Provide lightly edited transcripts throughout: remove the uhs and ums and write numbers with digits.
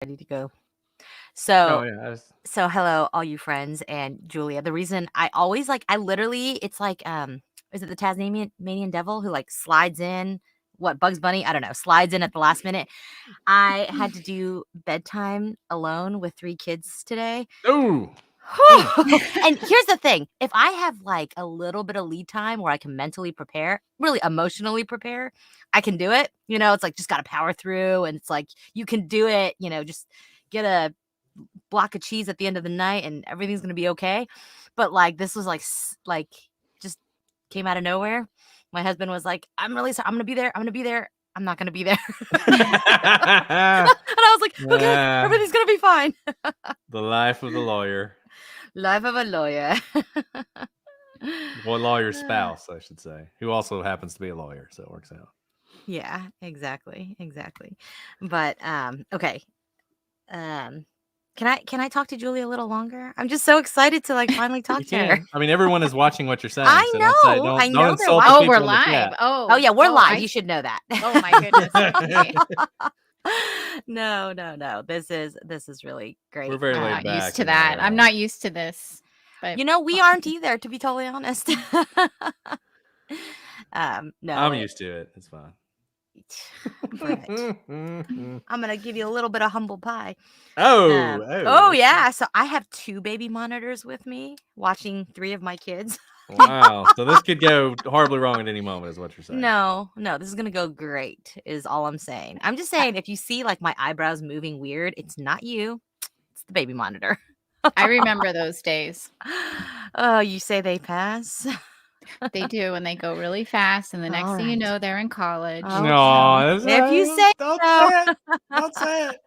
ready to go. Oh So, yeah. hello, all you friends and Julia. The reason I always I literally, it's like, is it the Tasmanian devil who like slides in? What, Bugs Bunny? I don't know. Slides in at the last minute. I had to do bedtime alone with 3 kids today. Oh. And here's the thing, if I have like a little bit of lead time where I can mentally prepare, really emotionally prepare, I can do it. It's like just got to power through, and it's like you can do it, just get a block of cheese at the end of the night and everything's going to be okay. But like this was like just came out of nowhere. My husband was like, "I'm really sorry. I'm going to be there. I'm going to be there. I'm not going to be there." And I was like, "Okay, everything's going to be fine." The life of the lawyer. Life of a lawyer. Well, lawyer's spouse, I should say, who also happens to be a lawyer, so it works out. Yeah, exactly. But okay. Can I talk to Julie a little longer? I'm just so excited to like finally talk to her. I mean, everyone is watching what you're saying. I so know. I know don't they're insult the watching. people we're in the live. chat. Oh yeah, we're live. You should know that. Oh my goodness. Okay. No. This is really great. We're very I'm laid not back used to in that. our, I'm not used to this. But We aren't either, to be totally honest. No. I'm used to it. It's fine. Brett, I'm gonna give you a little bit of humble pie. Oh, yeah. So I have 2 baby monitors with me, watching 3 of my kids. Wow. So this could go horribly wrong at any moment, is what you're saying. No, this is gonna go great, is all I'm saying. I'm just saying, if you see like my eyebrows moving weird, it's not you, it's the baby monitor. I remember those days. Oh, you say they pass? They do, and they go really fast, and the next thing you Alright. know, they're in college. No, If you say don't so. say it. Don't say it.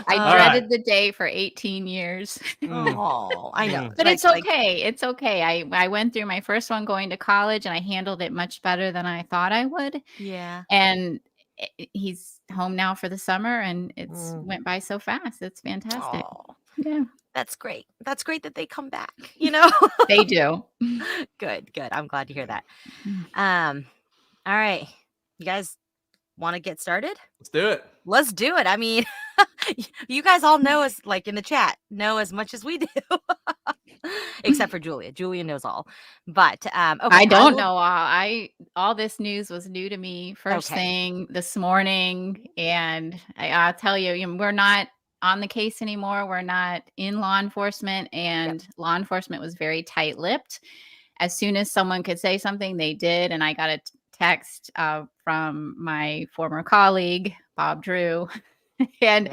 I dreaded the day for 18 years. Oh, I know. But it's okay. It's okay. I went through my first one going to college, and I handled it much better than I thought I would. Yeah. And he's home now for the summer, and it's went by so fast. It's fantastic. Oh, yeah. That's great. That's great that they come back, They do. Good. I'm glad to hear that. All right. You guys want to get started? Let's do it. I mean, you guys all know us, like in the chat, know as much as we do. Except for Julia. Julia knows all. But okay, I don't know all. All this news was new to me first thing this morning, and I'll tell you, we're not on the case anymore. We're not in law enforcement, and law enforcement was very tight-lipped. As soon as someone could say something, they did, and I got a text from my former colleague, Bob Drew. And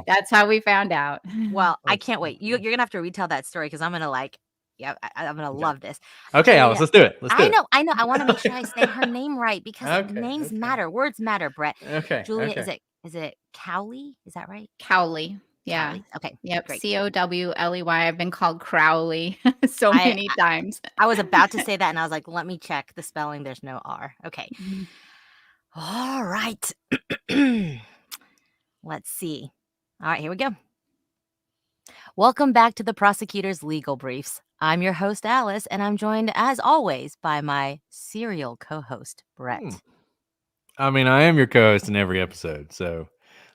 that's how we found out. Well, I can't wait. You're gonna have to retell that story, because I'm gonna I'm gonna love this. Okay, Alice, let's do it. I know. I want to make sure I say her name right, because names matter. Words matter, Brett. Okay. Julia, is it Cowley? Is that right? Cowley. Yeah. Cowley. Okay. Yep. Great. Cowley. I've been called Crowley so many times. I was about to say that, and I was like, let me check the spelling. There's no R. Okay. All right. Let's see. All right, here we go. Welcome back to the Prosecutor's Legal Briefs. I'm your host, Alice, and I'm joined, as always, by my serial co-host, Brett. I mean, I am your co-host in every episode, so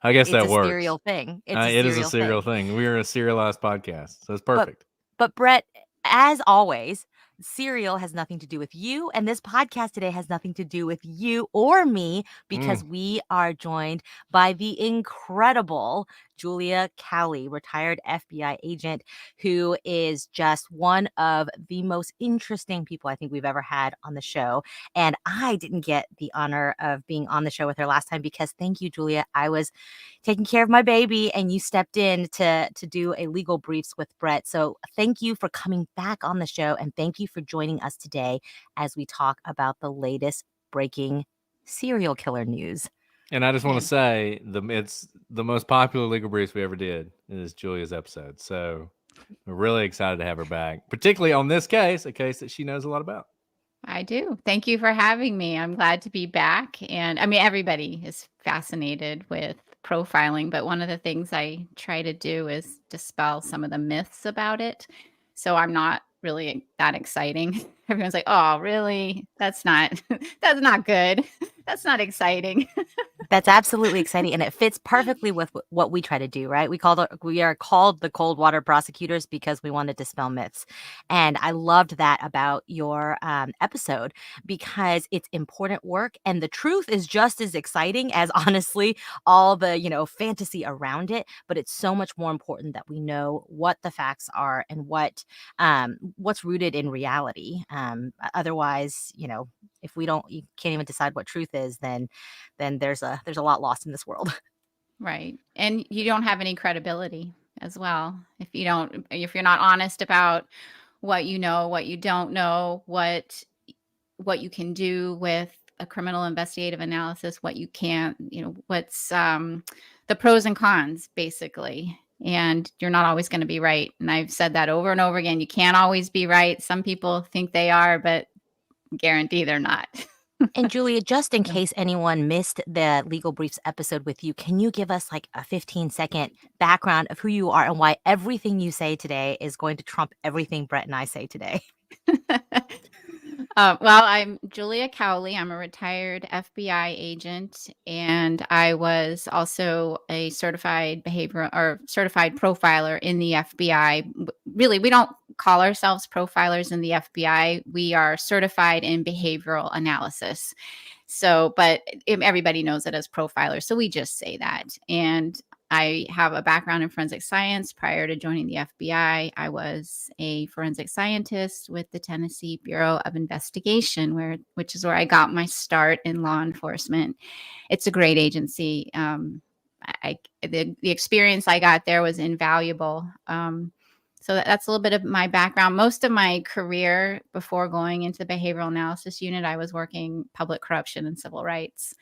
I guess that works. It's a serial thing. It is a serial thing. We are a serialized podcast, so it's perfect. But Brett, as always, serial has nothing to do with you, and this podcast today has nothing to do with you or me, because we are joined by the incredible Julia Cowley, retired FBI agent, who is just one of the most interesting people I think we've ever had on the show. And I didn't get the honor of being on the show with her last time, because, thank you, Julia, I was taking care of my baby, and you stepped in to do a legal briefs with Brett. So thank you for coming back on the show, and thank you for joining us today as we talk about the latest breaking serial killer news. And I just want to say, it's the most popular legal briefs we ever did is Julia's episode. So we're really excited to have her back, particularly on this case, a case that she knows a lot about. I do. Thank you for having me. I'm glad to be back. And I mean, everybody is fascinated with profiling, but one of the things I try to do is dispel some of the myths about it. So I'm not really that exciting. Everyone's like, "Oh, really? That's not good. That's not exciting." That's absolutely exciting, and it fits perfectly with what we try to do, right? We are called the cold water prosecutors because we want to dispel myths, and I loved that about your episode because it's important work, and the truth is just as exciting as honestly all the fantasy around it. But it's so much more important that we know what the facts are and what's rooted in reality. Otherwise, if you can't even decide what truth is, then there's a lot lost in this world. Right. And you don't have any credibility as well. If you're not honest about what you know, what you don't know, what you can do with a criminal investigative analysis, what you can't, what's the pros and cons basically. And you're not always going to be right. And I've said that over and over again. You can't always be right. Some people think they are, but guarantee they're not. And Julia, just in case anyone missed the Legal Briefs episode with you, can you give us like a 15-second background of who you are and why everything you say today is going to trump everything Brett and I say today? Well, I'm Julia Cowley. I'm a retired FBI agent, and I was also a certified profiler in the FBI. Really, we don't call ourselves profilers in the FBI. We are certified in behavioral analysis. So, but everybody knows it as profiler. So we just say that. And I have a background in forensic science. Prior to joining the FBI, I was a forensic scientist with the Tennessee Bureau of Investigation, which is where I got my start in law enforcement. It's a great agency. The experience I got there was invaluable. So that's a little bit of my background. Most of my career before going into the behavioral analysis unit, I was working public corruption and civil rights.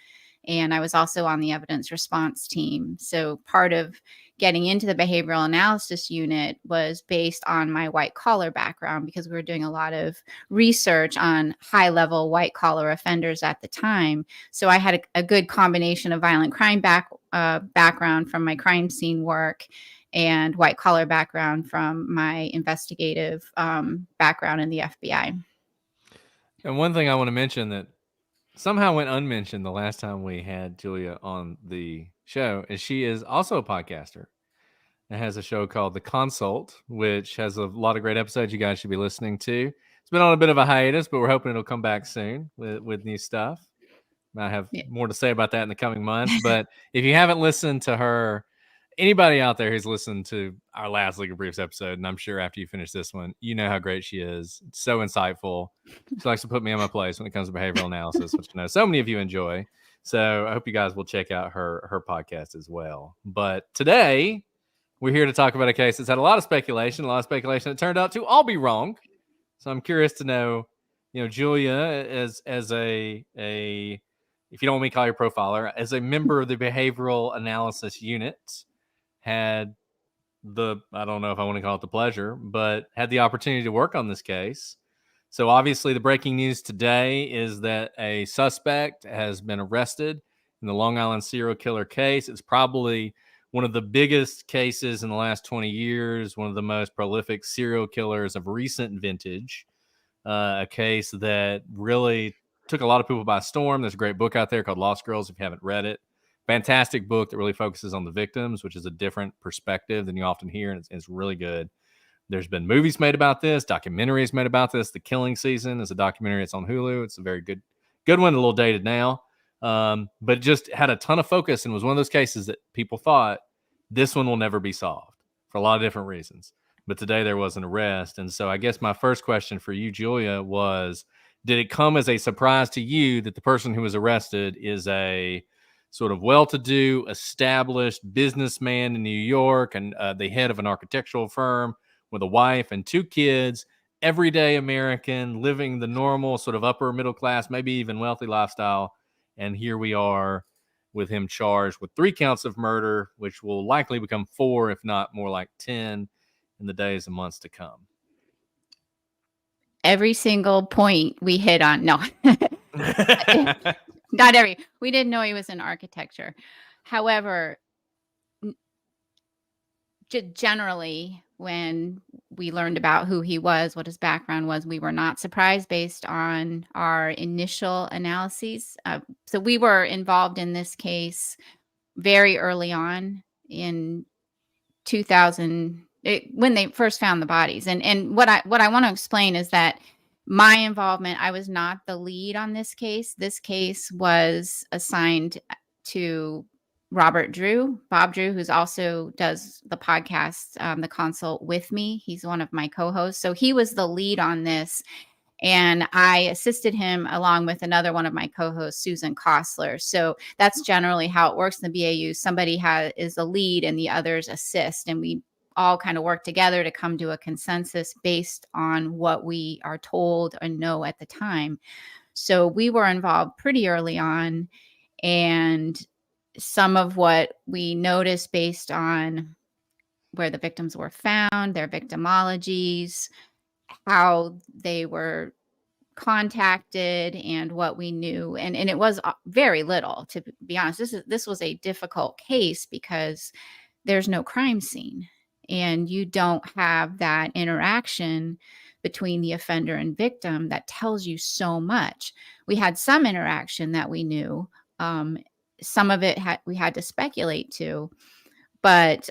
And I was also on the evidence response team. So part of getting into the behavioral analysis unit was based on my white collar background, because we were doing a lot of research on high level white collar offenders at the time. So I had a good combination of violent crime background from my crime scene work and white collar background from my investigative background in the FBI. And one thing I want to mention that somehow went unmentioned the last time we had Julia on the show is she is also a podcaster and has a show called The Consult, which has a lot of great episodes you guys should be listening to. It's been on a bit of a hiatus, but we're hoping it'll come back soon with new stuff. I have more to say about that in the coming months. But if you haven't listened to her, anybody out there who's listened to our last Legal Briefs episode, and I'm sure after you finish this one, you know how great she is. It's so insightful. She likes to put me in my place when it comes to behavioral analysis, which I know so many of you enjoy. So I hope you guys will check out her podcast as well. But today, we're here to talk about a case that's had a lot of speculation that turned out to all be wrong. So I'm curious to know, Julia, as a if you don't want me to call you a profiler, as a member of the behavioral analysis unit, had I don't know if I want to call it the pleasure, but had the opportunity to work on this case. So obviously the breaking news today is that a suspect has been arrested in the Long Island serial killer case. It's probably one of the biggest cases in the last 20 years, one of the most prolific serial killers of recent vintage, a case that really took a lot of people by storm. There's a great book out there called Lost Girls, if you haven't read it. Fantastic book that really focuses on the victims, which is a different perspective than you often hear, and it's really good. There's been movies made about this, documentaries made about this. The Killing Season is a documentary. It's on Hulu. It's a very good one, a little dated now, but just had a ton of focus and was one of those cases that people thought this one will never be solved for a lot of different reasons. But today there was an arrest. And so I guess my first question for you, Julia, was, did it come as a surprise to you that the person who was arrested is a sort of well-to-do, established businessman in New York and the head of an architectural firm with a wife and 2 kids, everyday American, living the normal sort of upper middle class, maybe even wealthy lifestyle? And here we are with him charged with 3 counts of murder, which will likely become 4, if not more like 10 in the days and months to come. Every single point we hit on. No, not every. We didn't know he was in architecture. However, generally, when we learned about who he was, what his background was. We were not surprised based on our initial analyses. So we were involved in this case very early on in 2000, when they first found the bodies. And what I want to explain is that my involvement, I was not the lead on this case. This case was assigned to Bob Drew, who's also does the podcast, The Consult with me. He's one of my co-hosts. So he was the lead on this. And I assisted him along with another one of my co-hosts, Susan Kostler. So that's generally how it works in the BAU. Somebody is a lead and the others assist. And we all kind of work together to come to a consensus based on what we are told and know at the time. So we were involved pretty early on. And some of what we noticed based on where the victims were found, their victimologies, how they were contacted, and what we knew, and it was very little, to be honest. This was a difficult case because there's no crime scene and you don't have that interaction between the offender and victim that tells you so much. We had some interaction that we knew, some of it we had to speculate to. But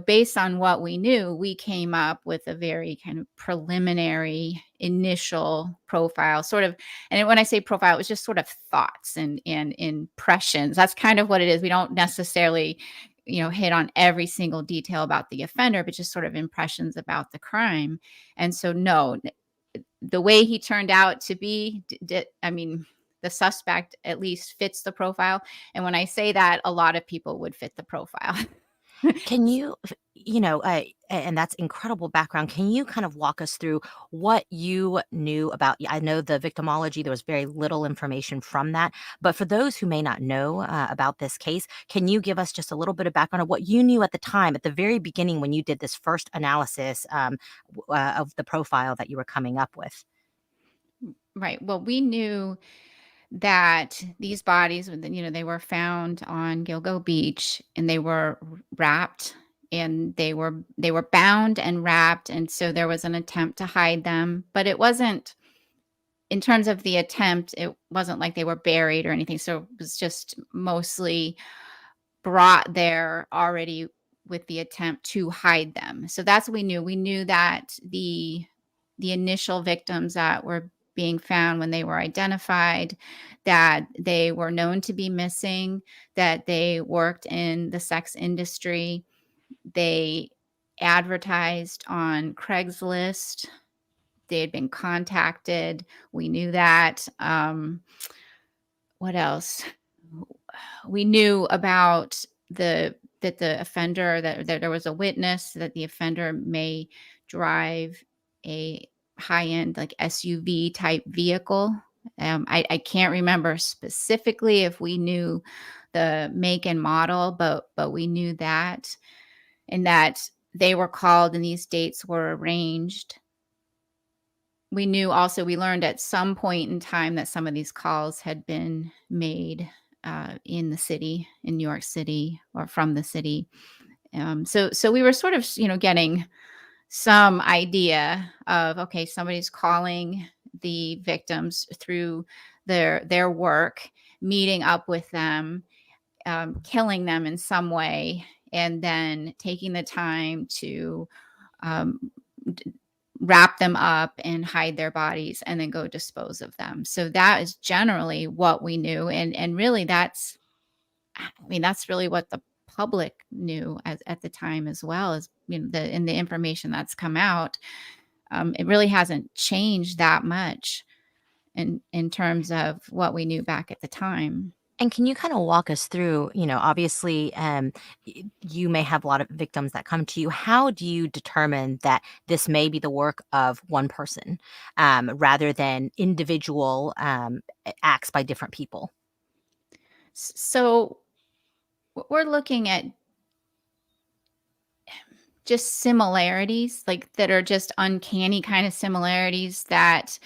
based on what we knew, we came up with a very kind of preliminary initial profile, sort of. And when I say profile, it was just sort of thoughts and impressions. That's kind of what it is. We don't necessarily, hit on every single detail about the offender, but just sort of impressions about the crime. And so, no, the way he turned out to be, the suspect at least fits the profile. And when I say that, a lot of people would fit the profile. Can you, and that's incredible background. Can you kind of walk us through what you knew about? I know the victimology, there was very little information from that. But for those who may not know about this case, can you give us just a little bit of background of what you knew at the time, at the very beginning, when you did this first analysis of the profile that you were coming up with? Right. Well, we knew that these bodies, they were found on Gilgo Beach, and they were wrapped, and they were bound and wrapped. And so there was an attempt to hide them, but it wasn't, in terms of the attempt, it wasn't like they were buried or anything. So it was just mostly brought there already with the attempt to hide them. So that's what we knew. We knew that the initial victims that were being found, when they were identified, that they were known to be missing, that they worked in the sex industry. They advertised on Craigslist. They had been contacted. We knew that. What else? We knew about that the offender, that there was a witness that the offender may drive a high-end, like, SUV type vehicle. I can't remember specifically if we knew the make and model, but we knew that, and that they were called and these dates were arranged. We knew also, we learned at some point in time that some of these calls had been made in the city, in New York City, or from the city. So we were sort of, getting some idea of, okay, somebody's calling the victims through their work, meeting up with them, killing them in some way, and then taking the time to wrap them up and hide their bodies and then go dispose of them. So that is generally what we knew. And really that's really what the public knew at the time as well, as the information that's come out. It really hasn't changed that much in terms of what we knew back at the time. And can you kind of walk us through, obviously, you may have a lot of victims that come to you. How do you determine that this may be the work of one person rather than individual acts by different people? So we're looking at just similarities, like, that are just uncanny kind of similarities, that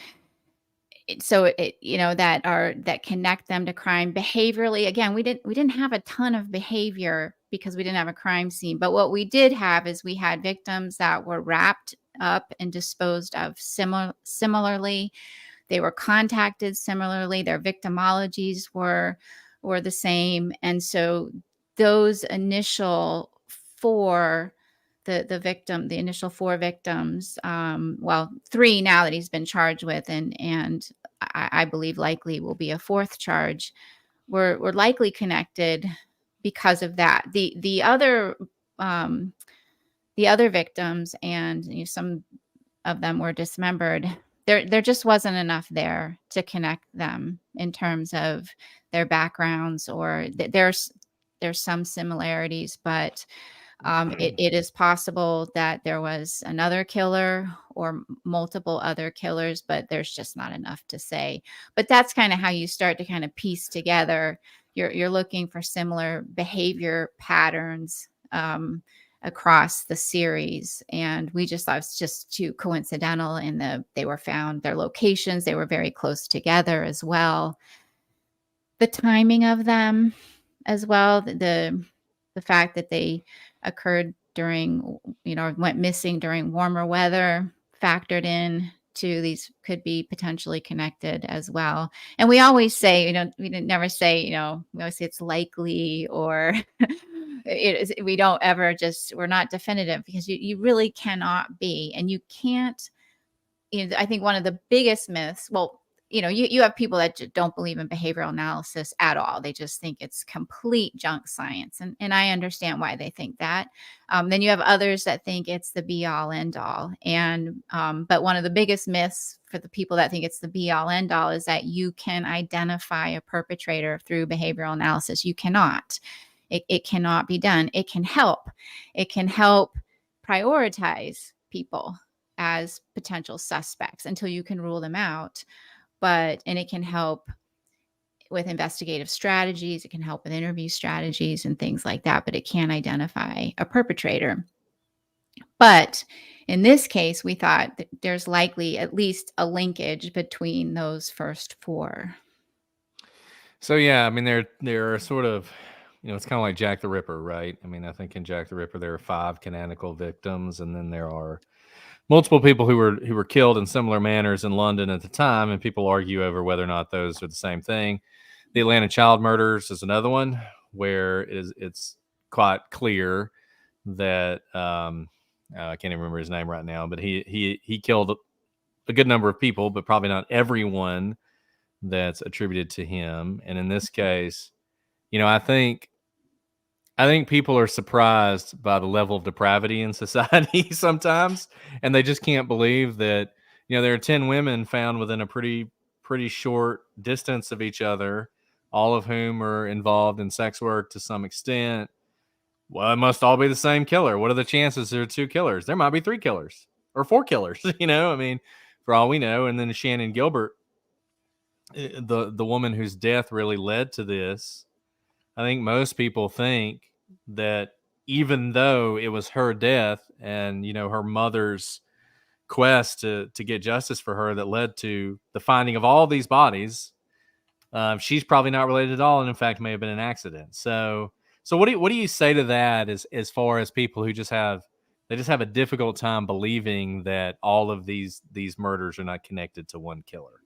that connect them to crime behaviorally. Again, we didn't have a ton of behavior because we didn't have a crime scene. But what we did have is we had victims that were wrapped up and disposed of similarly. They were contacted similarly. Their victimologies were the same. And so those initial four, the initial four victims, well, three now that he's been charged with, and I believe likely will be a fourth charge, were likely connected because of that. The other victims, and some of them were dismembered. There just wasn't enough there to connect them in terms of their backgrounds, or there's some similarities, but it is possible that there was another killer or multiple other killers, but there's just not enough to say. But that's kind of how you start to kind of piece together. You're looking for similar behavior patterns across the series, and we just thought it's just too coincidental. And they were found, their locations, they were very close together as well. The timing of them as well, the fact that they occurred during, went missing during warmer weather, factored in to these, could be potentially connected as well. And we always say, we never say, we always say it's likely, or we don't ever we're not definitive, because you really cannot be, and you can't. I think one of the biggest myths, well, you have people that don't believe in behavioral analysis at all. They just think it's complete junk science. And I understand why they think that. Then you have others that think it's the be all end all. And, but one of the biggest myths for the people that think it's the be all end all is that you can identify a perpetrator through behavioral analysis. You cannot. It cannot be done. It can help. It can help prioritize people as potential suspects until you can rule them out. And it can help with investigative strategies. It can help with interview strategies and things like that, but it can't identify a perpetrator. But in this case, we thought that there's likely at least a linkage between those first four. So yeah, I mean, there are sort of, it's kind of like Jack the Ripper, right? I mean, I think in Jack the Ripper there are 5 canonical victims, and then there are multiple people who were killed in similar manners in London at the time, and people argue over whether or not those are the same thing. The Atlanta child murders is another one where it's quite clear that I can't even remember his name right now, but he killed a good number of people, but probably not everyone that's attributed to him. And in this case, I think people are surprised by the level of depravity in society sometimes, and they just can't believe that, there are 10 women found within a pretty short distance of each other, all of whom are involved in sex work to some extent. Well, it must all be the same killer. What are the chances there are 2 killers? There might be 3 killers or 4 killers, I mean, for all we know. And then Shannon Gilbert, the woman whose death really led to this, I think most people think that even though it was her death and, her mother's quest to get justice for her that led to the finding of all these bodies, she's probably not related at all, and in fact may have been an accident. So what do you say to that, as far as people who just have a difficult time believing that all of these murders are not connected to one killer?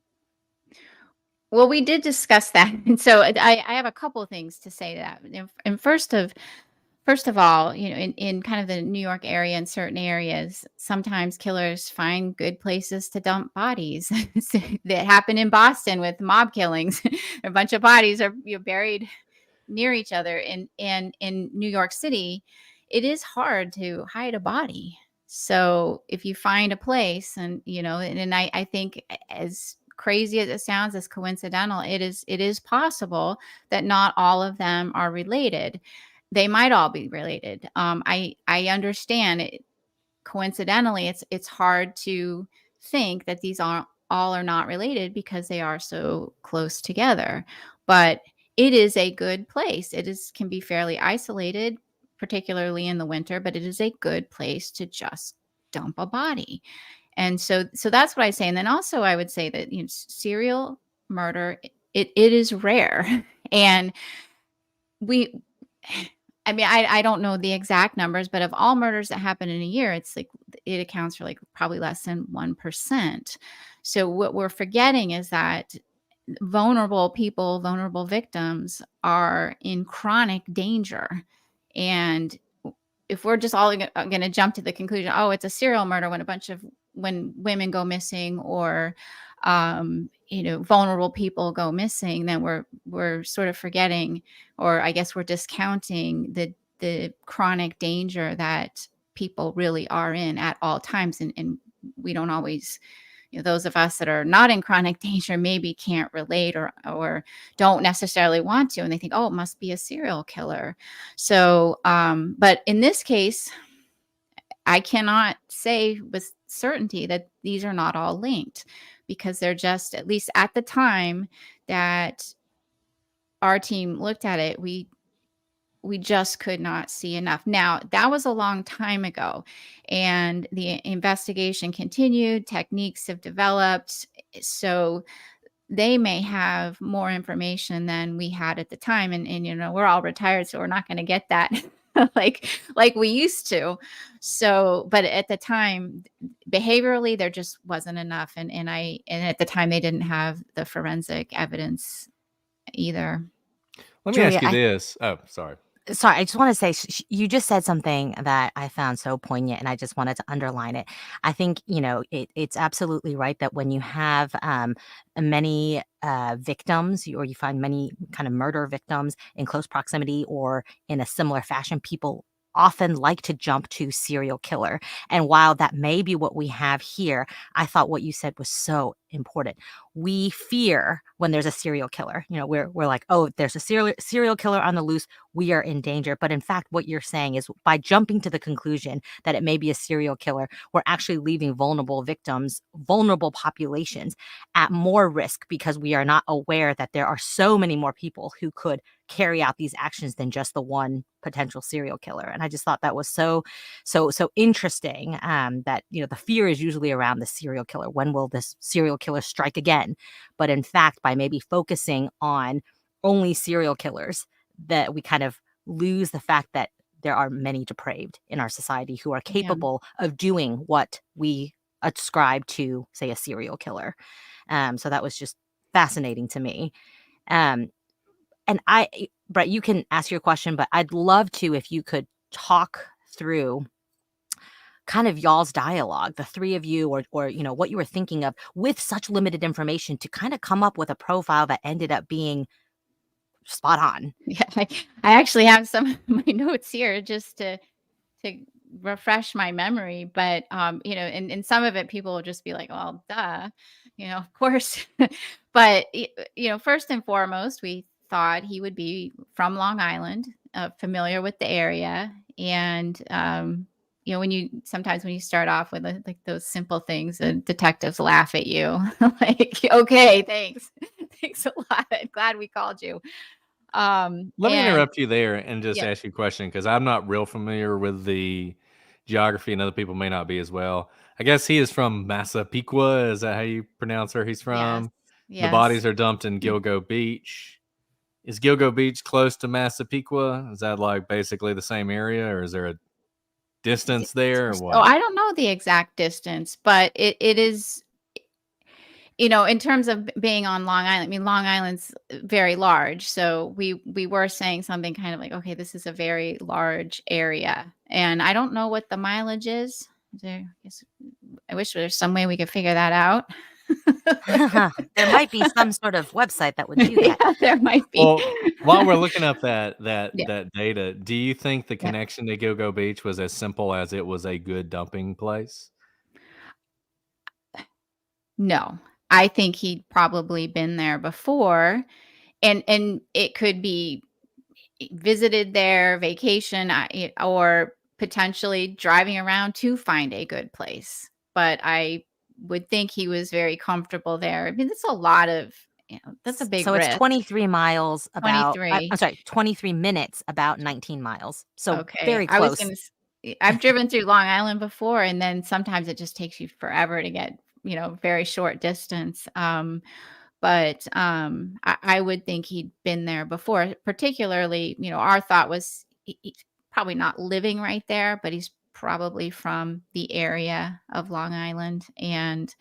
Well, we did discuss that. And so I have a couple of things to say to that. And first of all, in kind of the New York area, in certain areas, sometimes killers find good places to dump bodies. That happened in Boston with mob killings. A bunch of bodies are buried near each other. And in New York City, it is hard to hide a body. So if you find a place, and I think, as crazy as it sounds, as coincidental, it is possible that not all of them are related. They might all be related. I understand it. Coincidentally, it's hard to think that these all are not related because they are so close together. But it is a good place. Can be fairly isolated, particularly in the winter, but it is a good place to just dump a body. And so that's what I say. And then also I would say that, serial murder, it is rare. And I mean, I don't know the exact numbers, but of all murders that happen in a year, it's like it accounts for like probably less than 1%. So what we're forgetting is that vulnerable people, vulnerable victims are in chronic danger. And if we're just all going to jump to the conclusion, oh, it's a serial murder when women go missing or vulnerable people go missing, then we're sort of forgetting, or I guess we're discounting the chronic danger that people really are in at all times. And we don't always, those of us that are not in chronic danger maybe can't relate or don't necessarily want to, and they think, oh, it must be a serial killer. So but in this case, I cannot say with certainty that these are not all linked, because they're just, at least at the time that our team looked at it, we just could not see enough. Now, that was a long time ago, and the investigation continued, techniques have developed, so they may have more information than we had at the time. And we're all retired, so we're not going to get that like we used to. So, but at the time, behaviorally, there just wasn't enough. And at the time they didn't have the forensic evidence either. Let me Julia, ask you this. Oh, sorry. Sorry, I just want to say you just said something that I found so poignant, and I just wanted to underline it. I think it's absolutely right that when you have many victims, or you find many kind of murder victims in close proximity or in a similar fashion, people often like to jump to serial killer. And while that may be what we have here, I thought what you said was so important. We fear when there's a serial killer. We're like, oh, there's a serial killer on the loose, we are in danger. But in fact, what you're saying is, by jumping to the conclusion that it may be a serial killer, we're actually leaving vulnerable victims, vulnerable populations at more risk, because we are not aware that there are so many more people who could carry out these actions than just the one potential serial killer. And I just thought that was so interesting, that the fear is usually around the serial killer. When will this serial killer strike again? But in fact, by maybe focusing on only serial killers, that we kind of lose the fact that there are many depraved in our society who are Yeah. capable of doing what we ascribe to, say, a serial killer. So that was just fascinating to me. And Brett, you can ask your question, but I'd love to, if you could talk through kind of y'all's dialogue, the three of you, or what you were thinking of with such limited information, to kind of come up with a profile that ended up being spot on. Yeah, I actually have some of my notes here just to refresh my memory. But and some of it people will just be like, well, duh, of course. But first and foremost, we thought he would be from Long Island, familiar with the area. And sometimes when you start off with like those simple things, detectives laugh at you. Like, okay, thanks. Thanks a lot. Glad we called you. Let me And interrupt you there and just yeah, ask you a question, because I'm not real familiar with the geography, and other people may not be as well. I guess he is from Massapequa. Is that how you pronounce where he's yes, from? The yes. bodies are dumped in Gilgo Beach. Is Gilgo Beach close to Massapequa? Is that like basically the same area, or is there a distance there, or So what? I don't know the exact distance, but it is, in terms of being on Long Island. I mean, Long Island's very large, so we were saying something kind of like, okay, this is a very large area, and I don't know what the mileage is. I wish there's some way we could figure that out. There might be some sort of website that would do Yeah, that. there might be. Well, while we're looking up that Yeah, data, do you think the yeah. connection to Gilgo Beach was as simple as it was a good dumping place? No, I think he'd probably been there before, and it could be visited there, vacation, or potentially driving around to find a good place. But I would think he was very comfortable there. I mean, that's a lot of, that's a big So it's risk. 23 miles, about, I'm 23. sorry, 23 minutes, about 19 miles. So Okay. very close. I've driven through Long Island before, and then sometimes it just takes you forever to get, very short distance. But I would think he'd been there before. Particularly, our thought was he's probably not living right there, but he's probably from the area of Long Island. And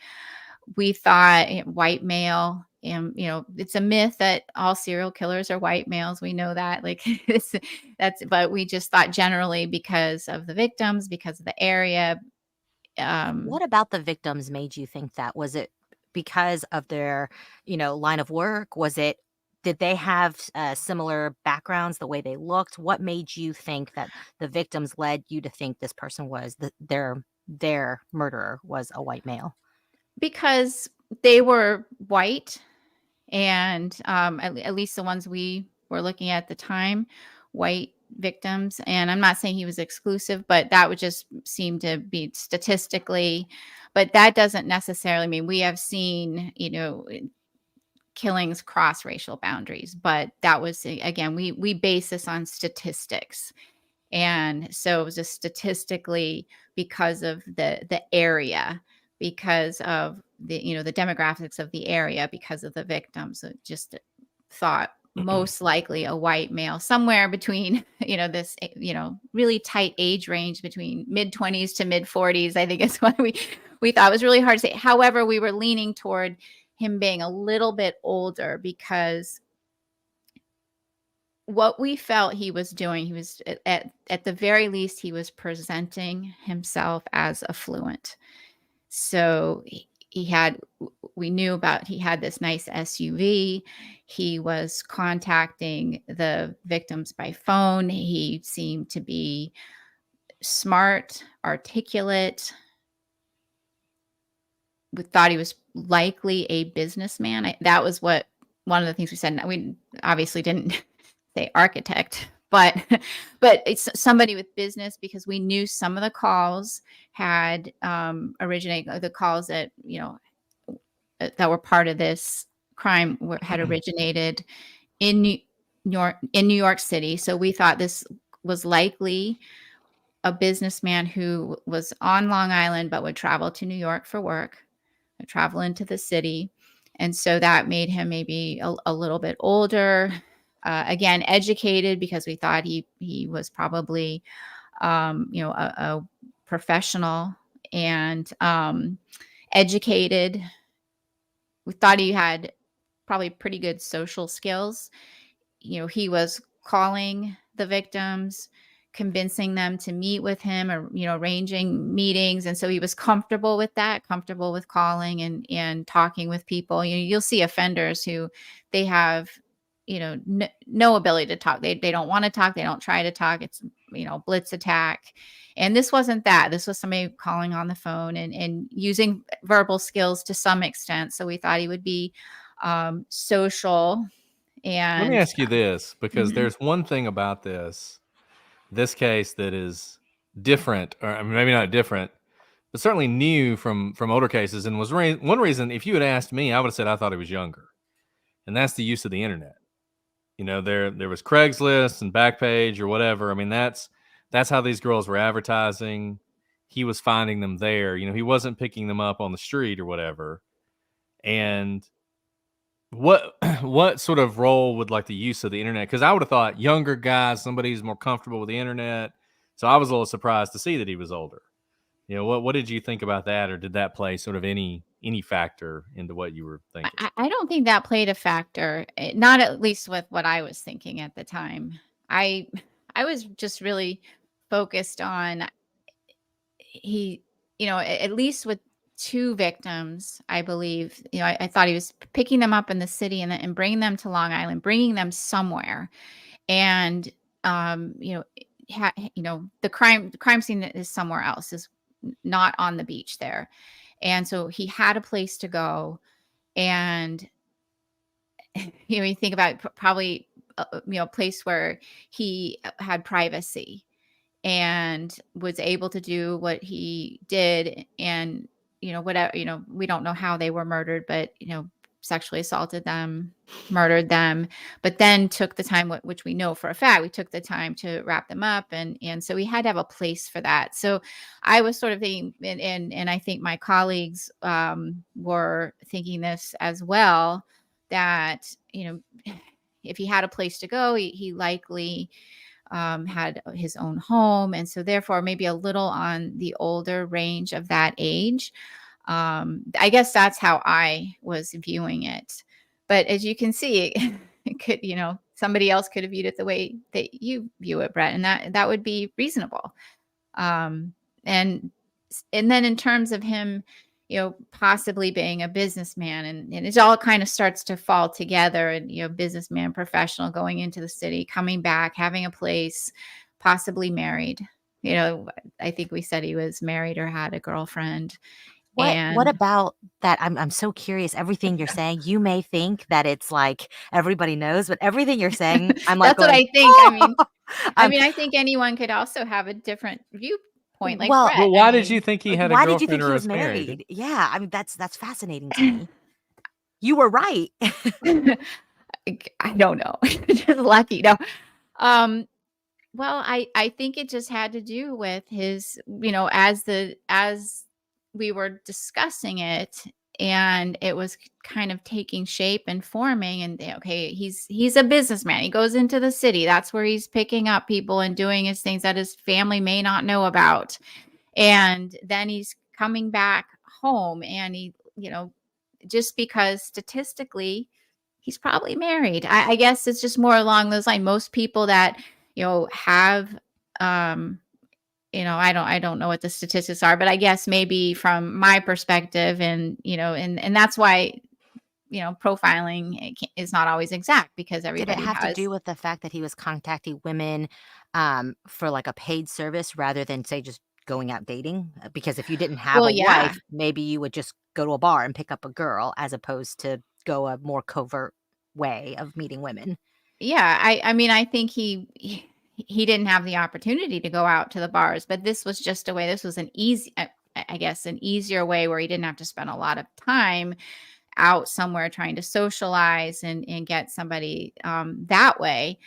we thought white male. And it's a myth that all serial killers are white males. We know that, like, but we just thought generally because of the victims, because of the area. What about the victims made you think that? Was it because of their, line of work? Did they have similar backgrounds, the way they looked? What made you think that the victims led you to think this person was their murderer was a white male? Because they were white, and at least the ones we were looking at the time, white victims. And I'm not saying he was exclusive, but that would just seem to be statistically. But that doesn't necessarily mean we have seen, killings cross racial boundaries. But that was, again, we base this on statistics. And so it was just statistically because of the area, because of the demographics of the area, because of the victims. It just thought most likely a white male, somewhere between this really tight age range between mid-20s to mid-40s. I think is what we thought. It was really hard to say. However, we were leaning toward him being a little bit older, because what we felt he was doing, he was at the very least, he was presenting himself as affluent. So we knew about, he had this nice SUV. He was contacting the victims by phone. He seemed to be smart, articulate. We thought he was likely a businessman. That was what one of the things we said. We obviously didn't say architect, but it's somebody with business, because we knew some of the calls had originated, the calls that that were part of this crime had originated in New York City. So we thought this was likely a businessman who was on Long Island but would travel to New York for work, travel into the city. And so that made him maybe a little bit older, again, educated, because we thought he was probably, a professional, and educated. We thought he had probably pretty good social skills. He was calling the victims, convincing them to meet with him, or arranging meetings. And so he was comfortable with that, comfortable with calling and talking with people. You'll see offenders who they have no ability to talk. They don't want to talk. They don't try to talk. It's blitz attack. And this wasn't that. This was somebody calling on the phone and using verbal skills to some extent. So we thought he would be social. Let me And ask you this, because mhm. there's one thing about this case that is different, or I mean, maybe not different, but certainly new from older cases, and was one reason. If you had asked me, I would have said I thought he was younger, and that's the use of the internet. There was Craigslist and Backpage or whatever. I mean, that's how these girls were advertising. He was finding them there. He wasn't picking them up on the street or whatever. And what sort of role would like the use of the internet? Because I would have thought younger guys, somebody who's more comfortable with the internet. So I was a little surprised to see that he was older. What did you think about that, or did that play sort of any factor into what you were thinking? I don't think that played a factor, not at least with what I was thinking at the time. I was just really focused on he, at least with two victims, I believe, I thought he was picking them up in the city and bringing them to Long Island, bringing them somewhere. And, the crime scene is somewhere else, is not on the beach there. And so he had a place to go. And, you think about probably, a place where he had privacy and was able to do what he did. And whatever, we don't know how they were murdered, but sexually assaulted them, murdered them, but then took the time, which we know for a fact, we took the time to wrap them up. And so we had to have a place for that. So I was sort of thinking, and I think my colleagues were thinking this as well, that if he had a place to go, he likely had his own home, and so therefore maybe a little on the older range of that age. I guess that's how I was viewing it. But as you can see, it could, somebody else could have viewed it the way that you view it, Brett, and that would be reasonable. Um, and and then in terms of him, possibly being a businessman, and it all kind of starts to fall together, and businessman, professional, going into the city, coming back, having a place, possibly married. I think we said he was married or had a girlfriend. What And about that? I'm so curious. Everything you're saying, you may think that it's like everybody knows, but everything you're saying, I'm like that's what going, I think. oh, I think anyone could also have a different viewpoint, like well, Brett. Well, why did you think he had a why did you girlfriend think or he was was married? married? Yeah, I mean that's fascinating to me. You were right. I don't know. Just lucky. No. Um, well, I think it just had to do with his, as we were discussing it, and it was kind of taking shape and forming, and okay, he's a businessman. He goes into the city. That's where he's picking up people and doing his things that his family may not know about. And then he's coming back home, and just because statistically he's probably married. I guess it's just more along those lines. Most people that have I don't know what the statistics are, but I guess maybe from my perspective, and that's why profiling is not always exact, because Did it everybody have to has. do with the fact that he was contacting women for like a paid service rather than say just going out dating? Because if you didn't have Well, a yeah. wife, maybe you would just go to a bar and pick up a girl as opposed to go a more covert way of meeting women. Yeah, I think he didn't have the opportunity to go out to the bars, but this was just a way. This was an easy, I guess, an easier way where he didn't have to spend a lot of time out somewhere trying to socialize and get somebody that way.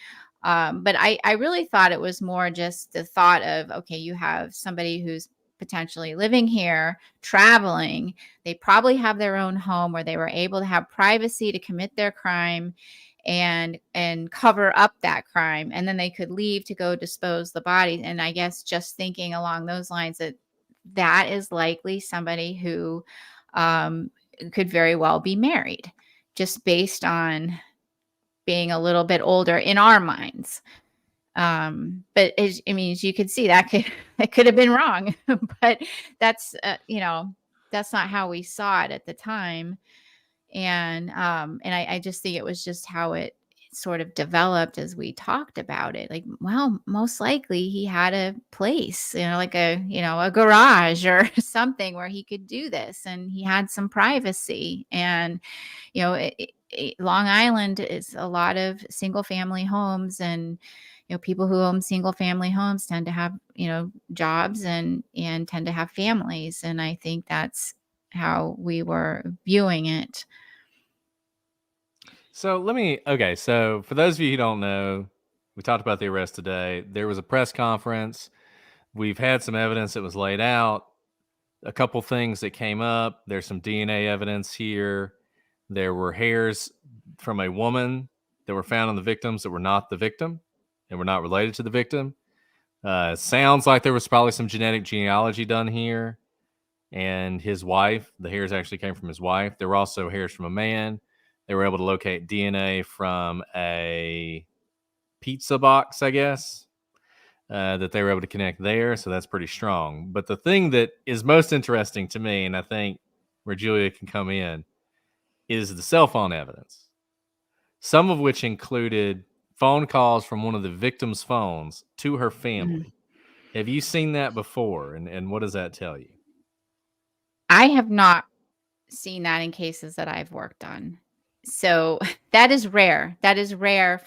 But I really thought it was more just the thought of, okay, you have somebody who's potentially living here, traveling. They probably have their own home where they were able to have privacy to commit their crime and cover up that crime, and then they could leave to go dispose the bodies. And I guess just thinking along those lines, that is likely somebody who could very well be married, just based on being a little bit older in our minds. But as you could see, that could have been wrong, but that's that's not how we saw it at the time. And I just think it was just how it sort of developed as we talked about it. Like, well, most likely he had a place, like a garage or something where he could do this, and he had some privacy. And Long Island is a lot of single family homes, and people who own single family homes tend to have jobs and tend to have families, and I think that's how we were viewing it. So so for those of you who don't know, we talked about the arrest today. There was a press conference. We've had some evidence that was laid out. A couple things that came up. There's some DNA evidence here. There were hairs from a woman that were found on the victims that were not the victim and were not related to the victim. Sounds like there was probably some genetic genealogy done here. And his wife, the hairs actually came from his wife. There were also hairs from a man. They were able to locate DNA from a pizza box, I guess, that they were able to connect there. So that's pretty strong. But the thing that is most interesting to me, and I think where Julia can come in, is the cell phone evidence, some of which included phone calls from one of the victim's phones to her family. Have you seen that before? And what does that tell you? I have not seen that in cases that I've worked on. So that is rare. That is rare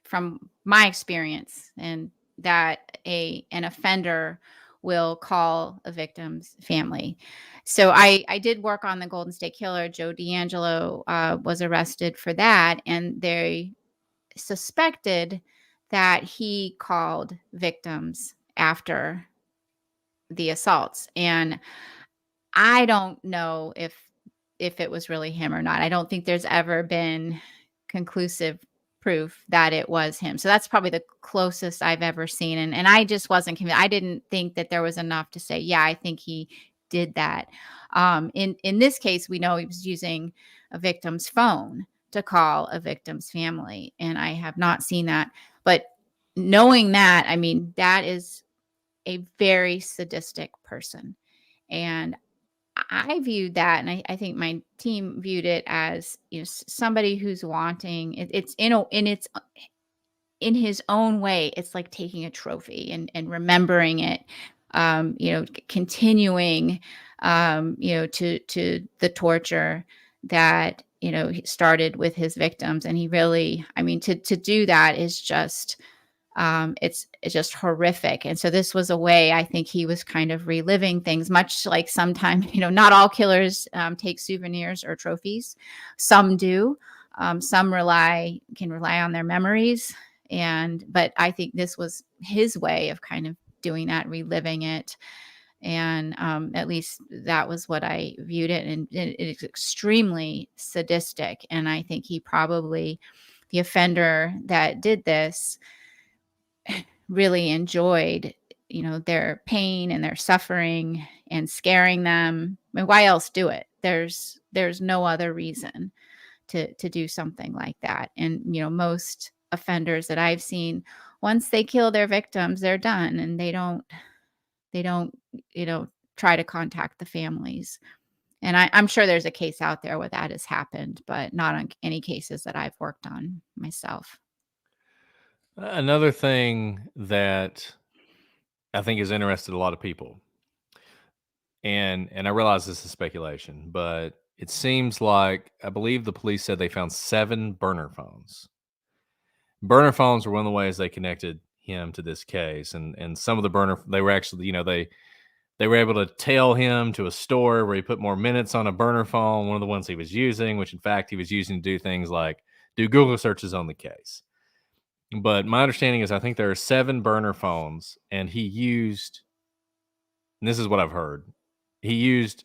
from my experience, and that an offender will call a victim's family. So I did work on the Golden State Killer. Joe D'Angelo was arrested for that, and they suspected that he called victims after the assaults. And I don't know if it was really him or not. I don't think there's ever been conclusive proof that it was him. So that's probably the closest I've ever seen. And I just wasn't convinced. I didn't think that there was enough to say, yeah, I think he did that. In this case, we know he was using a victim's phone to call a victim's family, and I have not seen that. But knowing that, I mean, that is a very sadistic person. And I viewed that, and I think my team viewed it as, somebody who's wanting. It's in his own way. It's like taking a trophy and remembering it. Continuing, to the torture that he started with his victims, and he really, I mean, to do that is just it's just horrific. And so this was a way, I think, he was kind of reliving things, much like sometimes, not all killers take souvenirs or trophies. Some do. Some can rely on their memories. But I think this was his way of kind of doing that, reliving it. And at least that was what I viewed it. And it's extremely sadistic. And I think the offender that did this, really enjoyed, their pain and their suffering and scaring them. I mean, why else do it? There's no other reason to do something like that. And, most offenders that I've seen, once they kill their victims, they're done, and they don't, try to contact the families. And I'm sure there's a case out there where that has happened, but not on any cases that I've worked on myself. Another thing that I think has interested a lot of people, and I realize this is speculation, but it seems like, I believe the police said they found 7 burner phones. Burner phones were one of the ways they connected him to this case, and some of the they were actually, they were able to tail him to a store where he put more minutes on a burner phone, one of the ones he was using, which in fact he was using to do things like do Google searches on the case. But my understanding is, I think there are 7 burner phones, and he used, and this is what I've heard, he used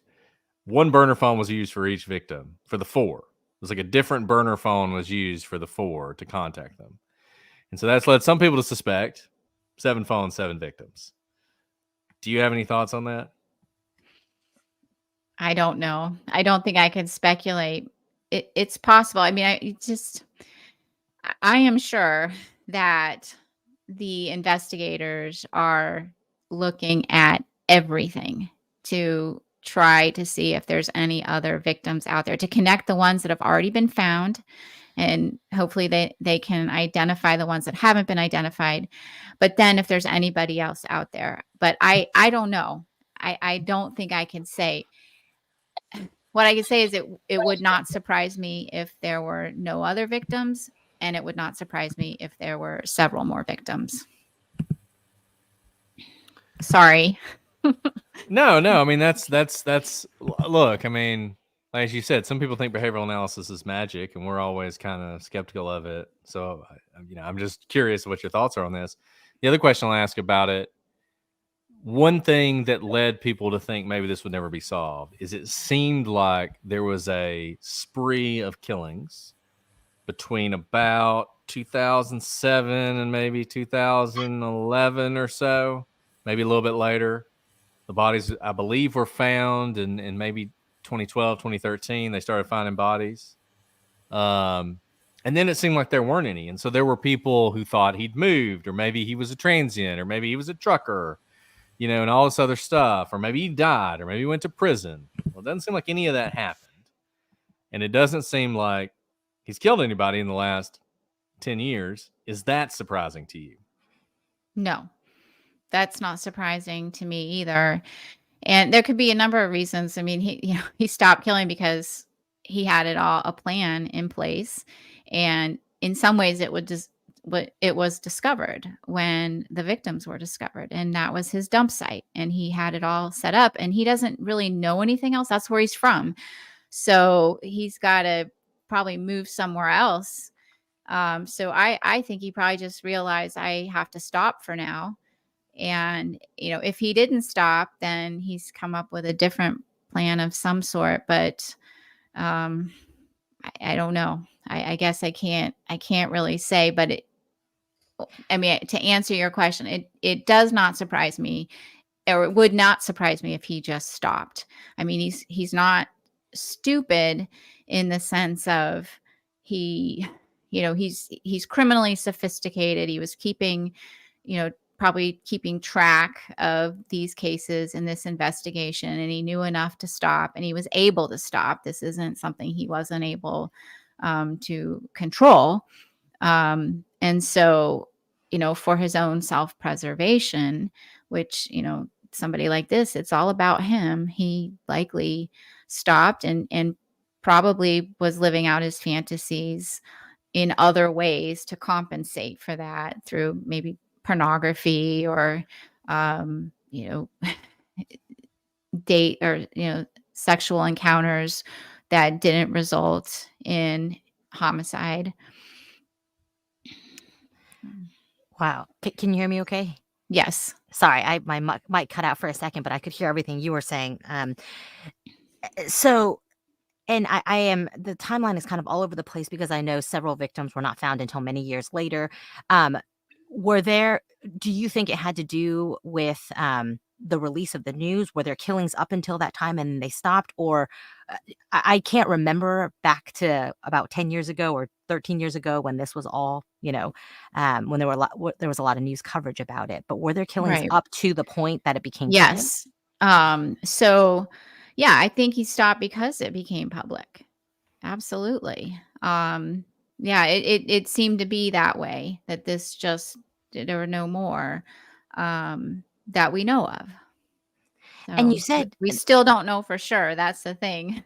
one burner phone was used for each victim for the 4. It was like a different burner phone was used for the 4 to contact them. And so that's led some people to suspect 7 phones, 7 victims. Do you have any thoughts on that? I don't know. I don't think I can speculate. It's possible. I mean, I am sure that the investigators are looking at everything to try to see if there's any other victims out there, to connect the ones that have already been found. And hopefully they can identify the ones that haven't been identified. But then if there's anybody else out there, but I don't know. I don't think I can say. What I can say is it would not surprise me if there were no other victims, and it would not surprise me if there were several more victims. Sorry. No. I mean, that's look, I mean, as you said, some people think behavioral analysis is magic, and we're always kind of skeptical of it. So, I'm just curious what your thoughts are on this. The other question I'll ask about it, one thing that led people to think maybe this would never be solved is it seemed like there was a spree of killings between about 2007 and maybe 2011 or so, maybe a little bit later. The bodies, I believe, were found in maybe 2012, 2013. They started finding bodies. And then it seemed like there weren't any. And so there were people who thought he'd moved, or maybe he was a transient, or maybe he was a trucker, and all this other stuff, or maybe he died, or maybe he went to prison. Well, it doesn't seem like any of that happened. And it doesn't seem like he's killed anybody in the last 10 years. Is that surprising to you? No, that's not surprising to me either. And there could be a number of reasons. I mean, he stopped killing because he had a plan in place. And in some ways it was discovered when the victims were discovered, and that was his dump site, and he had it all set up, and he doesn't really know anything else. That's where he's from. So he's got to probably move somewhere else. So I think he probably just realized, I have to stop for now. And, if he didn't stop, then he's come up with a different plan of some sort. But I don't know. I guess I can't really say, but I mean, to answer your question, it does not surprise me, or it would not surprise me if he just stopped. I mean, he's not stupid in the sense of he, he's criminally sophisticated. He was keeping, probably keeping track of these cases in this investigation, and he knew enough to stop, and he was able to stop. This isn't something he wasn't able to control. And so, for his own self-preservation, which, somebody like this, it's all about him. He likely stopped and probably was living out his fantasies in other ways to compensate for that, through maybe pornography or, you know, date or, sexual encounters that didn't result in homicide. Wow. Can you hear me okay? Yes. Sorry, my mic cut out for a second, but I could hear everything you were saying. So, and I am, the timeline is kind of all over the place because I know several victims were not found until many years later. Do you think it had to do with the release of the news? Were there killings up until that time and they stopped? Or I can't remember back to about 10 years ago or 13 years ago when this was all, when there was a lot of news coverage about it. But were there killings Right. up to the point that it became public? Yes. So yeah, I think he stopped because it became public. Absolutely. Yeah, it seemed to be that way, that there were no more that we know of. And you So said, we still don't know for sure. That's the thing.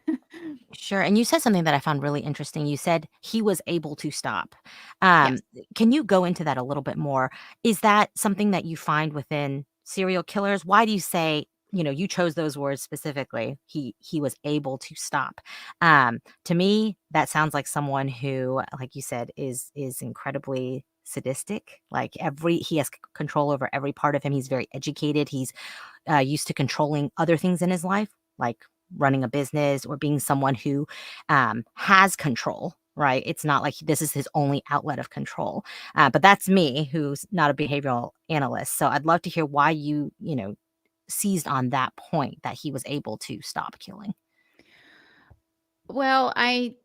sure. And you said something that I found really interesting. You said he was able to stop. Yes. Can you go into that a little bit more? Is that something that you find within serial killers? Why do you say, you chose those words specifically? He was able to stop. To me, that sounds like someone who, like you said, is incredibly sadistic. Like he has control over every part of him. He's very educated. He's used to controlling other things in his life, like running a business or being someone who has control, right? It's not like this is his only outlet of control. But that's me, who's not a behavioral analyst. So I'd love to hear why you seized on that point that he was able to stop killing. Well, I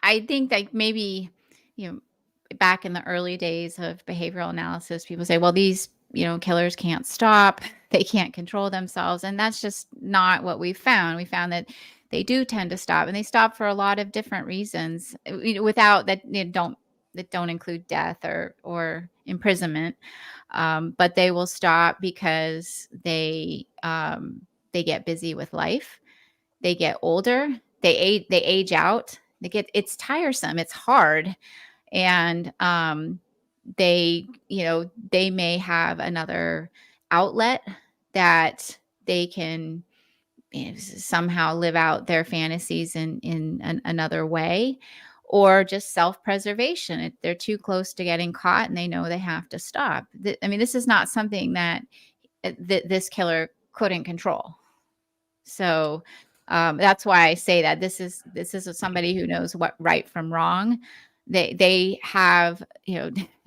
think that maybe, you know, back in the early days of behavioral analysis, people say, well, these, killers can't stop, they can't control themselves. And that's just not what we found. We found that they do tend to stop, and they stop for a lot of different reasons, without that, don't include death or imprisonment. But they will stop because they get busy with life. They get older, they age out, it's tiresome, it's hard. And they may have another outlet that they can, somehow live out their fantasies in another way, or just self-preservation. They're too close to getting caught and they know they have to stop. I mean, this is not something that this killer couldn't control. So that's why I say that this is somebody who knows what right from wrong. They have,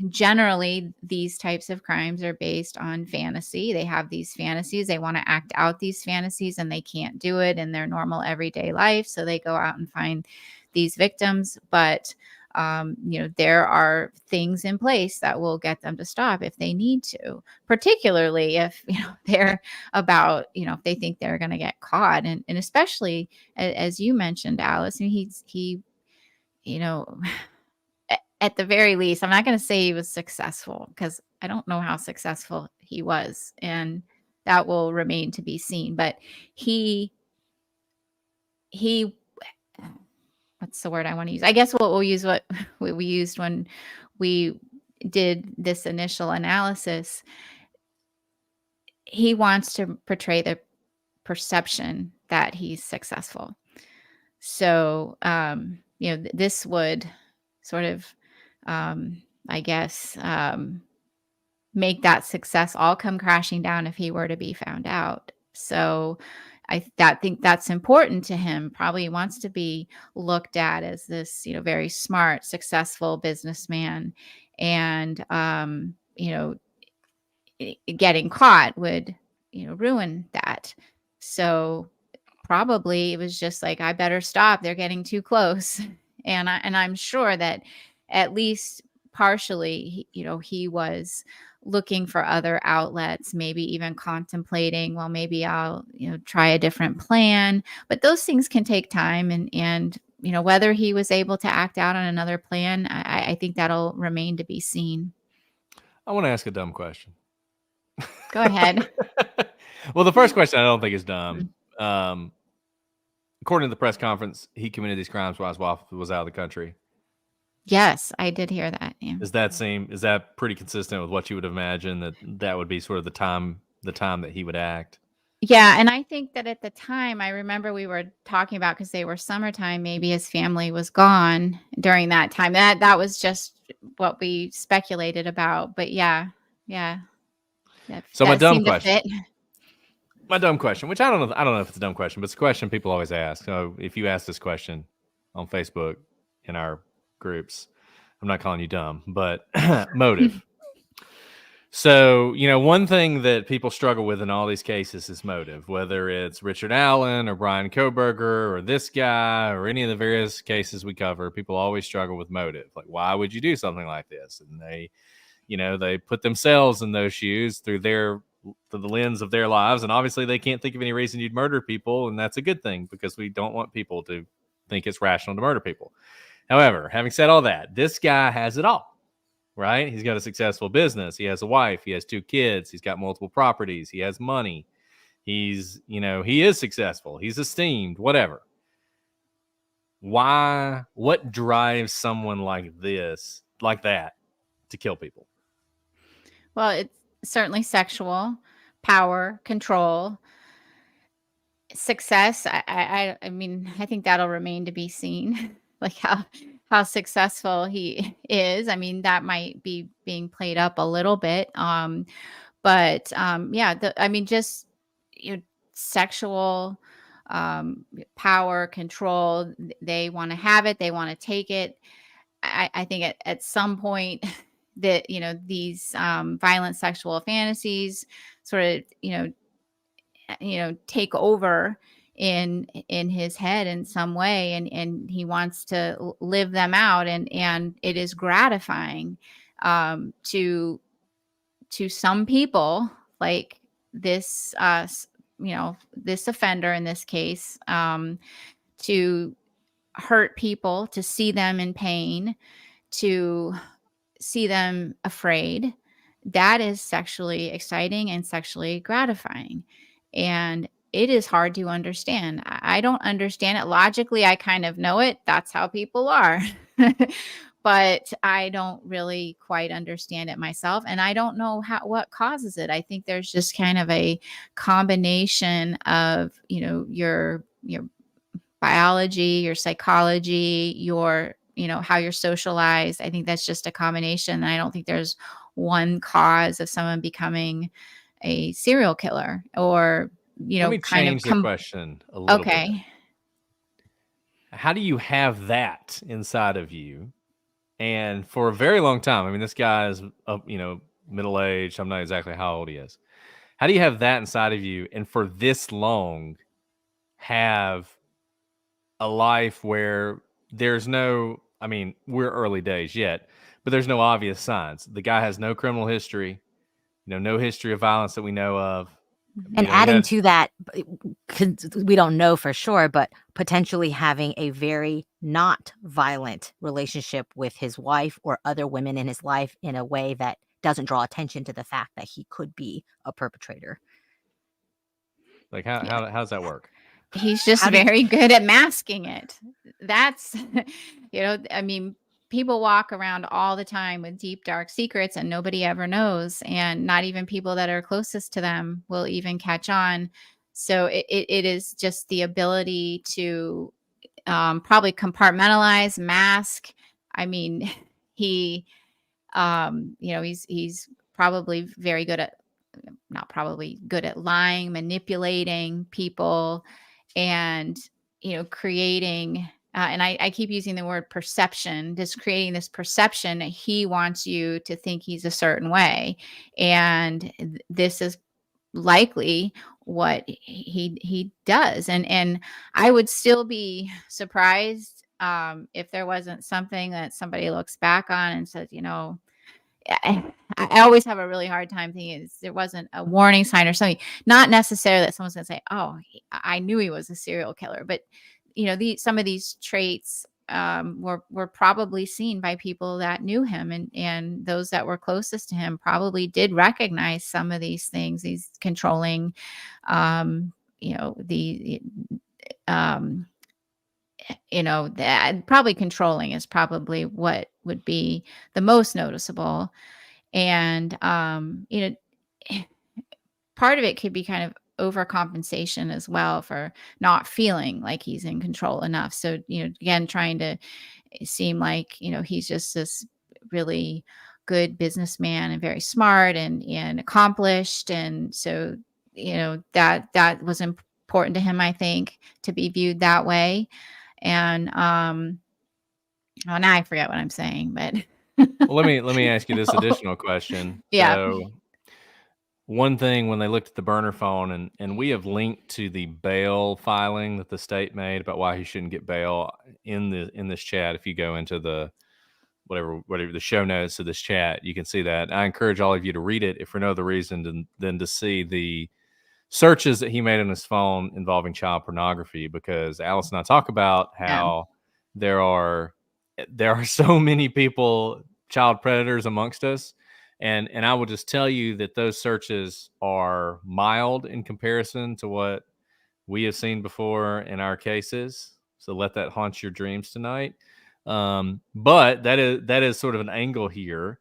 generally these types of crimes are based on fantasy. They have these fantasies. They want to act out these fantasies, and they can't do it in their normal everyday life. So they go out and find these victims. But there are things in place that will get them to stop if they need to, particularly if, they're about, if they think they're going to get caught. And especially as you mentioned, Alice, I mean, he, at the very least, I'm not going to say he was successful, because I don't know how successful he was, and that will remain to be seen. But he what's the word I want to use? I guess we'll use what we used when we did this initial analysis. He wants to portray the perception that he's successful. So, this would sort of, I guess, make that success all come crashing down if he were to be found out. So I think that's important to him. Probably wants to be looked at as this, very smart, successful businessman. And, getting caught would, ruin that. So probably it was just like, I better stop. They're getting too close. And I'm sure that at least partially, he was looking for other outlets, maybe even contemplating, well, maybe I'll, try a different plan. But those things can take time, and whether he was able to act out on another plan, I think that'll remain to be seen. I want to ask a dumb question. Go ahead. Well, the first question I don't think is dumb. According to the press conference, he committed these crimes while his wife was out of the country. Yes, I did hear that. Yeah. Is that pretty consistent with what you would imagine that would be sort of the time that he would act? Yeah, and I think that at the time, I remember we were talking about, because they were summertime, maybe his family was gone during that time. That was just what we speculated about. But yeah, So my that dumb seemed to question. fit. My dumb question, which I don't know if it's a dumb question, but it's a question people always ask. So if you ask this question on Facebook in our groups, I'm not calling you dumb, but motive. So, one thing that people struggle with in all these cases is motive, whether it's Richard Allen or Brian Koberger or this guy or any of the various cases we cover. People always struggle with motive. Like, why would you do something like this? And they put themselves in those shoes through the lens of their lives. And obviously they can't think of any reason you'd murder people. And that's a good thing, because we don't want people to think it's rational to murder people. However, having said all that, this guy has it all. Right? He's got a successful business. He has a wife. He has 2 kids. He's got multiple properties. He has money. He is successful. He's esteemed, whatever. Why? What drives someone like that, to kill people? Well, it's certainly sexual, power, control, success. I mean, I think that'll remain to be seen. Like how successful he is. I mean, that might be being played up a little bit. But yeah, I mean, just sexual power, control. They want to have it. They want to take it. I think at some point that these violent sexual fantasies sort of take over in his head in some way, and he wants to live them out, and it is gratifying to some people, like this this offender in this case, to hurt people, to see them in pain, to see them afraid. That is sexually exciting and sexually gratifying. And it is hard to understand. I don't understand it logically. I kind of know it. That's how people are. But I don't really quite understand it myself. And I don't know what causes it. I think there's just kind of a combination of, your biology, your psychology, your how you're socialized. I think that's just a combination. I don't think there's one cause of someone becoming a serial killer, or Let me kind change of the question a little bit. Okay. How do you have that inside of you? And for a very long time, I mean, this guy is middle-aged. I'm not exactly how old he is. How do you have that inside of you, and for this long have a life where there's no, I mean, we're early days yet, but there's no obvious signs. The guy has no criminal history, no history of violence that we know of. And adding to that, we don't know for sure, but potentially having a very not violent relationship with his wife or other women in his life in a way that doesn't draw attention to the fact that he could be a perpetrator. Like how does that work? He's just very good at masking it. That's, I mean, people walk around all the time with deep, dark secrets, and nobody ever knows. And not even people that are closest to them will even catch on. So it is just the ability to probably compartmentalize, mask. I mean, he's probably very good at not probably good at lying, manipulating people, and creating. And I keep using the word perception, just creating this perception that he wants you to think he's a certain way, and this is likely what he does. And I would still be surprised if there wasn't something that somebody looks back on and says, I always have a really hard time thinking there wasn't a warning sign or something. Not necessarily that someone's going to say, "Oh, I knew he was a serial killer," but some of these traits were probably seen by people that knew him, and those that were closest to him probably did recognize some of these things. These controlling, the um, that probably controlling is probably what would be the most noticeable. And part of it could be kind of overcompensation as well for not feeling like he's in control enough. So again, trying to seem like he's just this really good businessman and very smart and accomplished. And so that was important to him, I think, to be viewed that way. And oh, now I forget what I'm saying, but Well, let me ask you this additional question. Yeah. So, one thing when they looked at the burner phone, and we have linked to the bail filing that the state made about why he shouldn't get bail in this chat. If you go into the whatever the show notes of this chat, you can see that. I encourage all of you to read it if for no other reason than to see the searches that he made on his phone involving child pornography, because Alice and I talk about how there are so many people, child predators amongst us. And I will just tell you that those searches are mild in comparison to what we have seen before in our cases. So let that haunt your dreams tonight. But that is sort of an angle here.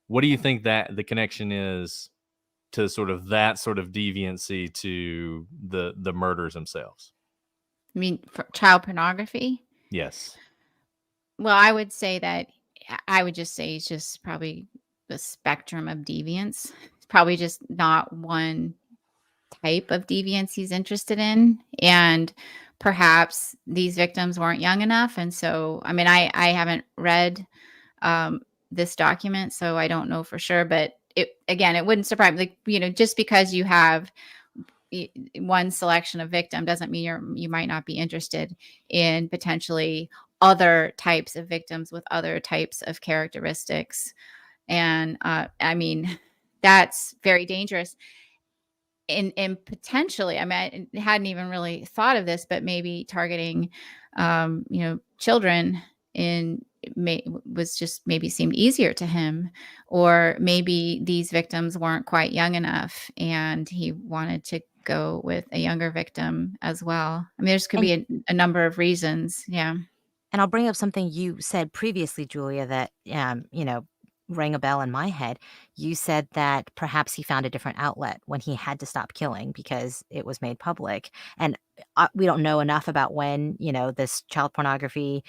What do you think that the connection is to sort of that sort of deviancy to the murders themselves? I mean, for child pornography? Yes. Well, I would just say it's just probably the spectrum of deviance. It's probably just not one type of deviance he's interested in. And perhaps these victims weren't young enough. And so, I mean, I haven't read this document, so I don't know for sure. But it wouldn't surprise me. Like, just because you have one selection of victim doesn't mean you might not be interested in potentially other types of victims with other types of characteristics. And I mean, that's very dangerous. And potentially, I mean, I hadn't even really thought of this, but maybe targeting, children was just maybe seemed easier to him, or maybe these victims weren't quite young enough, and he wanted to go with a younger victim as well. I mean, there's could be a number of reasons. Yeah. And I'll bring up something you said previously, Julia, that rang a bell in my head. You said that perhaps he found a different outlet when he had to stop killing because it was made public. And we don't know enough about when this child pornography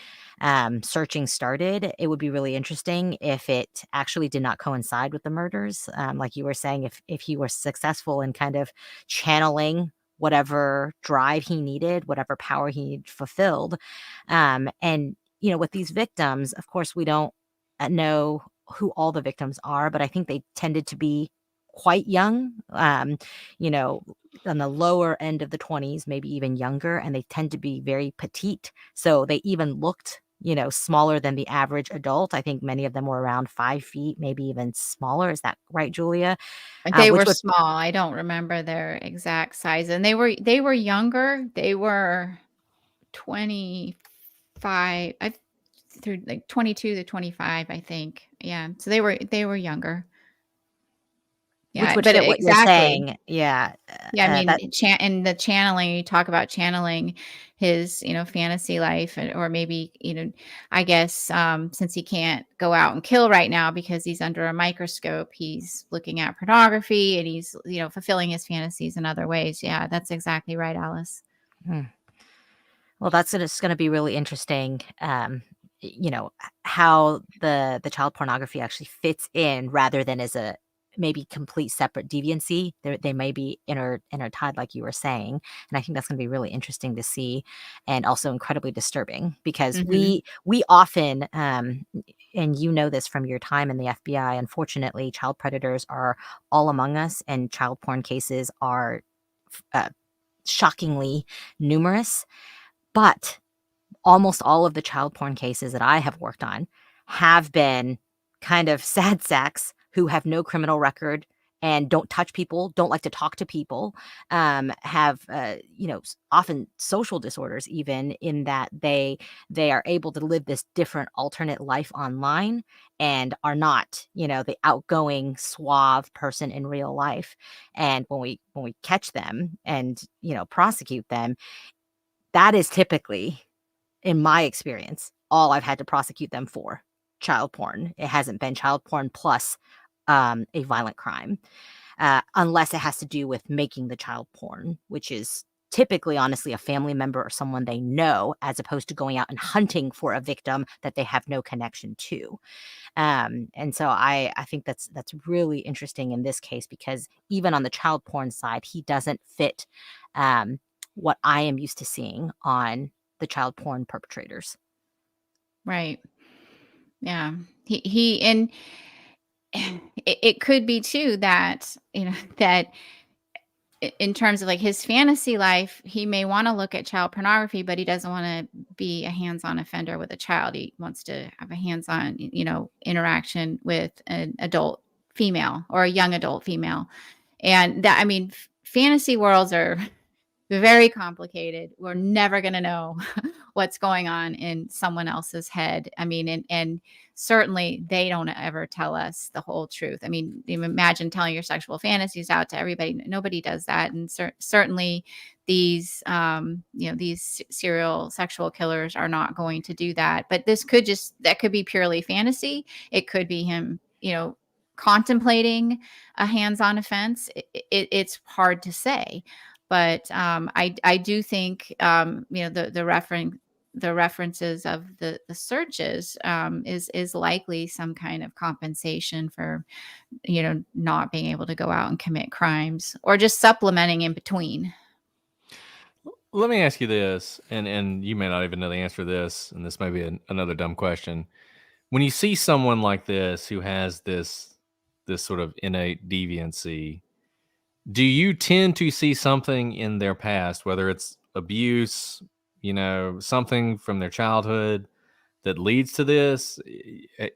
searching started. It would be really interesting if it actually did not coincide with the murders. Like you were saying, if he was successful in kind of channeling whatever drive he needed, whatever power he fulfilled. And with these victims, of course, we don't know who all the victims are, but I think they tended to be quite young, on the lower end of the 20s, maybe even younger, and they tend to be very petite. So they even looked, smaller than the average adult. I think many of them were around 5 feet, maybe even smaller. Is that right, Julia? They were small. I don't remember their exact size, and they were younger. They were 25, through like 22 to 25, I think. Yeah. So they were younger. Yeah, which would but fit what you're saying. Yeah. Yeah, I mean, in the channeling, you talk about channeling his, fantasy life, or maybe, I guess, since he can't go out and kill right now because he's under a microscope, he's looking at pornography and he's, fulfilling his fantasies in other ways. Yeah, that's exactly right, Alice. Well, that's going to be really interesting. How the child pornography actually fits in rather than as a maybe complete separate deviancy. They may be intertied, like you were saying, and I think that's going to be really interesting to see, and also incredibly disturbing because we often, and you know this from your time in the FBI. Unfortunately, child predators are all among us, and child porn cases are shockingly numerous. But almost all of the child porn cases that I have worked on have been kind of sad sacks who have no criminal record and don't touch people, don't like to talk to people, have often social disorders, even in that they are able to live this different alternate life online and are not, the outgoing, suave person in real life. And when we catch them and prosecute them, that is typically, in my experience, all I've had to prosecute them for: child porn. It hasn't been child porn plus a violent crime, unless it has to do with making the child porn, which is typically, honestly, a family member or someone they know, as opposed to going out and hunting for a victim that they have no connection to. And so I think that's really interesting in this case, because even on the child porn side, he doesn't fit what I am used to seeing on the child porn perpetrators. Right. Yeah. He and it could be too that, that in terms of like his fantasy life, he may want to look at child pornography, but he doesn't want to be a hands-on offender with a child. He wants to have a hands-on, interaction with an adult female or a young adult female. And that, I mean, fantasy worlds are very complicated. We're never going to know what's going on in someone else's head. I mean, and certainly they don't ever tell us the whole truth. I mean, imagine telling your sexual fantasies out to everybody. Nobody does that. And certainly these, these serial sexual killers are not going to do that. But that could be purely fantasy. It could be him, contemplating a hands-on offense. It's hard to say. But I do think the references of the searches is likely some kind of compensation for not being able to go out and commit crimes, or just supplementing in between. Let me ask you this, and you may not even know the answer to this, and this may be another dumb question. When you see someone like this who has this sort of innate deviancy, do you tend to see something in their past, whether it's abuse, something from their childhood that leads to this?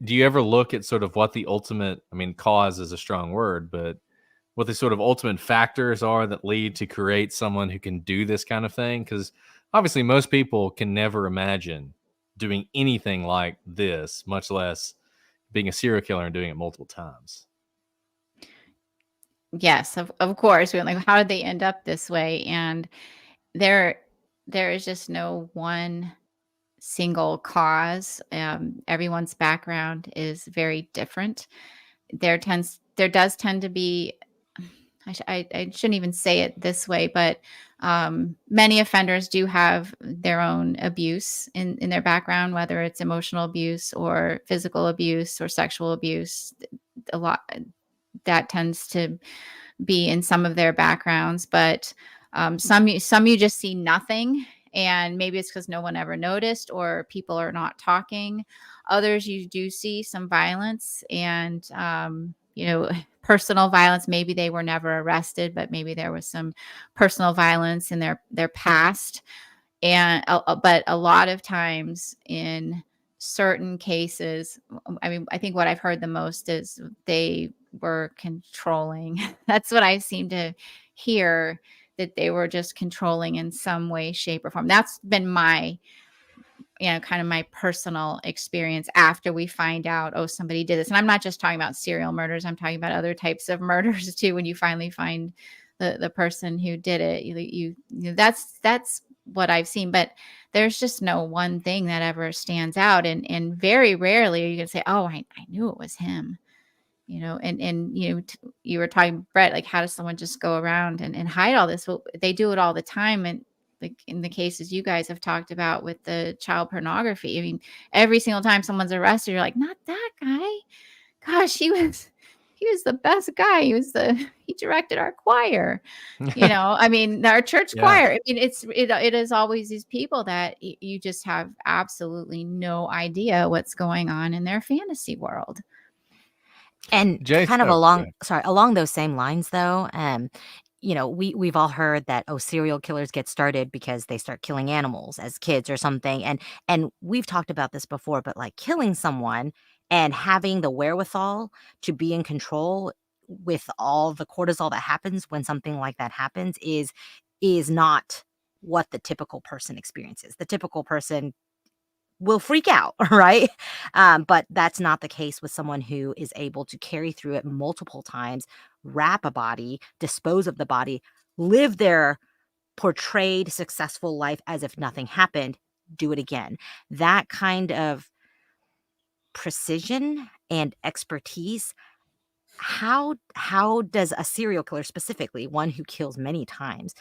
Do you ever look at sort of what the ultimate, I mean, cause is a strong word, but what the sort of ultimate factors are that lead to create someone who can do this kind of thing? Because obviously most people can never imagine doing anything like this, much less being a serial killer and doing it multiple times. Yes, of course. We're like, how did they end up this way? And there is just no one single cause. Everyone's background is very different. There does tend to be, I shouldn't even say it this way, but many offenders do have their own abuse in their background, whether it's emotional abuse or physical abuse or sexual abuse. A lot that tends to be in some of their backgrounds, but some you just see nothing, and maybe it's because no one ever noticed or people are not talking. Others, you do see some violence and personal violence. Maybe they were never arrested, but maybe there was some personal violence in their past. And but a lot of times in certain cases, I mean, I think what I've heard the most is they were controlling. That's what I seem to hear, that they were just controlling in some way, shape, or form. That's been my, kind of my personal experience after we find out, oh, somebody did this. And I'm not just talking about serial murders. I'm talking about other types of murders too. When you finally find the person who did it, you that's what I've seen. But there's just no one thing that ever stands out. And very rarely are you going to say, oh, I knew it was him. And you were talking, Brett, like, how does someone just go around and hide all this? Well, they do it all the time. And like in the cases you guys have talked about with the child pornography, I mean, every single time someone's arrested, you're like, not that guy. Gosh, he he was the best guy. He directed our choir. I mean, our church Yeah. choir. I mean, it is always these people that you just have absolutely no idea what's going on in their fantasy world. And Jace, kind of go along ahead. along those same lines though, we've all heard that, oh, serial killers get started because they start killing animals as kids or something. And we've talked about this before, but like killing someone and having the wherewithal to be in control with all the cortisol that happens when something like that happens is not what the typical person experiences. The typical person will freak out, right? But that's not the case with someone who is able to carry through it multiple times, wrap a body, dispose of the body, live their portrayed successful life as if nothing happened, do it again. That kind of precision and expertise, how does a serial killer, specifically one who kills many times,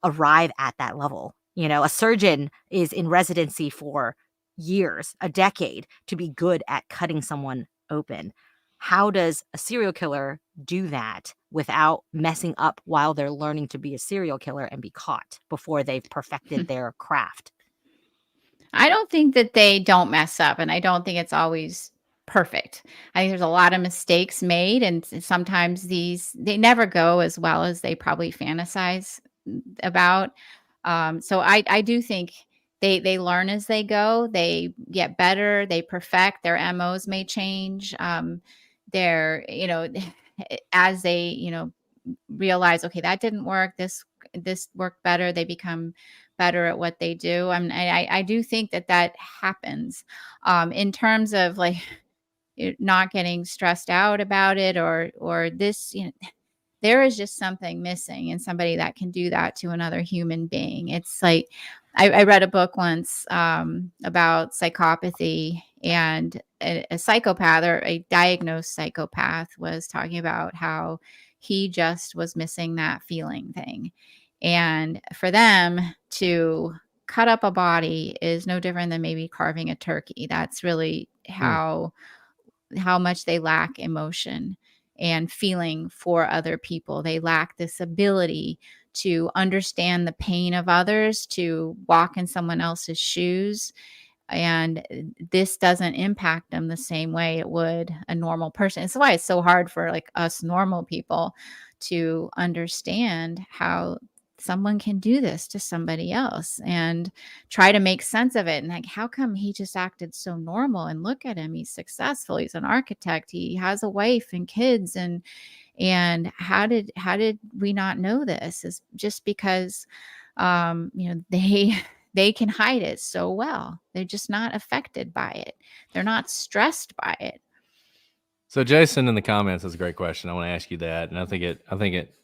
arrive at that level? A surgeon is in residency for years, a decade, to be good at cutting someone open. How does a serial killer do that without messing up while they're learning to be a serial killer and be caught before they've perfected their craft? I don't think that they don't mess up, and I don't think it's always perfect. I think there's a lot of mistakes made, and sometimes they never go as well as they probably fantasize about. So I do think they learn as they go. They get better. They perfect. Their MOs may change. They're as they realize, okay, that didn't work, this worked better, they become better at what they do. I do think that happens. In terms of like not getting stressed out about it, or this, there is just something missing in somebody that can do that to another human being. It's like I read a book once about psychopathy, and a psychopath, or a diagnosed psychopath, was talking about how he just was missing that feeling thing. And for them to cut up a body is no different than maybe carving a turkey. That's really Hmm. how much they lack emotion and feeling for other people. They lack this ability to understand the pain of others, to walk in someone else's shoes. And this doesn't impact them the same way it would a normal person. It's why it's so hard for like us normal people to understand how someone can do this to somebody else and try to make sense of it. And like, how come he just acted so normal? And look at him, he's successful, he's an architect, he has a wife and kids. And how did we not know this? Is just because they can hide it so well. They're just not affected by it. They're not stressed by it. So Jason in the comments has a great question. I want to ask you that, and I think it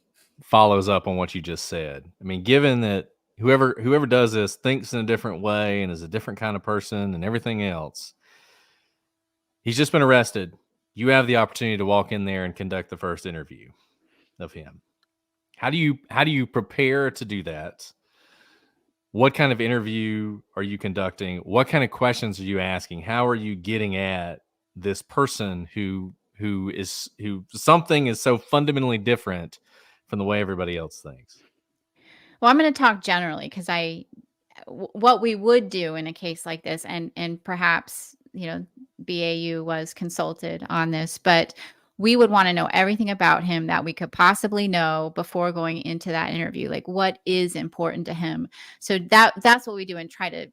follows up on what you just said. I mean, given that whoever does this thinks in a different way and is a different kind of person and everything else, he's just been arrested. You have the opportunity to walk in there and conduct the first interview of him. How do you prepare to do that? What kind of interview are you conducting? What kind of questions are you asking? How are you getting at this person who something is so fundamentally different from the way everybody else thinks? Well, I'm going to talk generally because what we would do in a case like this, and perhaps BAU was consulted on this, but we would want to know everything about him that we could possibly know before going into that interview. Like, what is important to him? So that's what we do, and try to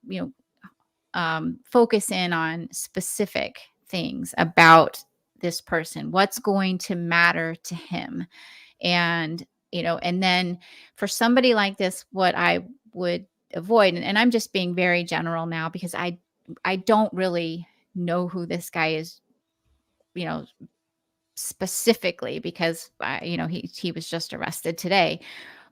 focus in on specific things about this person. What's going to matter to him? And and then for somebody like this, what I would avoid, and I'm just being very general now because I don't really know who this guy is, you know, specifically, because he was just arrested today.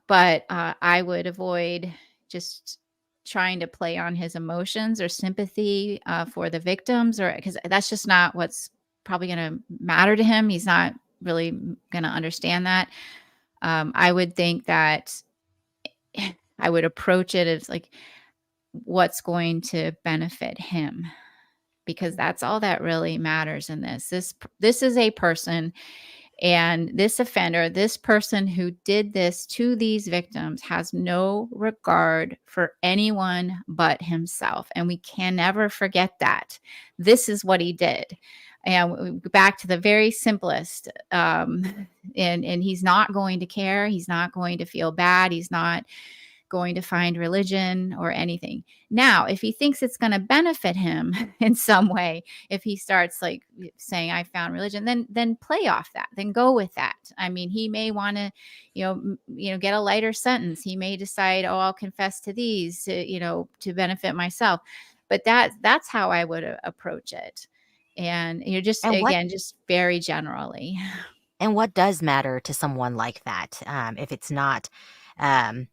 But I would avoid just trying to play on his emotions or sympathy for the victims, or because that's just not what's probably going to matter to him. He's not really going to understand that. I would think that I would approach it as like, what's going to benefit him, because that's all that really matters in this. This is a person, And this offender, this person who did this to these victims, has no regard for anyone but himself. And we can never forget that. This is what he did. And back to the very simplest, and he's not going to care. He's not going to feel bad. He's not going to find religion or anything. Now, if he thinks it's going to benefit him in some way, if he starts like saying I found religion, then play off that. Then go with that. I mean, he may want to, get a lighter sentence. He may decide, oh, I'll confess to these, to benefit myself. But that's how I would approach it. And just And what again, just very generally. and what does matter to someone like that? If it's not, um,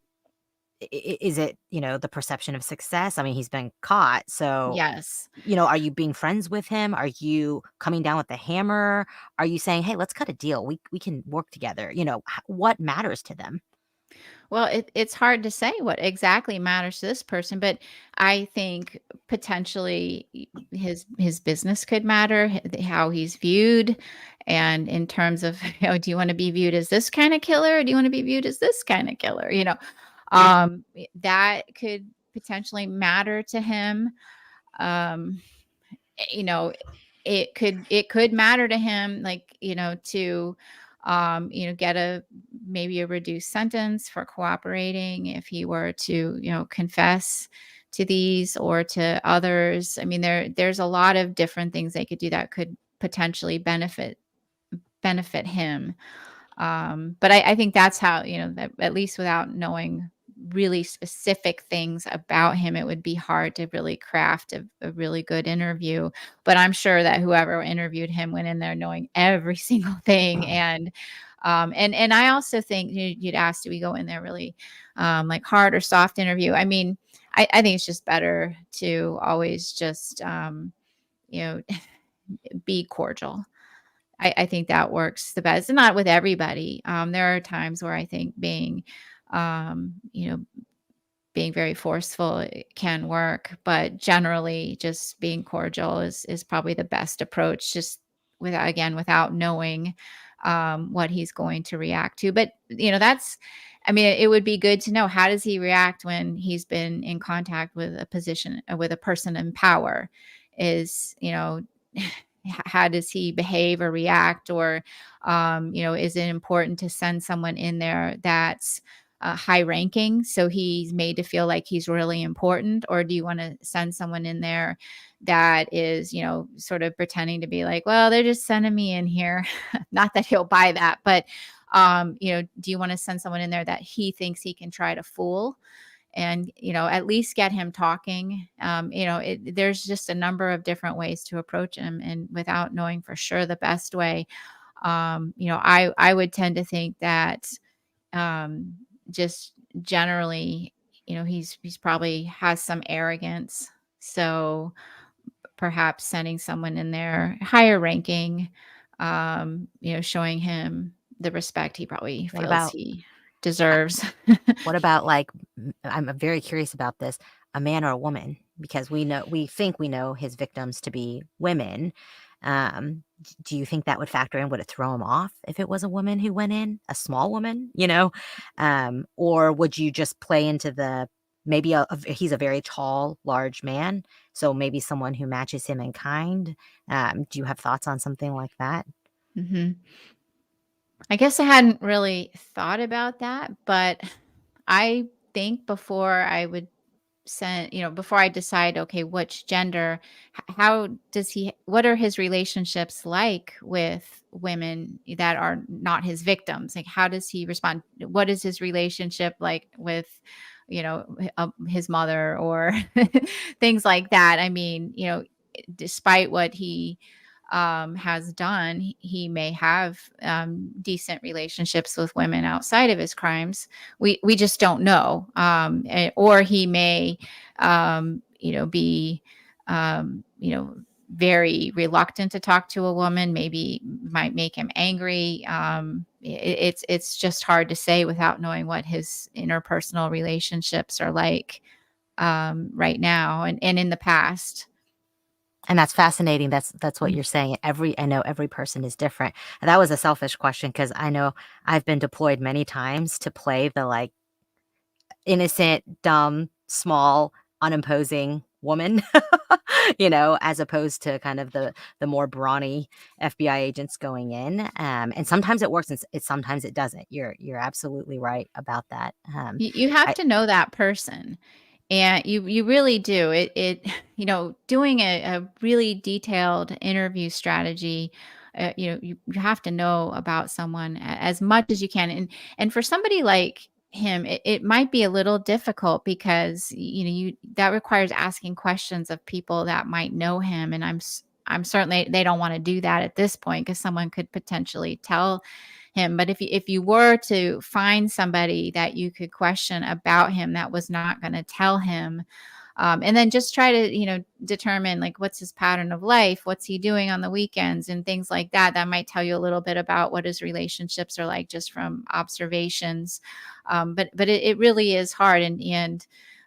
is it, the perception of success? I mean, he's been caught. So, Yes. are you being friends with him? Are you coming down with the hammer? Are you saying, hey, let's cut a deal. We can work together. What matters to them? Well, it's hard to say what exactly matters to this person, but I think potentially his business could matter, how he's viewed, and in terms of, do you want to be viewed as this kind of killer, or do you want to be viewed as this kind of killer? That could potentially matter to him. Um, you know it could matter to him, like, to get maybe a reduced sentence for cooperating if he were to confess to these or to others. I mean, there's a lot of different things they could do that could potentially benefit him. But I think that's how, that at least without knowing really specific things about him, it would be hard to really craft a really good interview. But I'm sure that whoever interviewed him went in there knowing every single thing. And I also think you'd ask, do we go in there really like hard or soft interview? I mean, I think it's just better to always just, be cordial. I think that works the best, and not with everybody. There are times where I think um, you know, being very forceful can work, but generally, just being cordial is probably the best approach. Just without knowing what he's going to react to. But that's. I mean, it would be good to know, how does he react when he's been in contact with with a person in power? Is how does he behave or react? Or is it important to send someone in there that's high ranking, so he's made to feel like he's really important? Or do you want to send someone in there that is sort of pretending to be like, well, they're just sending me in here? Not that he'll buy that, but do you want to send someone in there that he thinks he can try to fool and at least get him talking? There's just a number of different ways to approach him, and without knowing for sure the best way, I would tend to think that just generally, he's probably has some arrogance. So perhaps sending someone in there higher ranking, showing him the respect he probably What feels about he deserves. What about, like, I'm very curious about this, a man or a woman? Because we think we know his victims to be women. Do you think that would factor in? Would it throw him off if it was a woman who went in, a small woman, or would you just play into maybe he's a very tall, large man, so maybe someone who matches him in kind? Do you have thoughts on something like that? hmm I guess I hadn't really thought about that, but I think before I would before I decide, okay, which gender, how does what are his relationships like with women that are not his victims? Like, how does he respond? What is his relationship like with, his mother, or things like that? I mean, despite what he has done, he may have decent relationships with women outside of his crimes. We just don't know. Or he may, be, very reluctant to talk to a woman. Maybe might make him angry. It's just hard to say without knowing what his interpersonal relationships are like right now and in the past. And that's fascinating. That's what you're saying. I know every person is different. And that was a selfish question because I know I've been deployed many times to play the like innocent, dumb, small, unimposing woman, as opposed to kind of the more brawny FBI agents going in. And sometimes it works, and sometimes it doesn't. You're absolutely right about that. You have I, to know that person. And you really do. Doing a really detailed interview strategy, you have to know about someone as much as you can. And for somebody like him, it might be a little difficult because you that requires asking questions of people that might know him. And I'm certainly they don't want to do that at this point because someone could potentially tell him. But if you were to find somebody that you could question about him that was not going to tell him, and then just try to determine like what's his pattern of life, what's he doing on the weekends and things like that, that might tell you a little bit about what his relationships are like just from observations. But it really is hard.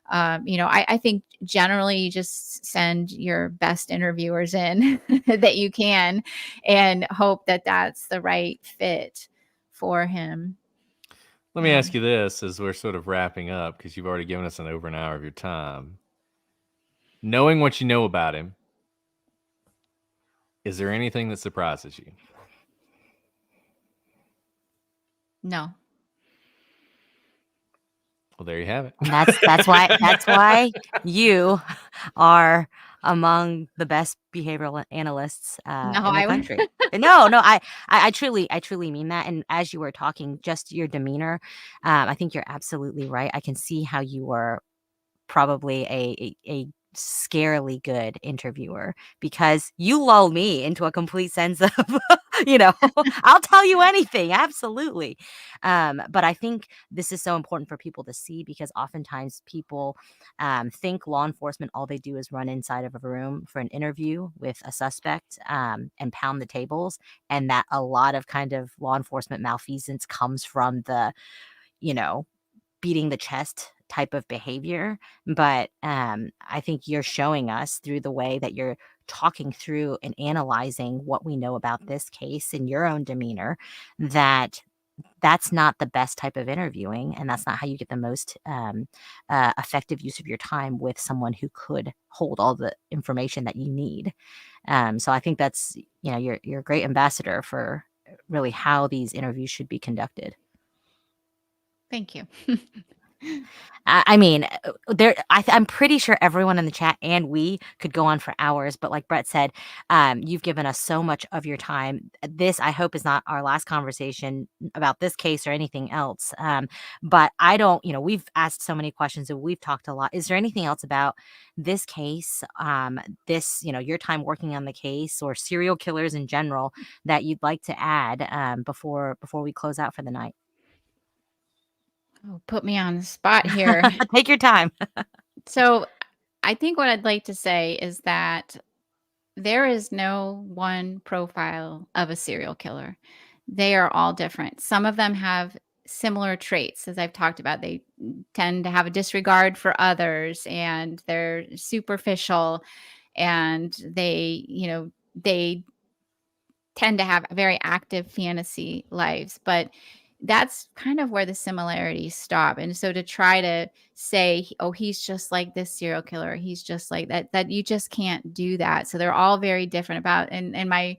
I think generally you just send your best interviewers in that you can and hope that that's the right fit for him. Let me ask you this as we're sort of wrapping up, because you've already given us over an hour of your time. Knowing what you know about him, is there anything that surprises you? No. Well, there you have it. And that's why you are among the best behavioral analysts No, in the I would. country. No, I truly mean that. And as you were talking, just your demeanor, I think you're absolutely right. I can see how you were probably a scarily good interviewer because you lull me into a complete sense of, I'll tell you anything. Absolutely. But I think this is so important for people to see because oftentimes people think law enforcement, all they do is run inside of a room for an interview with a suspect and pound the tables. And that a lot of kind of law enforcement malfeasance comes from the, beating the chest type of behavior. But I think you're showing us through the way that you're talking through and analyzing what we know about this case in your own demeanor, that that's not the best type of interviewing, and that's not how you get the most effective use of your time with someone who could hold all the information that you need. So I think that's, you're a great ambassador for really how these interviews should be conducted. Thank you. I mean, I'm pretty sure everyone in the chat and we could go on for hours, but like Brett said, you've given us so much of your time. This, I hope, is not our last conversation about this case or anything else. But I don't, we've asked so many questions and we've talked a lot. Is there anything else about this case, your time working on the case or serial killers in general that you'd like to add before we close out for the night? Oh, put me on the spot here. Take your time. So I think what I'd like to say is that there is no one profile of a serial killer. They are all different. Some of them have similar traits, as I've talked about. They tend to have a disregard for others and they're superficial and they tend to have very active fantasy lives. But that's kind of where the similarities stop. And so to try to say, oh, he's just like this serial killer, he's just like that you just can't do that. So they're all very different about and my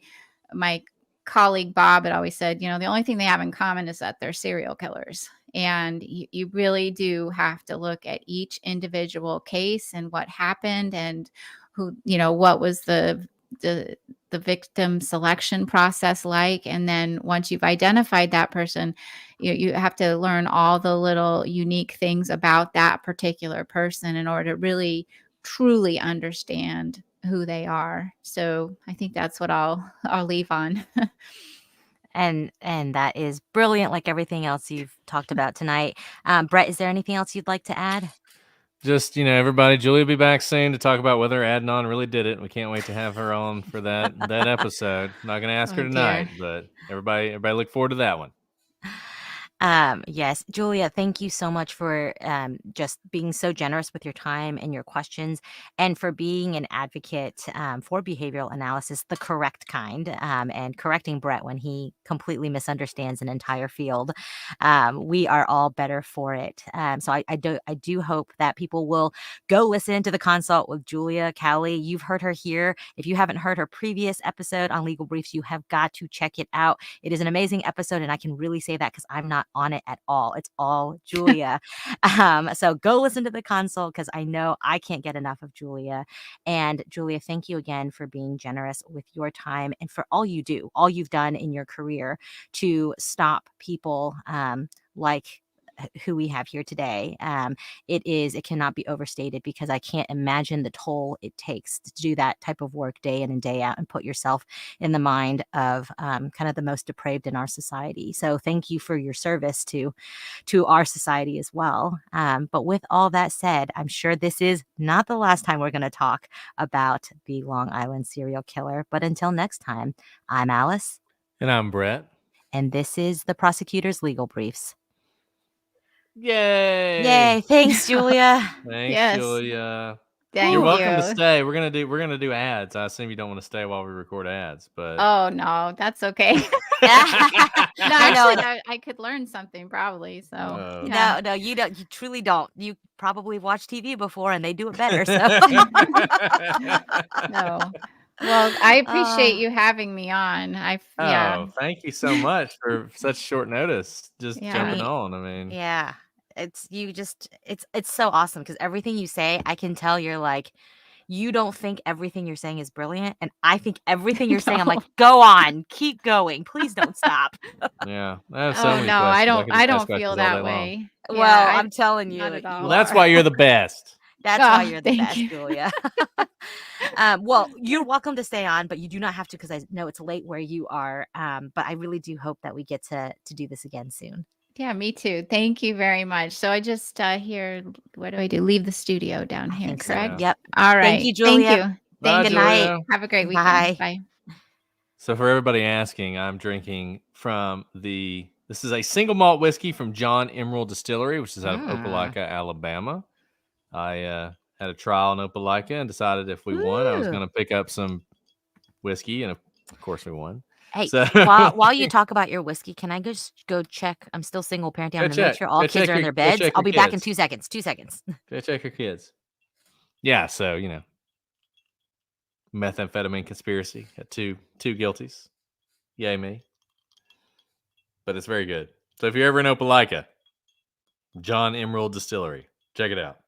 colleague Bob had always said, the only thing they have in common is that they're serial killers. And you really do have to look at each individual case and what happened and who, what was the victim selection process like. And then once you've identified that person, you have to learn all the little unique things about that particular person in order to really truly understand who they are. So I think that's what I'll leave on. And that is brilliant, like everything else you've talked about tonight. Brett, is there anything else you'd like to add? Just, everybody, Julia will be back soon to talk about whether Adnan really did it. We can't wait to have her on for that episode. Not going to ask her tonight, but everybody look forward to that one. Yes, Julia, thank you so much for just being so generous with your time and your questions, and for being an advocate for behavioral analysis, the correct kind, and correcting Brett when he completely misunderstands an entire field. We are all better for it. So I do hope that people will go listen to the consult with Julia Cowley. You've heard her here. If you haven't heard her previous episode on Legal Briefs, you have got to check it out. It is an amazing episode, and I can really say that because I'm not on it at all. It's all Julia. So go listen to the consult because I know I can't get enough of Julia. And Julia, thank you again for being generous with your time and for all you do, all you've done in your career to stop people like who we have here today. It cannot be overstated because I can't imagine the toll it takes to do that type of work day in and day out and put yourself in the mind of kind of the most depraved in our society. So thank you for your service to our society as well. But with all that said, I'm sure this is not the last time we're going to talk about the Long Island serial killer. But until next time, I'm Alice. And I'm Brett. And this is the Prosecutor's Legal Briefs. Yay! Yay! Thanks, Julia. Thanks, Yes. Julia. Thank You're welcome you. to stay. We're gonna do ads. I assume you don't want to stay while we record ads, but Oh no, that's okay. No, I know. actually, I could learn something probably. So Oh. yeah. No, you don't. You truly don't. You probably watched TV before, and they do it better. So No. Well, I appreciate you having me on. Yeah. Oh, thank you so much for such short notice. Just Yeah. jumping on. I mean, yeah, it's so awesome because everything you say, I can tell you're like, you don't think everything you're saying is brilliant, and I think everything you're saying, I'm like, go on, keep going, please don't stop. yeah. I have so Oh many no, questions. I could just ask don't questions feel all day that long. way. Well, Yeah, I'm telling you, not at all. Well, that's why you're the best. That's why Oh, you're the thank best, you. Julia. Well, you're welcome to stay on, but you do not have to because I know it's late where you are. But I really do hope that we get to do this again soon. Yeah, me too. Thank you very much. So I just here, what do I do? Leave the studio down I here, think so. correct? Yep. All right. Thank you, Julia. Thank you. Bye, Thank you. Julia. Have a great Bye. weekend. Bye. So for everybody asking, I'm drinking from this is a single malt whiskey from John Emerald Distillery, which is out of Opelika, Alabama. I had a trial in Opelika and decided if we won, I was Woo. going to pick up some whiskey, and of course we won. Hey, So while you talk about your whiskey, can I just go check? I'm still single parenting. I'm gonna make sure all Go kids check are in your- their go beds. check I'll your be back in kids. 2 seconds. 2 seconds. Go check your kids. Yeah, so methamphetamine conspiracy. Got two guilties. Yay me. But it's very good. So if you're ever in Opelika, John Emerald Distillery, check it out.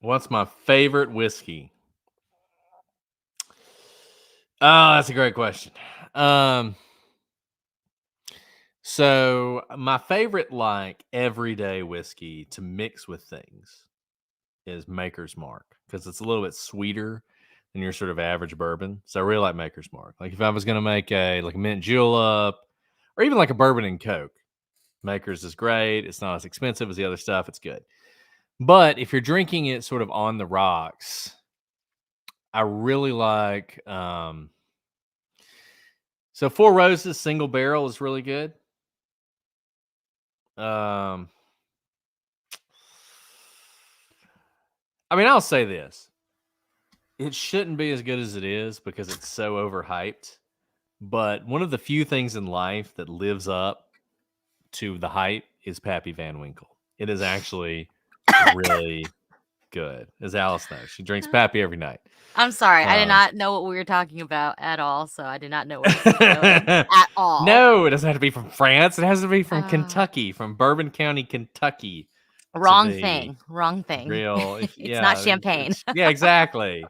What's my favorite whiskey? Oh, that's a great question. So my favorite like everyday whiskey to mix with things is Maker's Mark because it's a little bit sweeter than your sort of average bourbon. So I really like Maker's Mark. Like if I was going to make a mint julep or even like a bourbon and Coke, Maker's is great. It's not as expensive as the other stuff. It's good. But if you're drinking it sort of on the rocks, I really like so Four Roses single barrel is really good. I mean, I'll say this. It shouldn't be as good as it is because it's so overhyped. But one of the few things in life that lives up to the hype is Pappy Van Winkle. It is actually really good. As Alice knows, she drinks Pappy every night. I'm sorry. I did not know what we were talking about at all. So I did not know where this was going at all. No, it doesn't have to be from France. It has to be from Kentucky, from Bourbon County, Kentucky. Wrong thing. Real. It's not champagne. Yeah, exactly.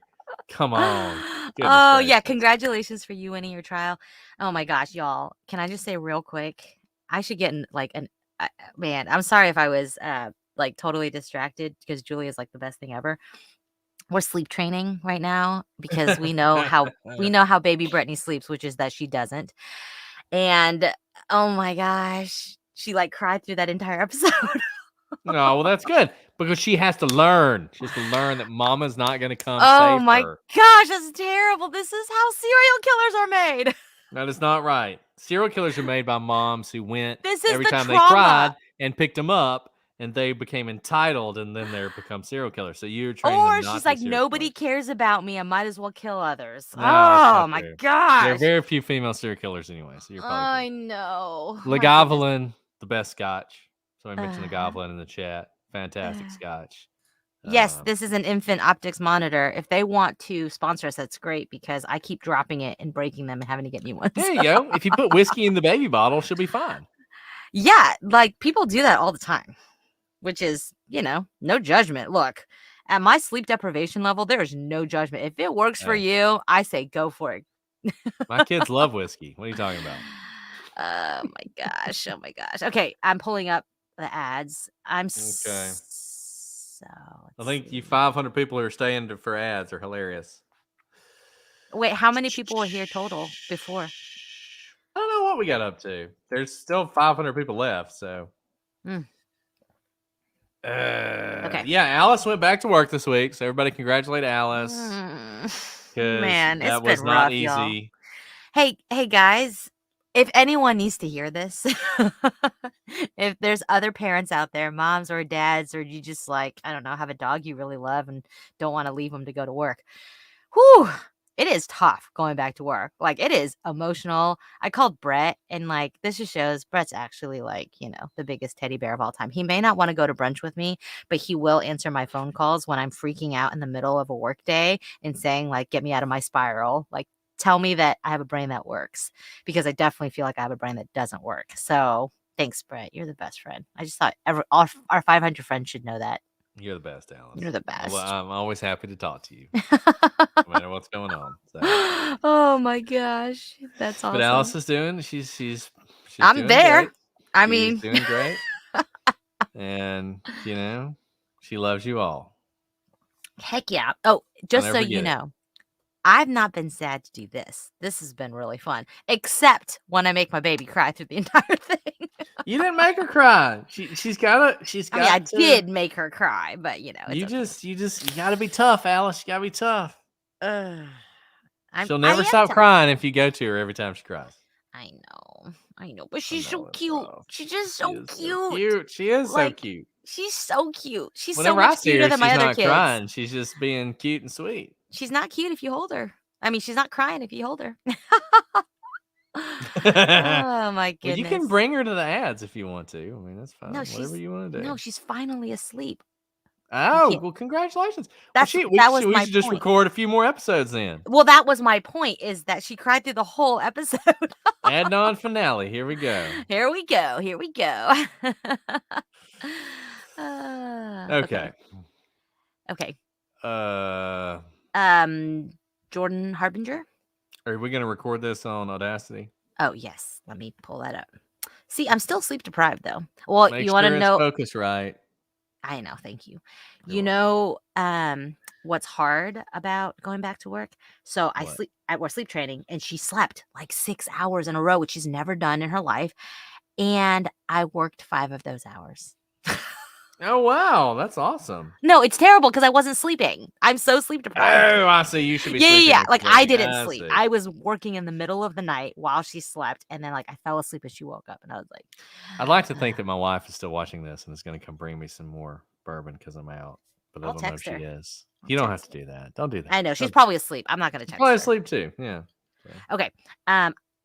Come on. Oh, yeah. Congratulations for you winning your trial. Oh, my gosh, y'all. Can I just say real quick? I should get in man, I'm sorry if I was totally distracted because Julia's like the best thing ever. We're sleep training right now because we know how baby Brittany sleeps, which is that she doesn't. And oh my gosh, she cried through that entire episode. No, well, that's good because she has to learn. She has to learn that Mama's not going to come Oh save my her. gosh, that's terrible. This is how serial killers are made. That is not right. Serial killers are made by moms who went This is every the time they trauma. cried and picked them up, and they became entitled, and then they become serial killers. So you train them Or not she's to be like, serial nobody killers. cares about me. I might as well kill others. No, that's Oh not my true. There are gosh. very few female serial killers anyway, so you're probably I good. know. My goodness. Lagavulin, the best scotch. Somebody mentioned Uh, Lagavulin in the chat. Fantastic scotch. Yes, this is an infant optics monitor. If they want to sponsor us, that's great because I keep dropping it and breaking them and having to get new ones. There you go. If you put whiskey in the baby bottle, she'll be fine. Yeah, like people do that all the time, which is, no judgment. Look, at my sleep deprivation level, there is no judgment. If it works for you, I say go for it. My kids love whiskey. What are you talking about? Oh my gosh. Oh my gosh. Okay, I'm pulling up the ads. I'm Okay. so. I think you 500 people who are staying for ads are hilarious. Wait, how many people were here total before? I don't know what we got up to. There's still 500 people left, so. Okay. Yeah, Alice went back to work this week, so everybody congratulate Alice. Man, it's that been was not rough, easy. y'all. Hey guys, if anyone needs to hear this, if there's other parents out there, moms or dads, or you just like, I don't know, have a dog you really love and don't want to leave them to go to work. Whew, it is tough going back to work. Like, it is emotional. I called Brett, and like, this just shows Brett's actually like, the biggest teddy bear of all time. He may not want to go to brunch with me, but he will answer my phone calls when I'm freaking out in the middle of a work day and saying like, get me out of my spiral. Like, tell me that I have a brain that works, because I definitely feel like I have a brain that doesn't work. So thanks, Brett. You're the best friend. I just thought all our 500 friends should know that. You're the best, Alice. You're the best. I'm always happy to talk to you, no matter what's going on. So. Oh my gosh, that's awesome. But Alice is doing. She's I'm doing there. Great. I She's mean, doing great, and she loves you all. Heck yeah. Oh, just so you know, I've not been sad to do this. This has been really fun, except when I make my baby cry through the entire thing. You didn't make her cry. She's got. I did make her cry, but you gotta be tough, Alice. You gotta be tough. She'll never stop crying if you go to her every time she cries. I know, but she's so cute. She's just so cute. She is so cute. She's so cute. She's Whenever so much cuter than my she's other not kids. Crying. She's just being cute and sweet. She's not cute if you hold her. I mean, she's not crying if you hold her. Oh my goodness. Well, you can bring her to the ads if you want to. I mean, that's fine. No, whatever you want to do. No, she's finally asleep. Oh, well, congratulations. We should just record a few more episodes then. Well, that was my point, is that she cried through the whole episode. Add on finale. Here we go. Here we go. Okay. Jordan Harbinger. Are we going to record this on Audacity? Oh, yes. Let me pull that up. See, I'm still sleep deprived, though. Well, Make you want to know? Focus right. I know. Thank you. What's hard about going back to work? So we're sleep training, and she slept like 6 hours in a row, which she's never done in her life. And I worked 5 of those hours. Oh, wow. That's awesome. No, it's terrible because I wasn't sleeping. I'm so sleep deprived. Oh, I see. You should be sleeping. Yeah. Like, I didn't sleep. I was working in the middle of the night while she slept. And then, like, I fell asleep as she woke up. And I was like... I'd like to think that my wife is still watching this and is going to come bring me some more bourbon because I'm out. But I don't know if she is. You don't have to do that. Don't do that. I know. She's probably asleep. I'm not going to text her. Probably asleep, too. Yeah. Okay.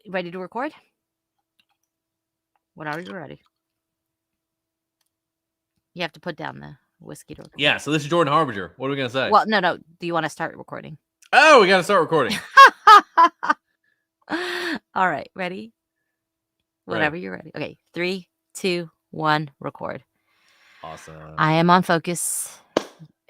Ready to record? Whenever you're ready. You have to put down the whiskey to record. Yeah, so this is Jordan Harbinger. What are we going to say? Well, no. Do you want to start recording? Oh, we got to start recording. All right. Ready? Whenever you're ready. Okay. 3, 2, 1, record. Awesome. I am on focus.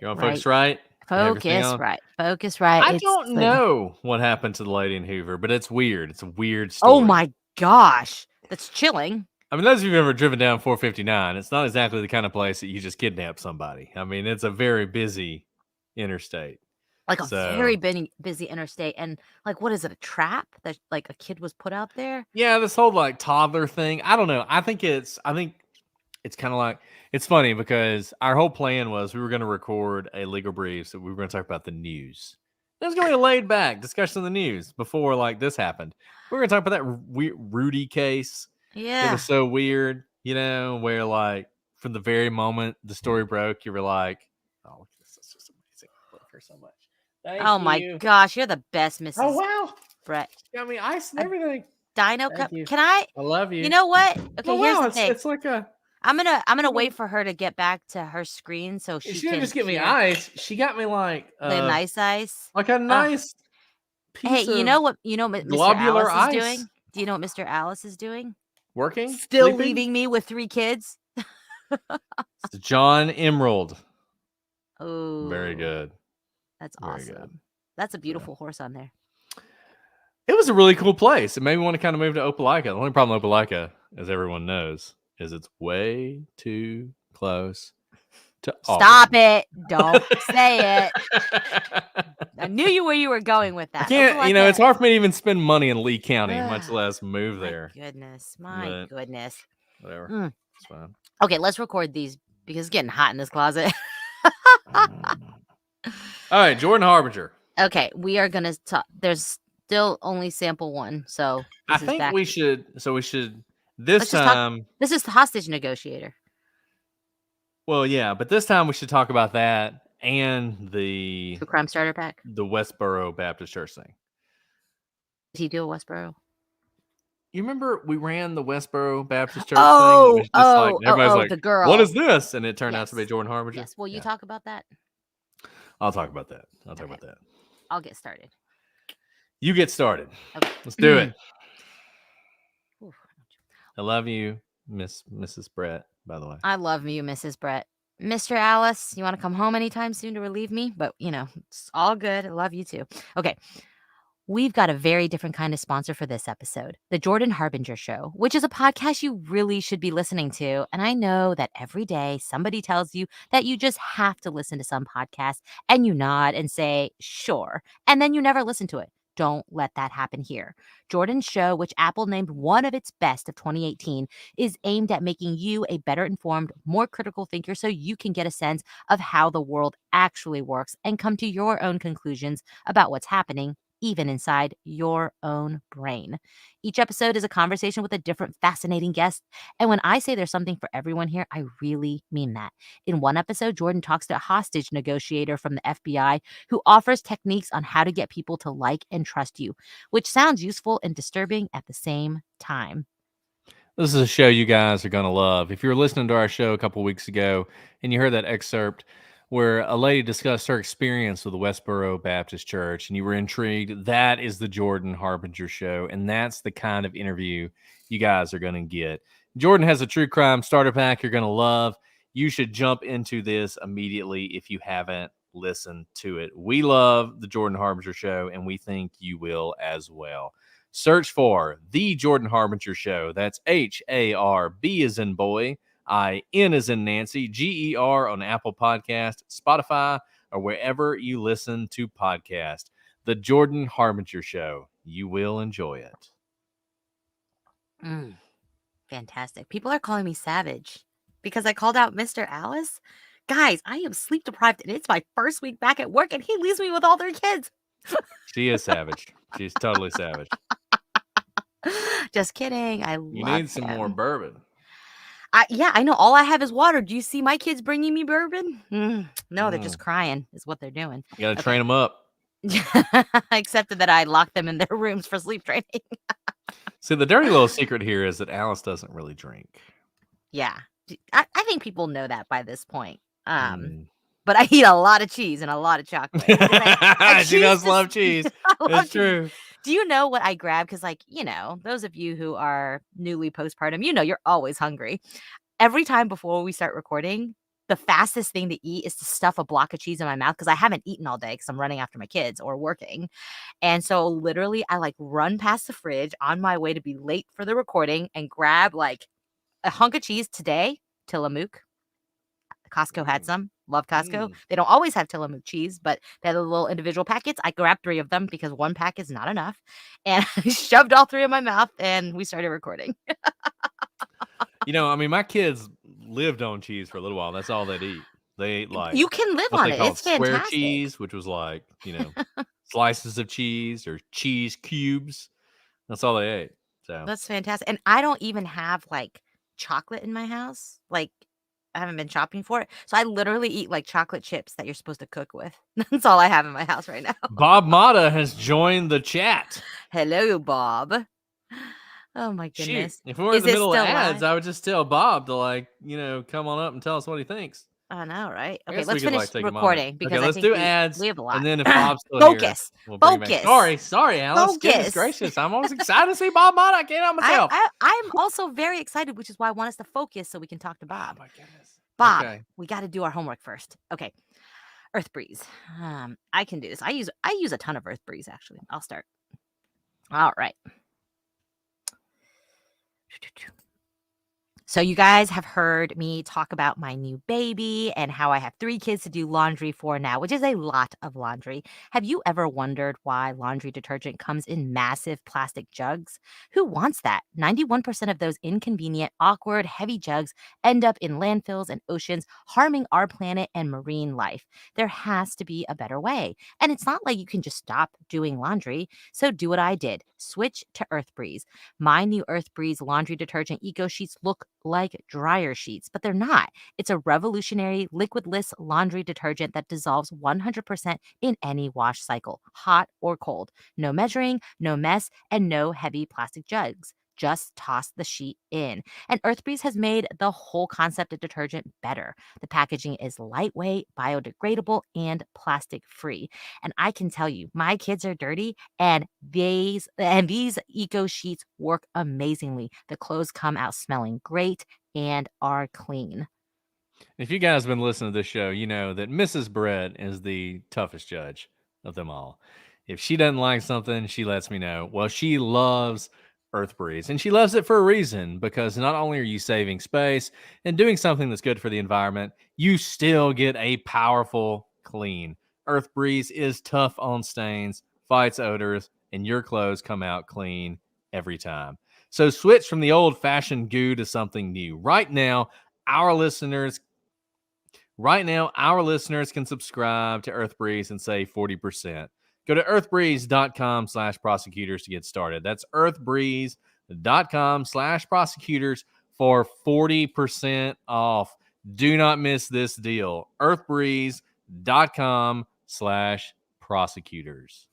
You're on focus right? Focus right. I don't know what happened to the lady in Hoover, but it's weird. It's a weird story. Oh my gosh. That's chilling. I mean, those of you who've ever driven down 459, it's not exactly the kind of place that you just kidnap somebody. I mean, it's a very busy interstate. Like a very busy interstate. And like, what is it? A trap that like a kid was put out there? Yeah, this whole like toddler thing. I don't know. I think it's kind of like, it's funny because our whole plan was we were going to record a legal brief, so we were going to talk about the news. It was going to be a laid back discussion of the news before like this happened. We were going to talk about that Rudy case. It was so weird, where like from the very moment the story broke, you were like, "Oh, look at this! It's just amazing. I love her so much." Thank Oh you. my gosh, you're the best, Mrs. Oh wow, Brett. she got me ice and everything. Dino Thank cup. you. Can I? I love you. You know what? Okay, Oh here's wow, the thing. it's like a. I'm gonna wait for her to get back to her screen so She she didn't can just get me hear ice. She got me like the nice ice. like a nice Hey, piece of you know what Mr. globular Alice is ice. doing? Do you know what Mr. Alice is doing? Working? Still Sleeping? leaving me with 3 kids. It's John Emerald. Oh, Very good. That's Very awesome. good. That's a beautiful horse on there. It was a really cool place. It made me want to kind of move to Opelika. The only problem with Opelika, as everyone knows, is it's way too close to Stop Auburn. it. Don't say it. I knew where you were going with I that. can't, Opelika- it's hard for me to even spend money in Lee County, much less move there. My But goodness. whatever. It's fine. Okay, let's record these because it's getting hot in this closet. All right, Jordan Harbinger. Okay, we are gonna talk. There's still only sample 1, so I think we should. So we should this time. This is the hostage negotiator. Well, yeah, but this time we should talk about that and the Crime Starter Pack. The Westboro Baptist Church thing. Did he do a Westboro? You remember we ran the Westboro Baptist Church thing? It was just everybody's like, the girl. What is this? And it turned out to be Jordan Harbinger. Yes. Will you talk about that? I'll talk about that. Talk about that. I'll get started. You get started. Okay. Let's do it. I love you, Mrs. Brett, by the way. I love you, Mrs. Brett. Mr. Alice, you want to come home anytime soon to relieve me? But, it's all good. I love you too. Okay. We've got a very different kind of sponsor for this episode, The Jordan Harbinger Show, which is a podcast you really should be listening to. And I know that every day somebody tells you that you just have to listen to some podcast and you nod and say, sure. And then you never listen to it. Don't let that happen here. Jordan's show, which Apple named one of its best of 2018, is aimed at making you a better informed, more critical thinker so you can get a sense of how the world actually works and come to your own conclusions about what's happening even inside your own brain. Each episode is a conversation with a different fascinating guest. And when I say there's something for everyone here, I really mean that. In one episode, Jordan talks to a hostage negotiator from the FBI who offers techniques on how to get people to like and trust you, which sounds useful and disturbing at the same time. This is a show you guys are going to love. If you were listening to our show a couple weeks ago and you heard that excerpt where a lady discussed her experience with the Westboro Baptist Church and you were intrigued, that is the Jordan Harbinger Show. And that's the kind of interview you guys are going to get. Jordan has a true crime starter pack you're going to love. You should jump into this immediately if you haven't listened to it. We love the Jordan Harbinger Show, and we think you will as well. Search for The Jordan Harbinger Show. That's HARB as in boy, IN as in Nancy, GER on Apple Podcast, Spotify, or wherever you listen to podcasts. The Jordan Harbinger Show. You will enjoy it. Fantastic. People are calling me savage because I called out Mr. Alice. Guys, I am sleep deprived and it's my first week back at work and he leaves me with all 3 kids. She is savage. She's totally savage. Just kidding. You need some more bourbon. I know. All I have is water. Do you see my kids bringing me bourbon? No, they're just crying is what they're doing. You got to train them up. Except that I lock them in their rooms for sleep training. See, the dirty little secret here is that Alice doesn't really drink. Yeah. I think people know that by this point. But I eat a lot of cheese and a lot of chocolate. She does love cheese. It's true. Do you know what I grab? Because, those of you who are newly postpartum, you're always hungry. Every time before we start recording, the fastest thing to eat is to stuff a block of cheese in my mouth because I haven't eaten all day because I'm running after my kids or working. And so literally I run past the fridge on my way to be late for the recording and grab a hunk of cheese today, Tillamook. Costco had some. Love Costco. They don't always have Tillamook cheese, but they have the little individual packets. I grabbed 3 of them because 1 pack is not enough. And I shoved all 3 in my mouth and we started recording. My kids lived on cheese for a little while. That's all they'd eat. They ate like You can live what on they it. called It's square fantastic. cheese, which was like, slices of cheese or cheese cubes. That's all they ate. So That's fantastic. And I don't even have like chocolate in my house. Like I haven't been shopping for it. So I literally eat like chocolate chips that you're supposed to cook with. That's all I have in my house right now. Bob Mata has joined the chat. Hello, Bob. Oh my Shoot, goodness. if we were in Is the it middle of still ads, live? I would just tell Bob to come on up and tell us what he thinks. I know, right? I Okay, guess we let's could finish take a moment. recording Okay, because I let's think do we ads, have a lot. and then if Bob's still here, Focus. we'll bring him back. Sorry, Alice. Goodness Focus. gracious, I'm always excited to see Bob Mata. I can't help myself. I'm also very excited, which is why I want us to focus so we can talk to Bob. Oh my goodness. Bob, Okay. we got to do our homework first. Okay. Earth Breeze. I can do this. I use a ton of Earth Breeze actually. I'll start. All right. So you guys have heard me talk about my new baby and how I have 3 kids to do laundry for now, which is a lot of laundry. Have you ever wondered why laundry detergent comes in massive plastic jugs? Who wants that? 91% of those inconvenient, awkward, heavy jugs end up in landfills and oceans, harming our planet and marine life. There has to be a better way. And it's not like you can just stop doing laundry. So do what I did. Switch to Earth Breeze. My new Earth Breeze laundry detergent eco sheets look like dryer sheets, but they're not. It's a revolutionary liquidless laundry detergent that dissolves 100% in any wash cycle, hot or cold. No measuring, no mess, and no heavy plastic jugs. Just toss the sheet in. And Earthbreeze has made the whole concept of detergent better. The packaging is lightweight, biodegradable, and plastic free. And I can tell you, my kids are dirty, and these eco sheets work amazingly. The clothes come out smelling great and are clean. If you guys have been listening to this show, you know that Mrs. Brett is the toughest judge of them all. If she doesn't like something, she lets me know. Well, she loves Earth Breeze, and she loves it for a reason, because not only are you saving space and doing something that's good for the environment, you still get a powerful clean. Earth Breeze is tough on stains, fights odors, and your clothes come out clean every time. So switch from the old-fashioned goo to something new. Right now, our listeners can subscribe to EarthBreeze and save 40%. Go to earthbreeze.com/prosecutors to get started. That's earthbreeze.com/prosecutors for 40% off. Do not miss this deal. earthbreeze.com/prosecutors.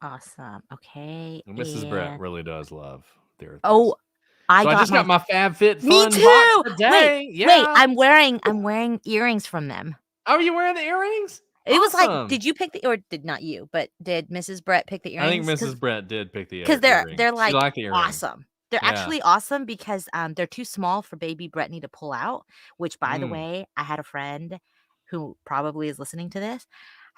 Awesome. Okay. Mrs. Brett really does love the Earth Breeze. Oh, I just got my FabFitFun Me box too. today. Wait, I'm wearing earrings from them. Oh, you wearing the earrings? It was like, Awesome. did you pick or did not you, but did Mrs. Brett pick the I think earrings? Mrs. Brett did pick the Because earrings. they're She like liked the earrings. awesome. They're Yeah. actually awesome because they're too small for baby Brittany to pull out, which by the Mm. way, I had a friend who probably is listening to this.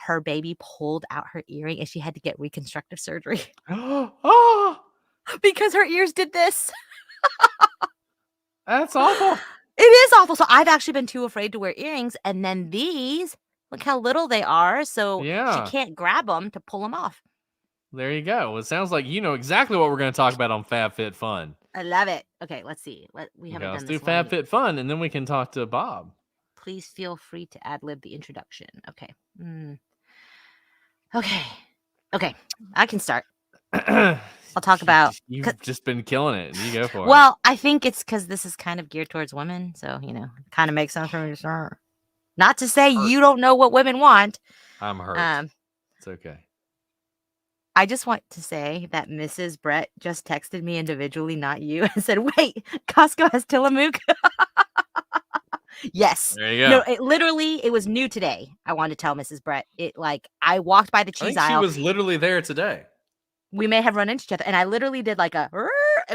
Her baby pulled out her earring and she had to get reconstructive surgery Oh, because her ears did this. that's awful. It is awful. So I've actually been too afraid to wear earrings. And then these, look how little they are. So Yeah. she can't grab them to pull them off. There you go. Well, it sounds like you know exactly what we're going to talk about on FabFitFun. I love it. Okay, let's see. We haven't Let's done do this one yet. FabFitFun, and then we can talk to Bob. Please feel free to ad-lib the introduction. Okay. Okay. I can start. I'll talk about... You've just been killing it. You go for it. Well, I think it's because this is kind of geared towards women. So, kind of makes sense for me to start. Not to say you don't know what women want. I'm hurt. It's okay. I just want to say that Mrs. Brett just texted me individually, not you, and said, wait, Costco has Tillamook? Yes. There you go. No, it was new today. I wanted to tell Mrs. Brett. I walked by the cheese aisle. She was literally there today. We may have run into each other. And I literally did like and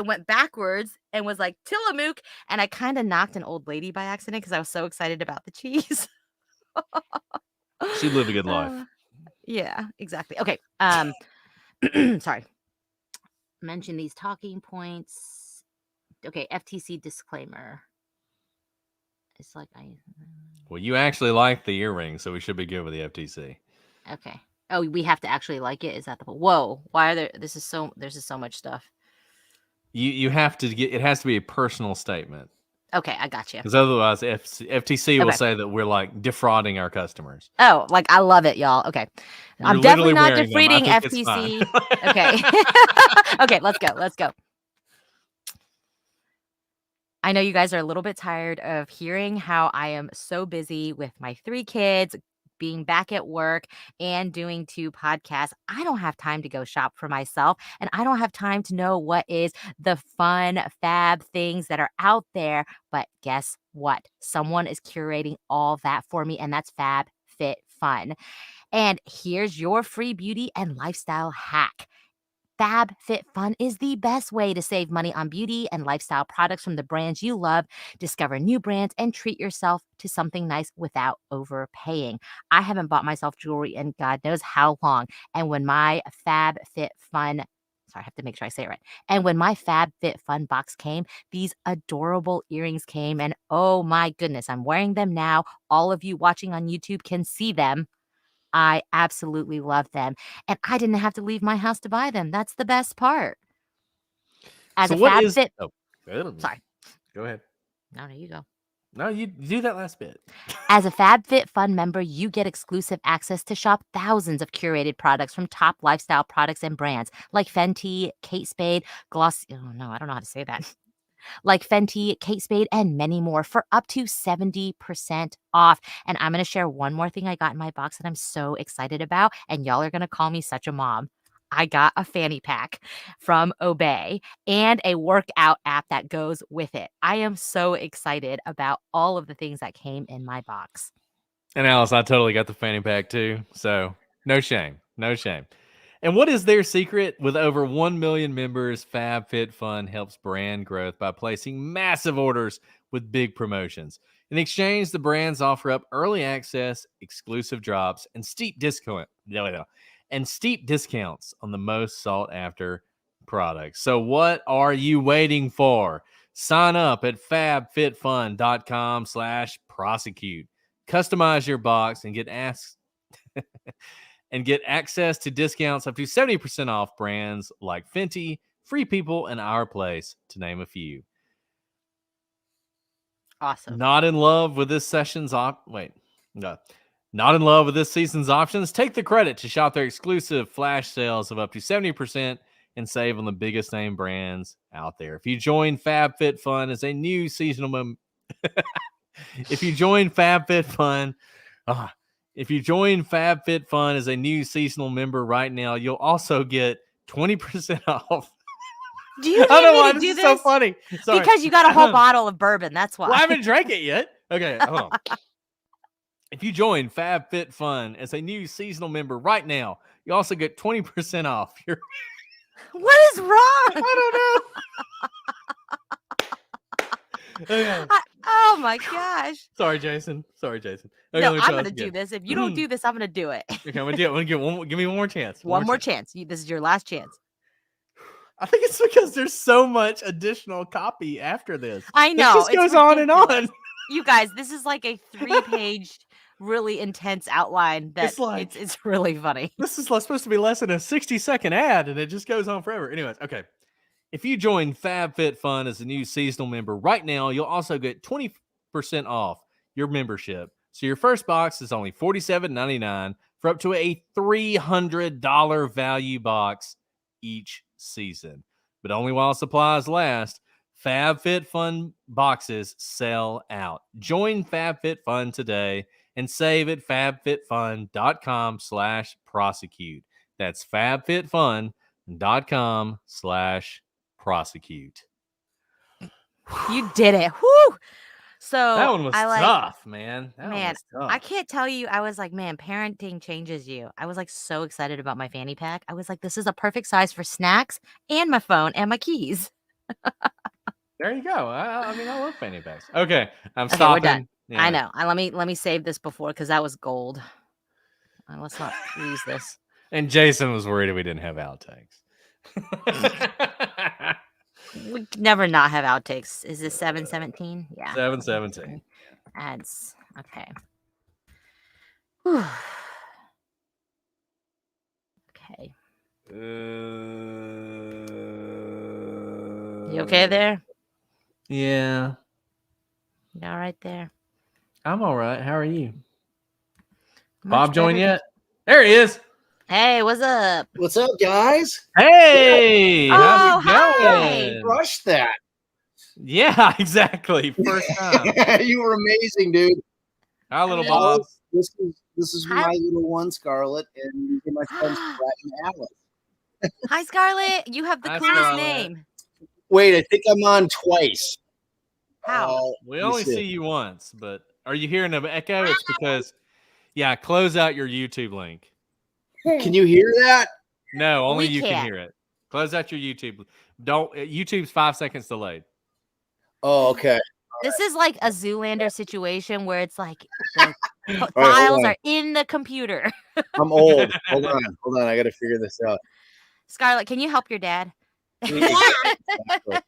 went backwards and was like, Tillamook. And I kind of knocked an old lady by accident because I was so excited about the cheese. She lived a good life. Yeah, exactly. Okay. Sorry. Mention these talking points. Okay, FTC disclaimer. It's like Well, you actually like the earring, so we should be good with the FTC. Okay. Oh, we have to actually like it. Is that the whoa? Why are there? There's just so much stuff. You have to get. It has to be a personal statement. Okay, I got you. Because otherwise, FTC will Okay. say that we're like defrauding our customers. Oh, like I love it, y'all. Okay. You're I'm definitely literally not wearing them. I defeating think it's fine. FTC. Okay. Okay, let's go. Let's go. I know you guys are a little bit tired of hearing how I am so busy with my 3 kids, being back at work, and doing 2 podcasts. I don't have time to go shop for myself, and I don't have time to know what is the fun, fab things that are out there. But guess what? Someone is curating all that for me, and that's Fab Fit Fun. And here's your free beauty and lifestyle hack. FabFitFun is the best way to save money on beauty and lifestyle products from the brands you love. Discover new brands and treat yourself to something nice without overpaying. I haven't bought myself jewelry in God knows how long. And when my FabFitFun Sorry, I have to make sure I say it right. And when my FabFitFun box came, these adorable earrings came. And oh my goodness, I'm wearing them now. All of you watching on YouTube can see them. I absolutely love them, and I didn't have to leave my house to buy them. That's the best part. As So a what is? FabFit Oh, Sorry. go ahead. No, you go. No, you do that last bit. As a FabFitFun member, you get exclusive access to shop thousands of curated products from top lifestyle products and brands like Fenty, Kate Spade, Gloss. Oh no, I don't know how to say that. Like Fenty, Kate Spade, and many more for up to 70% off. And I'm going to share one more thing I got in my box that I'm so excited about, and y'all are going to call me such a mom. I got a fanny pack from Obey and a workout app that goes with it. I am so excited about all of the things that came in my box. And Alice, I totally got the fanny pack too. So no shame. No shame. And what is their secret? With over 1 million members, FabFitFun helps brand growth by placing massive orders with big promotions. In exchange, the brands offer up early access, exclusive drops, and steep discounts on the most sought after products. So what are you waiting for? Sign up at fabfitfun.com/prosecute. Customize your box and get access to discounts up to 70% off brands like Fenty, Free People, and Our Place, to name a few. Awesome. Not in love with this season's options? Take the credit to shop their exclusive flash sales of up to 70% and save on the biggest name brands out there. If you join FabFitFun as a new seasonal if you join FabFitFun as a new seasonal member right now, you'll also get 20% off. Do you I don't know need why me to this do is this? so funny. Sorry. Because you got a whole bottle of bourbon. That's why. Well, I haven't drank it yet. Okay, hold on. If you join FabFitFun as a new seasonal member right now, you also get 20% off your. What is wrong? I don't know. Okay. Oh my gosh. Sorry, Jason. Okay, No, let me I'm try going this to do again. this. If you don't do this, I'm going to do it. Okay, I'm gonna do it. I'm gonna give me one more chance. One more chance. This is your last chance. I think it's because there's so much additional copy after this. I know. It just goes on and on. You guys, this is like a 3-page, really intense outline that It's like- it's really funny. This is supposed to be less than a 60-second ad, and it just goes on forever. Anyways, okay. If you join FabFitFun as a new seasonal member right now, you'll also get 20% off your membership. So your first box is only $47.99 for up to a $300 value box each season. But only while supplies last. FabFitFun boxes sell out. Join FabFitFun today and save at fabfitfun.com/prosecute. That's fabfitfun.com/prosecute. You did it. Whoo! So That one was I tough, man. That one man, was tough. I can't tell you. I was like, man, parenting changes you. I was like so excited about my fanny pack. I was like, this is a perfect size for snacks and my phone and my keys. There you go. I mean, I love fanny packs. Okay, I'm Okay, stopping. we're done. Yeah. I know. Let me save this before because that was gold. Let's not lose this. And Jason was worried we didn't have outtakes. We could never not have outtakes. Is this 717? Yeah. 717. Ads. Okay. Whew. Okay. You okay there? Yeah. All right there. I'm all right. How are you? Much Bob joined better yet? There he is. Hey, what's up? What's up, guys? Hey, how's Oh, it hi. going? Crushed that. Yeah, exactly. First time. You were amazing, dude. Hi, little Hello. Bob. This is Hi. my little one, Scarlett, and these are my friends, Brett and Alice. Hi, Scarlett. You have the Hi, coolest Scarlett. name. Wait, I think I'm on twice. How? We Let me only see you once, but are you hearing an echo? It's because, close out your YouTube link. Can you hear that? No, only We you can can't. hear it. Close out your YouTube. Don't. YouTube's 5 seconds delayed. Oh, okay. This is like a Zoolander situation where it's like the All right, hold files on. are in the computer. I'm old. Hold on. I got to figure this out. Scarlett, can you help your dad? Exactly.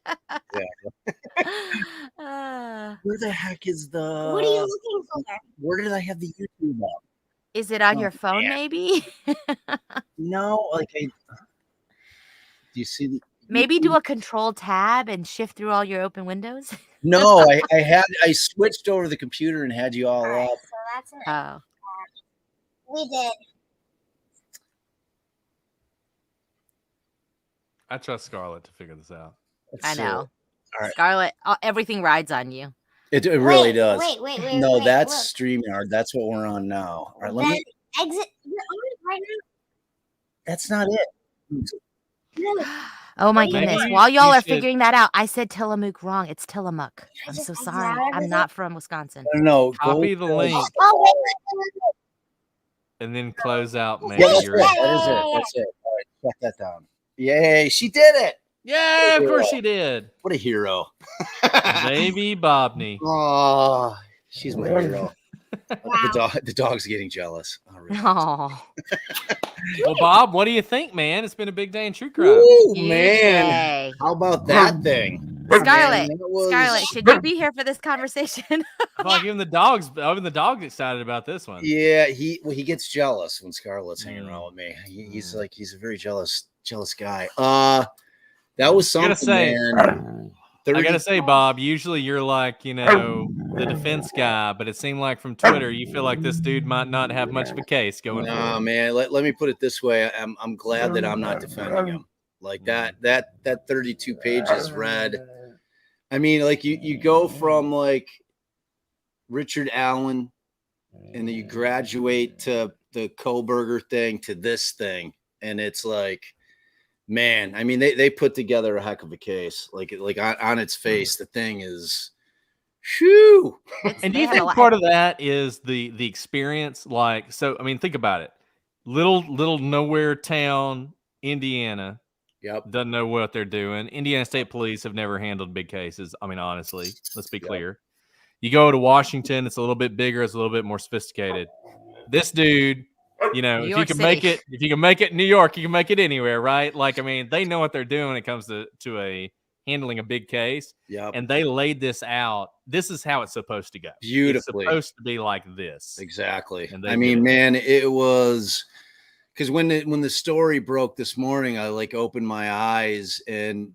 Uh, Where the heck is the? What are you looking for? Where did I have the YouTube up? is it on Oh, your phone, man. maybe? No, like do you see the? Maybe do a control tab and shift through all your open windows. No, I switched over the computer and had you all All right, up. so that's it. Oh, We did. I trust Scarlett to figure this out. I know. All right. Scarlett, everything rides on you. It really Wait, does. Wait. No, wait, that's look. StreamYard. That's what we're on now. All right, let Then me. exit. You're on it right That's not it. now. No, Oh my Maybe goodness. you- While y'all you are should- figuring that out, I said Tillamook wrong. It's Tillamook. I'm just so exit sorry. out of I'm it. not from Wisconsin. No, Copy go the to- link Oh, wait. and then close out. Maybe Yeah, that's your. it. That is it. That's it. All right, shut that down. Yay, she did it. Yeah, of course she did. What a hero. Baby Bobney. Oh, she's my hero. Wow. The dog's getting jealous. Oh, really. Oh, Well, Bob, what do you think, man? It's been a big day in true crime. Ooh, huge man. day. How about that thing? Scarlett, Man, that was- Scarlett, should you be here for this conversation? I feel like even the dog's excited about this one. Yeah, he gets jealous when Scarlett's hanging Mm. around with me. He's a very jealous guy. That was I gotta something, say- man. I gotta say, Bob, usually you're like, the defense guy, but it seemed like from Twitter you feel like this dude might not have much of a case going Nah, forward. man. Let me put it this way. I'm glad that I'm not defending him. Like that 32 pages read. I mean, like you go from like Richard Allen, and then you graduate to the Koberger thing to this thing, and it's like, man. I mean, they put together a heck of a case. Like on its face, the thing is, shoo. And do They you had a think lot- part of that is the experience? Like, so I mean, think about it. Little nowhere town, Indiana, Yep. doesn't know what they're doing. Indiana State Police have never handled big cases. I mean, honestly, let's be Yep. clear. You go to Washington, it's a little bit bigger, it's a little bit more sophisticated. This dude, New if you York can City. make it in New York, you can make it anywhere, right? Like, I mean, they know what they're doing when it comes to a handling a big case, Yep. and they laid this out. This is how it's supposed to go. Beautifully. It's supposed to be like this. Exactly. And they I did mean, it. man, it was because when the story broke this morning, I like opened my eyes, and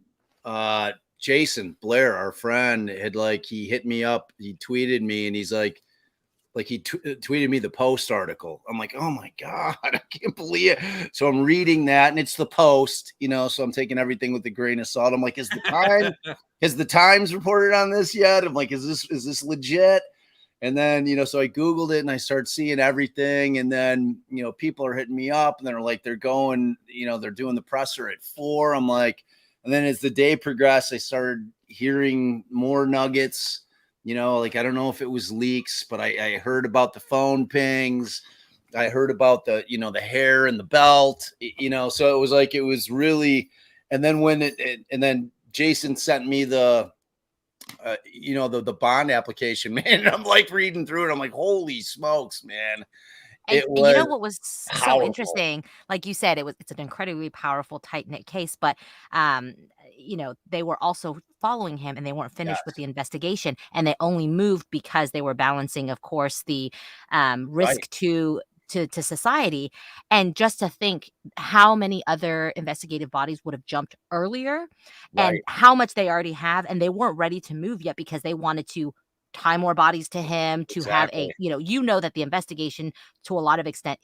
Jason Blair, our friend, had he hit me up, he tweeted me, and he's like he tweeted me the Post article. I'm like, oh my God, I can't believe it. So I'm reading that, and it's the Post, so I'm taking everything with a grain of salt. I'm like, has the Times reported on this yet? I'm like, is this legit? And then, so I Googled it and I started seeing everything. And then, people are hitting me up and they're like, they're going, they're doing the presser at 4. I'm like, and then as the day progressed, I started hearing more nuggets, I don't know if it was leaks, but I heard about the phone pings. I heard about the hair and the belt, so it was like, it was really, and then when and then Jason sent me the bond application, man. And I'm like reading through it. I'm like, holy smokes, man. And It you know was what was so powerful. interesting? Like you said, it's an incredibly powerful, tight-knit case, but they were also following him and they weren't finished with the investigation, and they only moved because they were balancing, of course, the risk to society. And just to think how many other investigative bodies would have jumped earlier and how much they already have, and they weren't ready to move yet because they wanted to tie more bodies to him, to have a, Exactly. you know that the investigation to a lot of extent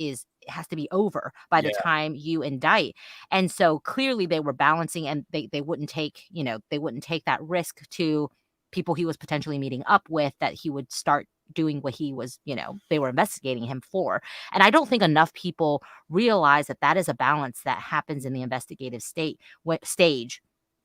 has to be over by the Yeah. time you indict. And so clearly they were balancing, and they wouldn't take, they wouldn't take that risk to people he was potentially meeting up with, that he would start doing what he was, they were investigating him for. And I don't think enough people realize that that is a balance that happens in the investigative stage,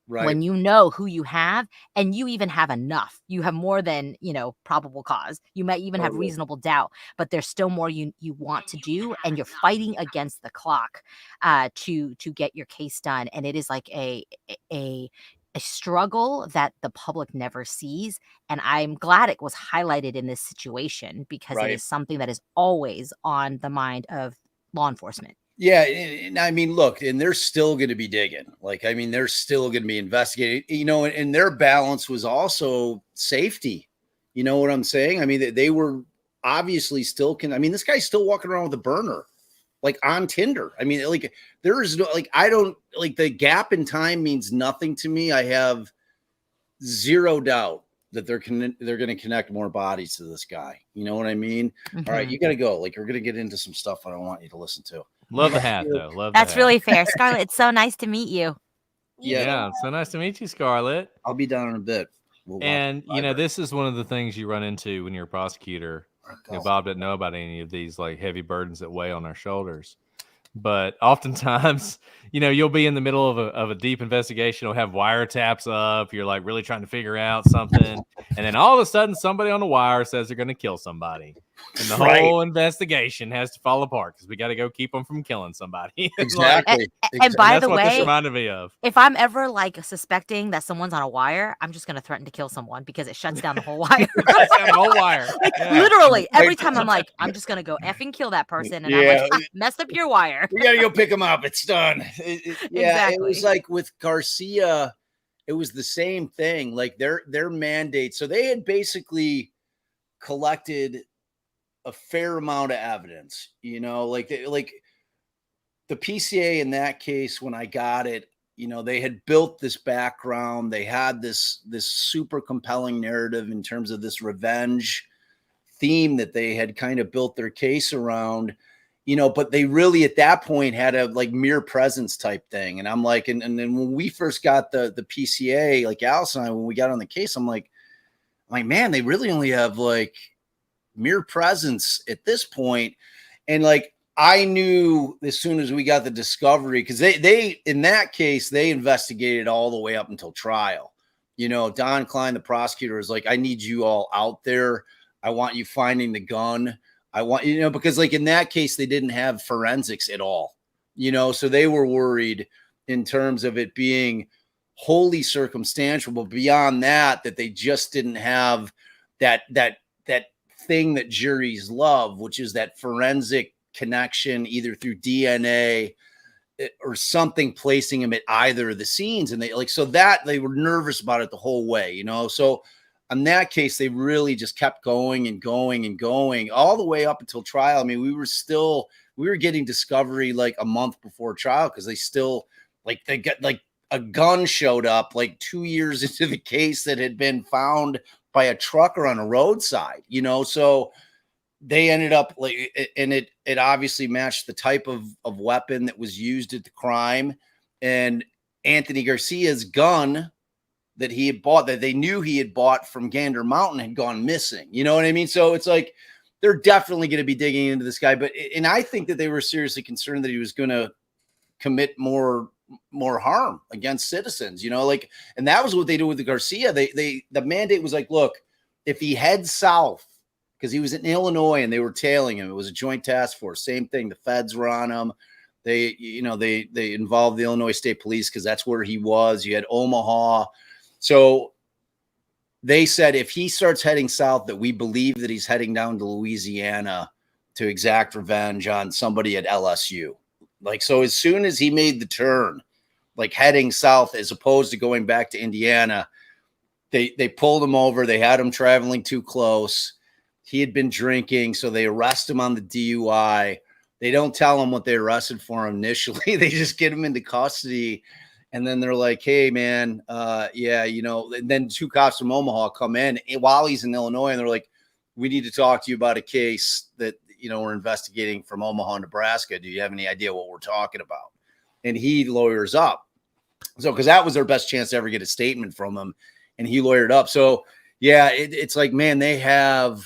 Right. when you know who you have, and you even have enough. You have more than, probable cause. You might even have Totally. reasonable doubt, but there's still more you want to do, and you're fighting against the clock to get your case done. And it is like a struggle that the public never sees. And I'm glad it was highlighted in this situation, because it Right. is something that is always on the mind of law enforcement. Yeah, and I mean, look, and they're still going to be digging. Like, I mean, they're still going to be investigating. And their balance was also safety. You know what I'm saying? I mean, they were obviously still I mean, this guy's still walking around with a burner, like on Tinder. I mean, like, there is no, like, I don't, like, the gap in time means nothing to me. I have zero doubt that they're going to connect more bodies to this guy. You know what I mean? Mhm. All right, you got to go. Like, we're going to get into some stuff I don't want you to listen to. Love the hat, though. Love That's the hat. really fair. Scarlett, it's so nice to meet you. Yeah, so nice to meet you, Scarlett. I'll be down in a bit. We'll watch And Fiverr. this is one of the things you run into when you're a prosecutor. Bob didn't know about any of these like heavy burdens that weigh on our shoulders. But oftentimes, you'll be in the middle of a deep investigation. You'll have wiretaps up. You're like really trying to figure out something. And then all of a sudden, somebody on the wire says they're going to kill somebody. And the whole investigation has to fall apart because we got to go keep them from killing somebody. Exactly. And by that's the what this way, reminded me of. if I'm ever like suspecting that someone's on a wire, I'm just going to threaten to kill someone, because it shuts down the whole wire. Shuts down the whole wire. Like, Yeah. literally, every time I'm like, I'm just going to go effing kill that person. And I'm like, messed up your wire. We got to go pick him up. It's done. Yeah, it was Exactly. like with Garcia, it was the same thing. Like their mandate. So they had basically collected a fair amount of evidence, like the PCA in that case, when I got it, they had built this background. They had this super compelling narrative in terms of this revenge theme that they had kind of built their case around, but they really at that point had a like mere presence type thing. And I'm like, and then when we first got the PCA, like Allison and I, when we got on the case, I'm like, man, they really only have like mere presence at this point. And like, I knew as soon as we got the discovery, because they in that case, they investigated all the way up until trial. Don Klein, the prosecutor, is like, I need you all out there. I want you finding the gun. I want, because like in that case, they didn't have forensics at all, so they were worried in terms of it being wholly circumstantial, but beyond that they just didn't have that thing that juries love, which is that forensic connection, either through DNA or something placing him at either of the scenes. And they were nervous about it the whole way, so in that case, they really just kept going and going and going all the way up until trial. I mean, we were getting discovery like a month before trial, because they still they got like a gun showed up like 2 years into the case that had been found by a trucker on a roadside, so they ended up like, and it obviously matched the type of weapon that was used at the crime. And Anthony Garcia's gun that he had bought, that they knew he had bought from Gander Mountain, had gone missing. You know what I mean? So it's like, they're definitely going to be digging into this guy, and I think that they were seriously concerned that he was going to commit more harm against citizens, and that was what they did with the Garcia. The mandate was like, look, if he heads south, because he was in Illinois and they were tailing him, it was a joint task force, same thing. The feds were on him. They involved the Illinois State Police, because that's where he was. You had Omaha. So they said, if he starts heading south, that we believe that he's heading down to Louisiana to exact revenge on somebody at LSU. Like, so as soon as he made the turn, like heading south, as opposed to going back to Indiana, they pulled him over. They had him traveling too close. He had been drinking, so they arrest him on the DUI. They don't tell him what they arrested for him initially. They just get him into custody. And then they're like, hey, man, yeah, you know, and then 2 cops from Omaha come in while he's in Illinois, and they're like, we need to talk to you about a case that, you know, we're investigating from Omaha, Nebraska. Do you have any idea what we're talking about? And he lawyers up. So, because that was their best chance to ever get a statement from him, and he lawyered up. So, yeah, it's like, man, they have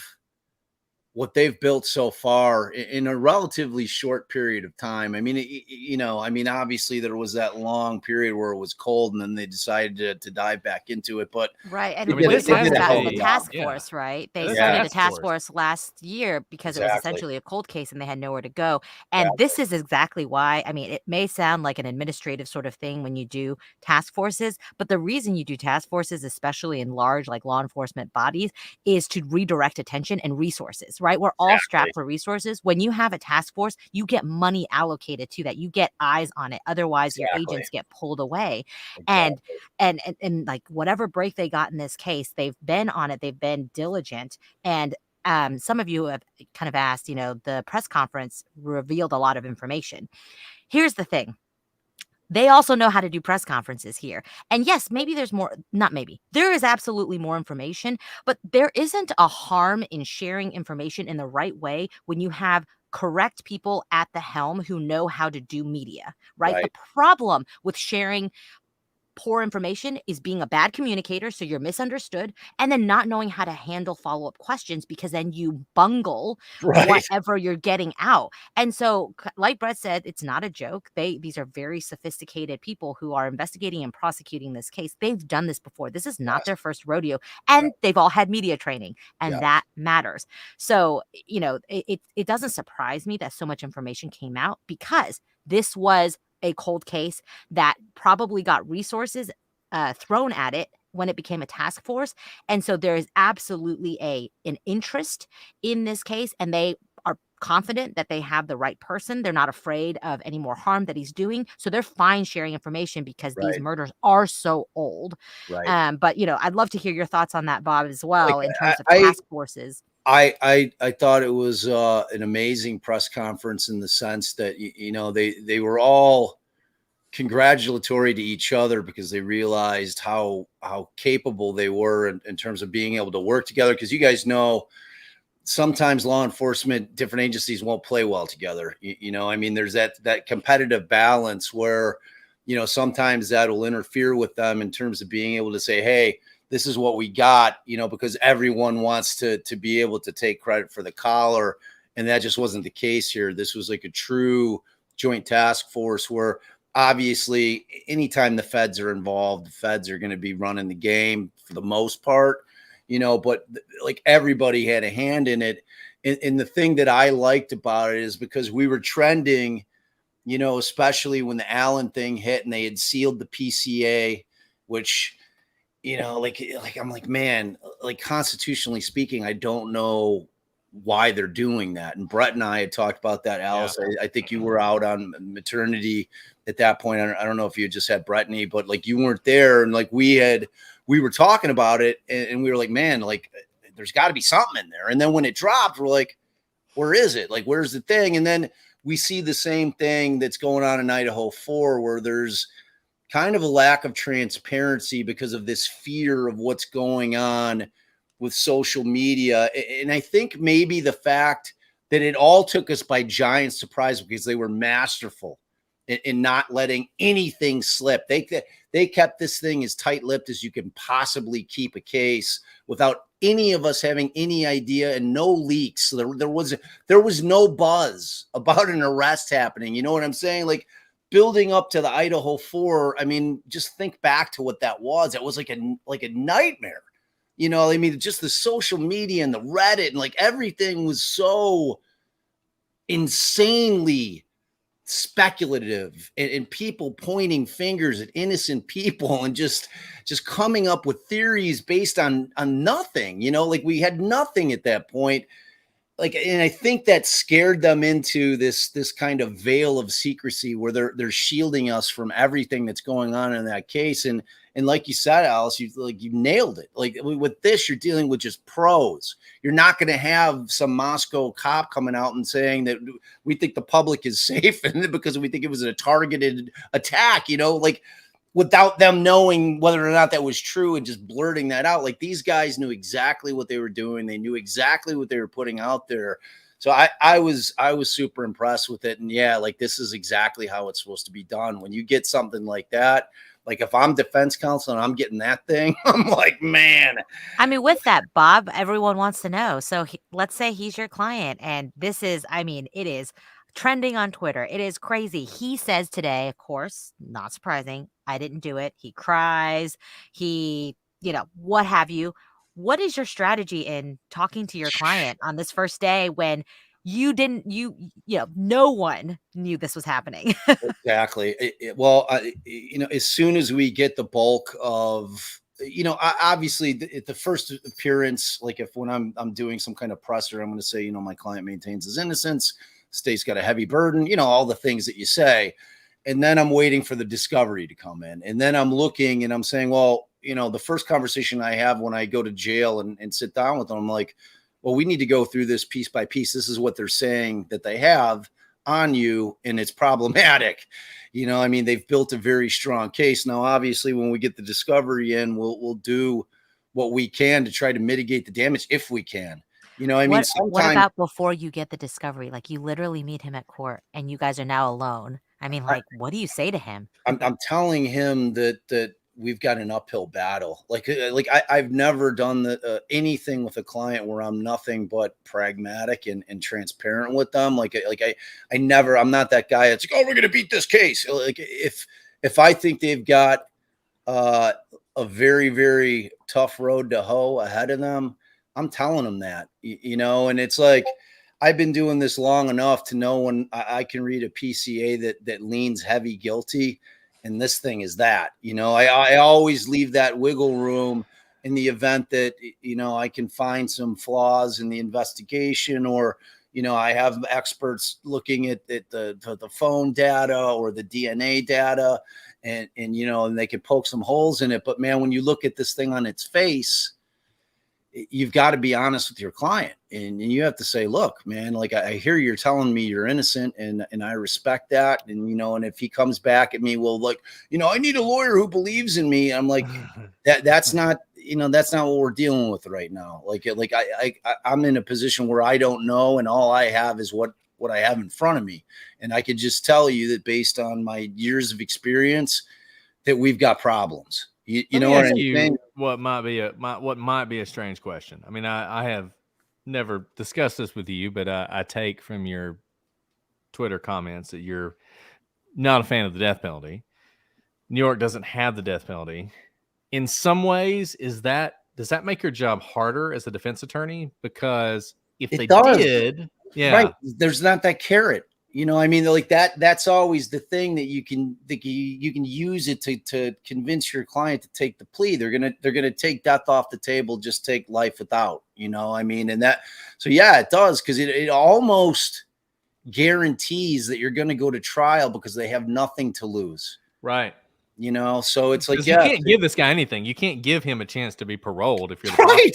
what they've built so far in a relatively short period of time. I mean, you know, I mean, obviously there was that long period where it was cold, and then they decided to dive back into it. But Right. And I mean, what you're this talking has to about is be- the task yeah. force, right? They This started a task task force. force last year because it was Exactly. essentially a cold case and they had nowhere to go. And this is exactly why. I mean, it may sound like an administrative sort of thing when you do task forces, but the reason you do task forces, especially in large like law enforcement bodies, is to redirect attention and resources, right? We're all strapped for resources. When you have a task force, you get money allocated to that. You get eyes on it. Otherwise, your Exactly. agents get pulled away. Exactly. And like whatever break they got in this case, they've been on it. They've been diligent. And some of you have kind of asked, you know, the press conference revealed a lot of information. Here's the thing. They also know how to do press conferences here. And yes, maybe there's more, not maybe, there is absolutely more information, but there isn't a harm in sharing information in the right way when you have correct people at the helm who know how to do media, right? The Right. problem with sharing poor information is being a bad communicator, so you're misunderstood, and then not knowing how to handle follow-up questions because then you bungle Right. whatever you're getting out. And so, like Brett said, it's not a joke. These are very sophisticated people who are investigating and prosecuting this case. They've done this before. This is not their first rodeo, and they've all had media training, and that matters. So, you know, it doesn't surprise me that so much information came out because this was a cold case that probably got resources thrown at it when it became a task force. And so there is absolutely an interest in this case, and they are confident that they have the right person. They're not afraid of any more harm that he's doing. So they're fine sharing information because these Right. murders are so old. Right. But, you know, I'd love to hear your thoughts on that, Bob, as well, Like, in terms of I task forces. I thought it was an amazing press conference in the sense that, you know, they were all congratulatory to each other because they realized how capable they were in terms of being able to work together. Because you guys know, sometimes law enforcement, different agencies won't play well together. You know, I mean, there's that competitive balance where, you know, sometimes that'll interfere with them in terms of being able to say, hey, this is what we got, you know, because everyone wants to be able to take credit for the collar. And that just wasn't the case here. This was like a true joint task force where obviously anytime the feds are involved, the feds are going to be running the game for the most part, you know, but like everybody had a hand in it. And the thing that I liked about it is because we were trending, you know, especially when the Allen thing hit and they had sealed the PCA, which, you know, like I'm like, man, like constitutionally speaking, I don't know why they're doing that. And Brett and I had talked about that, Alice. I think you were out on maternity at that point. I don't know if you had just had Brittany, but like you weren't there. And like we were talking about it and we were like, man, like there's got to be something in there. And then when it dropped, we're like, where is it? Like, where's the thing? And then we see the same thing that's going on in Idaho 4, where there's kind of a lack of transparency because of this fear of what's going on with social media. And I think maybe the fact that it all took us by giant surprise because they were masterful in not letting anything slip. They kept this thing as tight-lipped as you can possibly keep a case without any of us having any idea and no leaks. So there was no buzz about an arrest happening. You know what I'm saying? Like, building up to the Idaho 4, I mean, just think back to what that was. It was like a nightmare. You know, I mean, just the social media and the Reddit and like everything was so insanely speculative and people pointing fingers at innocent people and just coming up with theories based on nothing. You know, like we had nothing at that point. Like, and I think that scared them into this kind of veil of secrecy where they're shielding us from everything that's going on in that case. And like you said, Alice, you nailed it. Like with this, you're dealing with just pros. You're not going to have some Moscow cop coming out and saying that we think the public is safe and because we think it was a targeted attack. You know, like without them knowing whether or not that was true and just blurting that out. Like these guys knew exactly what they were doing. They knew exactly what they were putting out there. So I was super impressed with it. And yeah, like this is exactly how it's supposed to be done. When you get something like that, like if I'm defense counsel and I'm getting that thing, I'm like, man. I mean, with that, Bob, everyone wants to know. So let's say he's your client, and this is, I mean, it is trending on Twitter. It is crazy. He says today, of course, not surprising, I didn't do it. He cries. He, what have you. What is your strategy in talking to your client on this first day when you didn't, no one knew this was happening? Exactly. Well, as soon as we get the bulk of, obviously the first appearance, like if when I'm doing some kind of presser, I'm going to say, my client maintains his innocence, state's got a heavy burden, all the things that you say. And then I'm waiting for the discovery to come in. And then I'm looking and I'm saying, well, the first conversation I have when I go to jail and sit down with them, I'm like, well, we need to go through this piece by piece. This is what they're saying that they have on you, and it's problematic. They've built a very strong case. Now, obviously, when we get the discovery in, we'll do what we can to try to mitigate the damage if we can. What Sometimes about before you get the discovery? Like you literally meet him at court and you guys are now alone. I mean, like, what do you say to him? I'm telling him that we've got an uphill battle. I've never done anything with a client where I'm nothing but pragmatic and transparent with them. I'm not that guy that's like, oh, we're going to beat this case. Like if I think they've got a very, very tough road to hoe ahead of them, I'm telling them that, and it's like, I've been doing this long enough to know when I can read a PCA that leans heavy guilty. And this thing is that, I always leave that wiggle room in the event that, I can find some flaws in the investigation, or, I have experts looking at the phone data or the DNA data and they can poke some holes in it. But man, when you look at this thing on its face, you've got to be honest with your client, and you have to say, look, man, like I hear you're telling me you're innocent, and I respect that. And, and if he comes back at me, well, like, I need a lawyer who believes in me. I'm like, that's not what we're dealing with right now. I'm in a position where I don't know. And all I have is what I have in front of me. And I could just tell you that based on my years of experience that we've got problems. You know what I'm saying? What might be a strange question. I mean, I have never discussed this with you, but I take from your Twitter comments that you're not a fan of the death penalty. New York doesn't have the death penalty. In some ways, does that make your job harder as a defense attorney? Because if they did, yeah, right, there's not that carrot. Like that's always the thing that you can use it to convince your client to take the plea. They're going to take death off the table, just take life without, and that, so yeah, it does. Cause it almost guarantees that you're going to go to trial because they have nothing to lose. Right. So it's like, you can't give this guy anything. You can't give him a chance to be paroled if you're right.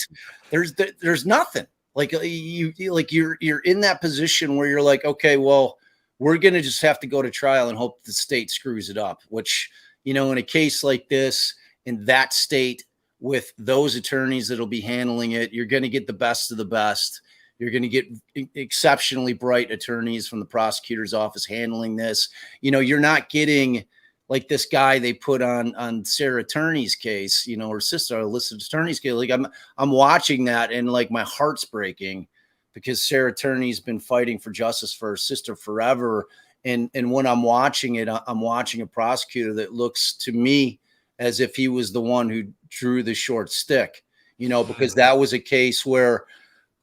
There's nothing. Like you're in that position where you're like, okay, well, we're going to just have to go to trial and hope the state screws it up, which, in a case like this, in that state, with those attorneys that'll be handling it, you're going to get the best of the best. You're going to get exceptionally bright attorneys from the prosecutor's office handling this. You're not getting like this guy they put on Sarah Turney's case, her sister, Alyssa Turney's case. Like I'm watching that and like my heart's breaking, because Sarah Turney's been fighting for justice for her sister forever. And when I'm watching it, I'm watching a prosecutor that looks to me as if he was the one who drew the short stick, because that was a case where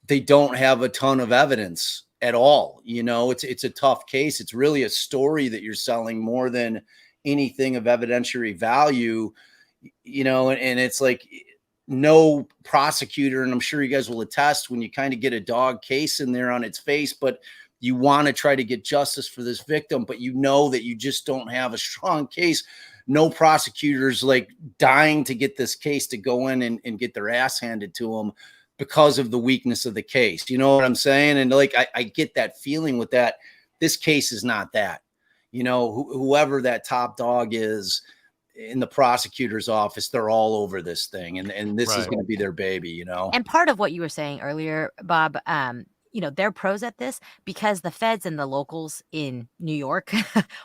they don't have a ton of evidence at all. It's a tough case. It's really a story that you're selling more than anything of evidentiary value, and it's like, no prosecutor, and I'm sure you guys will attest, when you kind of get a dog case in there on its face, but you want to try to get justice for this victim, but that you just don't have a strong case. No prosecutors like dying to get this case to go in and get their ass handed to them because of the weakness of the case. You know what I'm saying? And like, I get that feeling with that. This case is not that, whoever that top dog is, in the prosecutor's office, they're all over this thing, and this is Right. going to be their baby, you know. And part of what you were saying earlier, Bob, they're pros at this because the feds and the locals in New York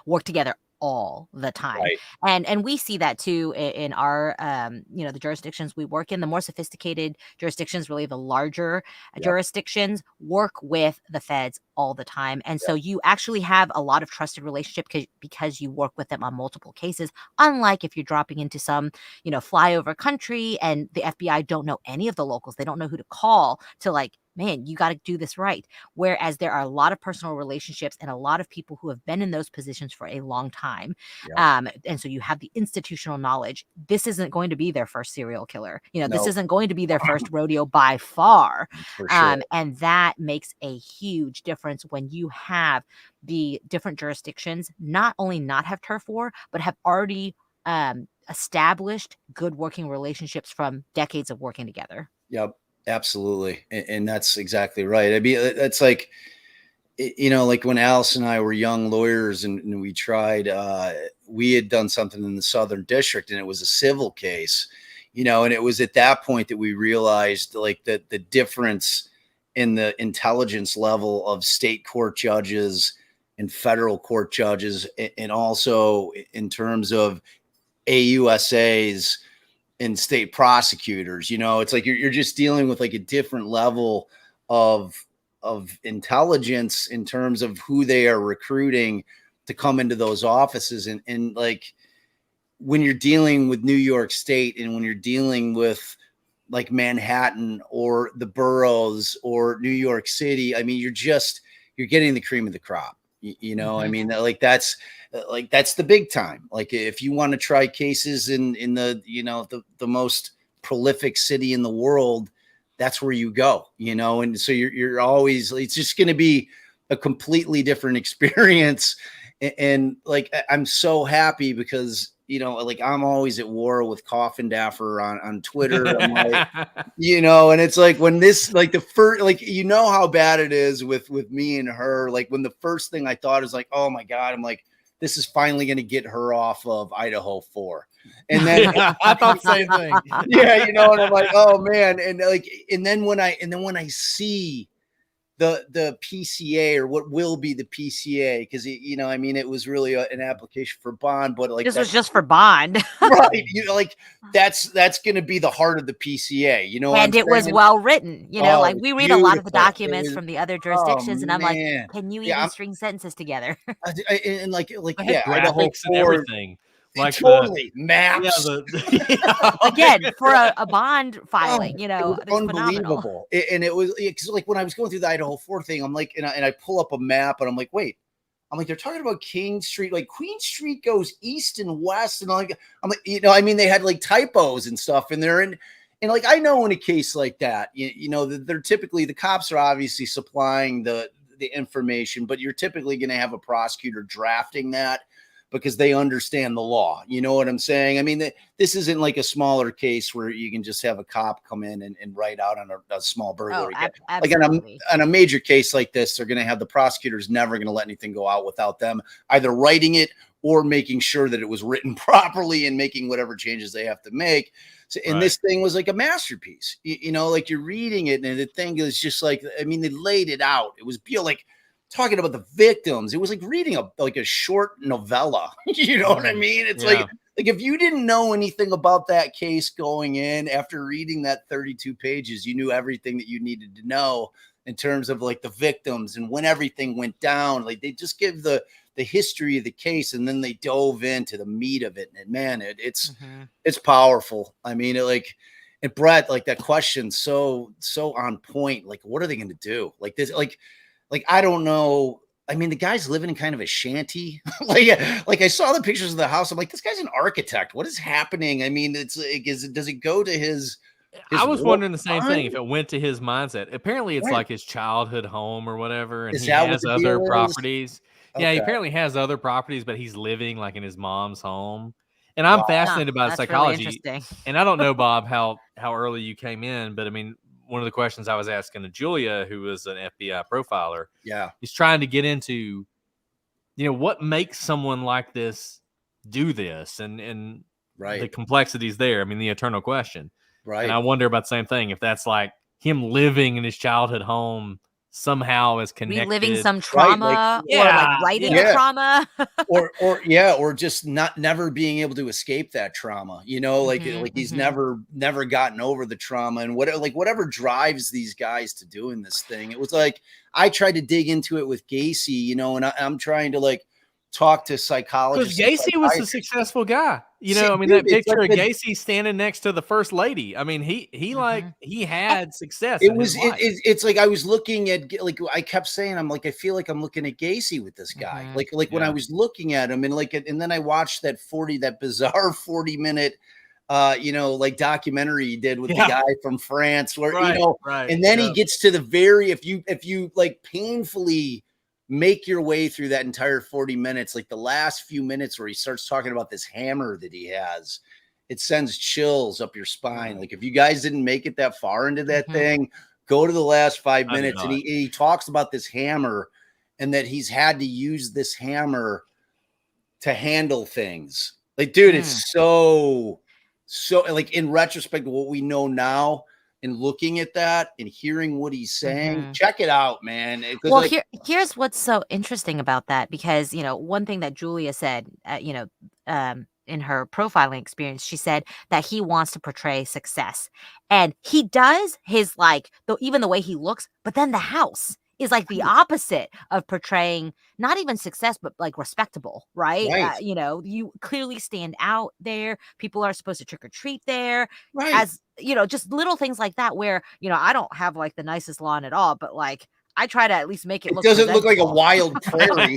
work together all the time. Right. And we see that too in our the jurisdictions we work in. The more sophisticated jurisdictions, really the larger Yep. jurisdictions, work with the feds all the time. And so you actually have a lot of trusted relationship because you work with them on multiple cases, unlike if you're dropping into some flyover country and the FBI don't know any of the locals. They don't know who to call to, like, man, you got to do this right. Whereas there are a lot of personal relationships and a lot of people who have been in those positions for a long time. Yep. And so you have the institutional knowledge. This isn't going to be their first serial killer. This No. isn't going to be their first rodeo by far. For sure. And that makes a huge difference when you have the different jurisdictions not only not have turf war, but have already established good working relationships from decades of working together. Yep, absolutely. And that's exactly right. I mean, that's like, like when Alice and I were young lawyers and we tried, we had done something in the Southern District and it was a civil case, and it was at that point that we realized like that the difference in the intelligence level of state court judges and federal court judges, and also in terms of AUSAs and state prosecutors. It's like you're just dealing with like a different level of intelligence in terms of who they are recruiting to come into those offices. And like when you're dealing with New York State and when you're dealing with like Manhattan or the boroughs or New York City, I mean, you're getting the cream of the crop. I mean, like that's the big time. Like if you want to try cases in the the most prolific city in the world, that's where you go, and so you're always, it's just going to be a completely different experience. And like I'm so happy because like I'm always at war with Coffin Daffer on Twitter. I'm like, and it's like when this, like the first, like, how bad it is with me and her. Like when the first thing I thought is like, oh my God, I'm like, this is finally going to get her off of Idaho 4. And then I thought the same thing. Yeah. And I'm like, oh man. And then when I see the PCA, or what will be the PCA, because I mean, it was really an application for bond, but like this was just for bond, right? Like that's going to be the heart of the PCA, and it was well written. Like we read a lot of the beautiful. documents from the other jurisdictions, and I'm like, man. can you even string sentences together? And like graphics and everything. Like totally maps. Again, for a bond filing, it was unbelievable. Phenomenal. And it was because like when I was going through the Idaho 4 thing, I'm like, and I pull up a map and I'm like, wait, I'm like, they're talking about King Street, like Queen Street goes east and west, and I'm like, I mean, they had like typos and stuff in there, and like I know in a case like that, they're typically, the cops are obviously supplying the information, but you're typically going to have a prosecutor drafting that, because they understand the law. You know what I'm saying? I mean, this isn't like a smaller case where you can just have a cop come in and write out on a small burglary. Like on a major case like this, they're going to have the prosecutors never going to let anything go out without them either writing it or making sure that it was written properly and making whatever changes they have to make. So, and This thing was like a masterpiece, like you're reading it and the thing is just like, I mean, they laid it out. It was like talking about the victims. It was like reading a short novella. You know what I mean? It's like if you didn't know anything about that case going in, after reading that 32 pages, you knew everything that you needed to know in terms of like the victims and when everything went down. Like they just give the history of the case, and then they dove into the meat of it. And man, it's powerful. I mean, and Brett, like that question, so on point. Like, what are they going to do? Like this, like, I don't know. I mean, the guy's living in kind of a shanty. like I saw the pictures of the house. I'm like, this guy's an architect. What is happening? I mean, does it go to his I was wondering the same thing, if it went to his mindset. Apparently it's like his childhood home or whatever. And he has other properties. Okay. Yeah, he apparently has other properties, but he's living like in his mom's home. And I'm fascinated by psychology. Really, and I don't know, Bob, how early you came in, but I mean, one of the questions I was asking to Julia, who was an FBI profiler, is trying to get into, what makes someone like this do this, and the complexities there. I mean, the eternal question. Right. And I wonder about the same thing. If that's like him living in his childhood home somehow is connected. Reliving some trauma or like writing a trauma. or just never being able to escape that trauma, you know, like he's never gotten over the trauma and whatever drives these guys to doing this thing. It was like, I tried to dig into it with Gacy, you know, and I'm trying to like talk to psychologists. Because Gacy was a successful guy. You know, I mean, that picture of Gacy standing next to the first lady. I mean, he had success. It's like I was looking at, like I kept saying, I'm like, I feel like I'm looking at Gacy with this guy. Like when I was looking at him and then I watched that bizarre 40-minute you know, like documentary he did with the guy from France where, you know, and then he gets to the very, if you like painfully make your way through that entire 40 minutes, like the last few minutes where he starts talking about this hammer that he has, it sends chills up your spine. Like if you guys didn't make it that far into that thing, go to the last 5 minutes. And he talks about this hammer and that he's had to use this hammer to handle things. Like, dude, it's so like in retrospect, what we know now, and looking at that and hearing what he's saying, check it out, man. Well, like, here's what's so interesting about that, because, you know, one thing that Julia said, you know, in her profiling experience, she said that he wants to portray success, and he does his, like, even the way he looks, but then the house is like the opposite of portraying not even success, but like respectable, right? You know, you clearly stand out there. People are supposed to trick or treat there, as you know, just little things like that. Where, you know, I don't have like the nicest lawn at all, but like I try to at least make it look. It doesn't look like a wild prairie.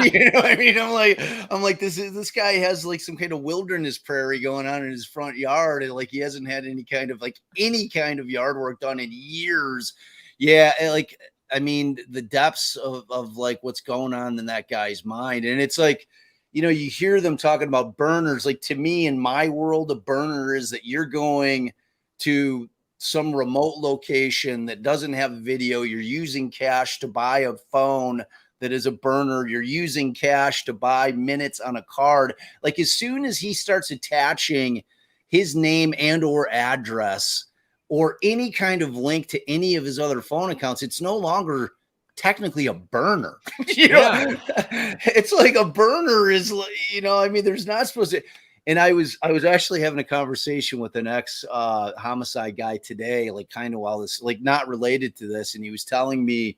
You know what I mean? I'm like this guy has like some kind of wilderness prairie going on in his front yard, and like he hasn't had any kind of yard work done in years. Yeah, like, I mean, the depths of like what's going on in that guy's mind. And it's like, you know, you hear them talking about burners. Like, to me, in my world, a burner is that you're going to some remote location that doesn't have video. You're using cash to buy a phone that is a burner. You're using cash to buy minutes on a card. Like, as soon as he starts attaching his name and or address or any kind of link to any of his other phone accounts, it's no longer technically a burner. You know, it's like a burner is, you know, I mean, there's not supposed to. And I was actually having a conversation with an ex homicide guy today, like kind of while this, like not related to this. And he was telling me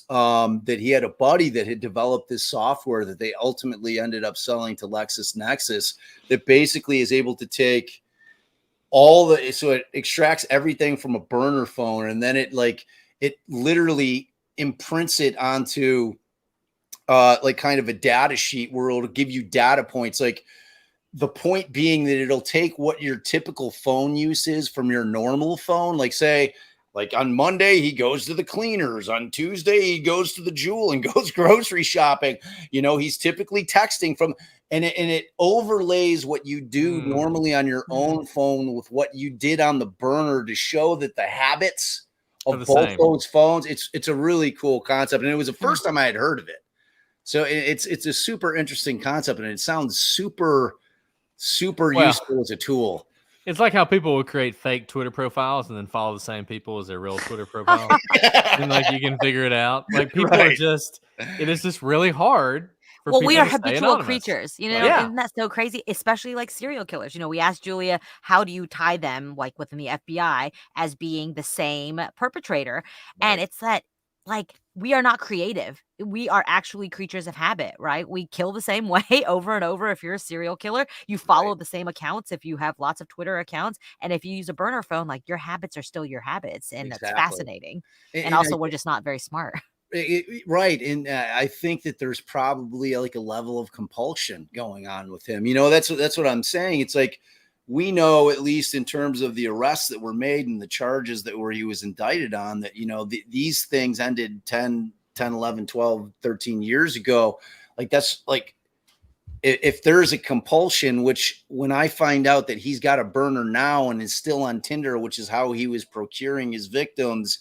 that he had a buddy that had developed this software that they ultimately ended up selling to LexisNexis that basically is able to take so it extracts everything from a burner phone, and then it literally imprints it onto like kind of a data sheet where it'll give you data points. Like, the point being that it'll take what your typical phone use is from your normal phone. Like, say, like on Monday, he goes to the cleaners. On Tuesday, he goes to the Jewel and goes grocery shopping. You know, he's typically texting from, and it overlays what you do normally on your own phone with what you did on the burner to show that the habits of both those phones. It's a really cool concept. And it was the first time I had heard of it. So it's a super interesting concept, and it sounds super useful as a tool. It's like how people will create fake Twitter profiles and then follow the same people as their real Twitter profile. And like, you can figure it out. Like, people are just, it is just really hard. Well, we are habitual creatures, you know, and that's so crazy, especially like serial killers. You know, we asked Julia, how do you tie them, like within the FBI, as being the same perpetrator? And it's that, like, we are not creative. We are actually creatures of habit, right? We kill the same way over and over. If you're a serial killer, you follow the same accounts. If you have lots of Twitter accounts, and if you use a burner phone, like, your habits are still your habits. And that's fascinating. And also, we're just not very smart. Right. And I think that there's probably like a level of compulsion going on with him. You know, that's what I'm saying. It's like, we know, at least in terms of the arrests that were made and the charges that he was indicted on, that, you know, these things ended 10, 11, 12, 13 years ago. Like, that's like, if there's a compulsion, which when I find out that he's got a burner now and is still on Tinder, which is how he was procuring his victims,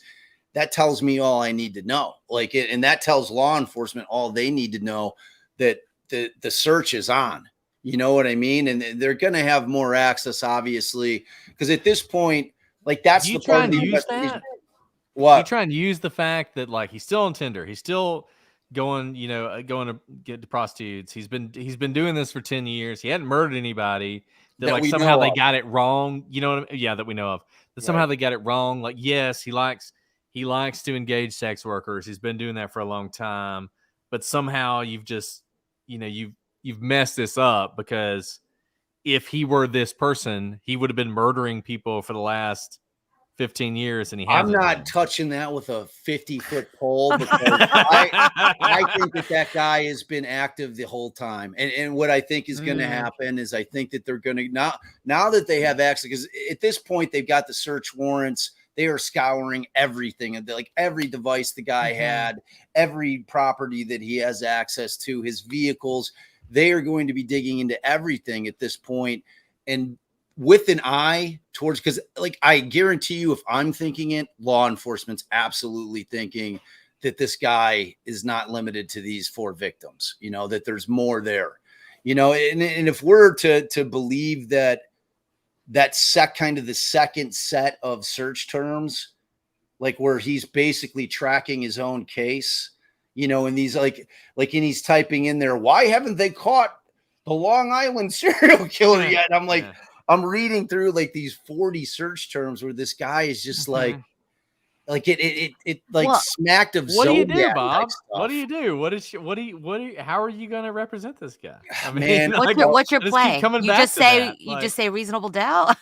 that tells me all I need to know. Like, and that tells law enforcement all they need to know, that the search is on. You know what I mean? And they're going to have more access, obviously, because at this point, like that's You the part trying of to the use investigation. that? You What? trying to use the fact that like he's still on Tinder, he's still going, going to get to prostitutes. He's been doing this for 10 years. He hadn't murdered anybody. That That like we somehow know they of. got it wrong. You know what I mean? Yeah, that we know of. That somehow Right. they got it wrong. Like, yes, he likes to engage sex workers. He's been doing that for a long time. But somehow you've just, you've messed this up, because if he were this person, he would have been murdering people for the last 15 years, and he I'm hasn't not been. touching that with a 50-foot pole, because I think that guy has been active the whole time. And what I think is going to happen is I think that they're going to now that they have access, because at this point they've got the search warrants. They are scouring everything, and like every device the guy had, every property that he has access to, his vehicles. They are going to be digging into everything at this point, and with an eye towards, because like I guarantee you, if I'm thinking it, law enforcement's absolutely thinking that this guy is not limited to these 4 victims, that there's more there, and if we're to believe that kind of the second set of search terms, like where he's basically tracking his own case, and these and he's typing in there, why haven't they caught the Long Island serial killer yet? And I'm like, I'm reading through like these 40 search terms where this guy is just like it smacked of what do you do, Zodiac Bob? stuff. What do you do? How are you going to represent this guy? I mean, Man, what's your play? You just say that. say reasonable doubt.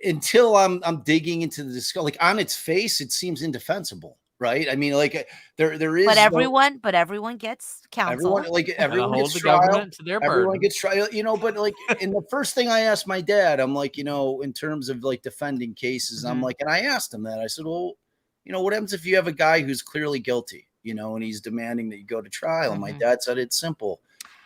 Until I'm digging into the discussion, like on its face, it seems indefensible, right? I mean, like there is, but everyone gets counsel. Everyone gets trial. Everyone gets trial, But like, and the first thing I asked my dad, I'm like, in terms of like defending cases, I'm like, and I asked him that. I said, well, what happens if you have a guy who's clearly guilty, and he's demanding that you go to trial? And my dad said it's simple.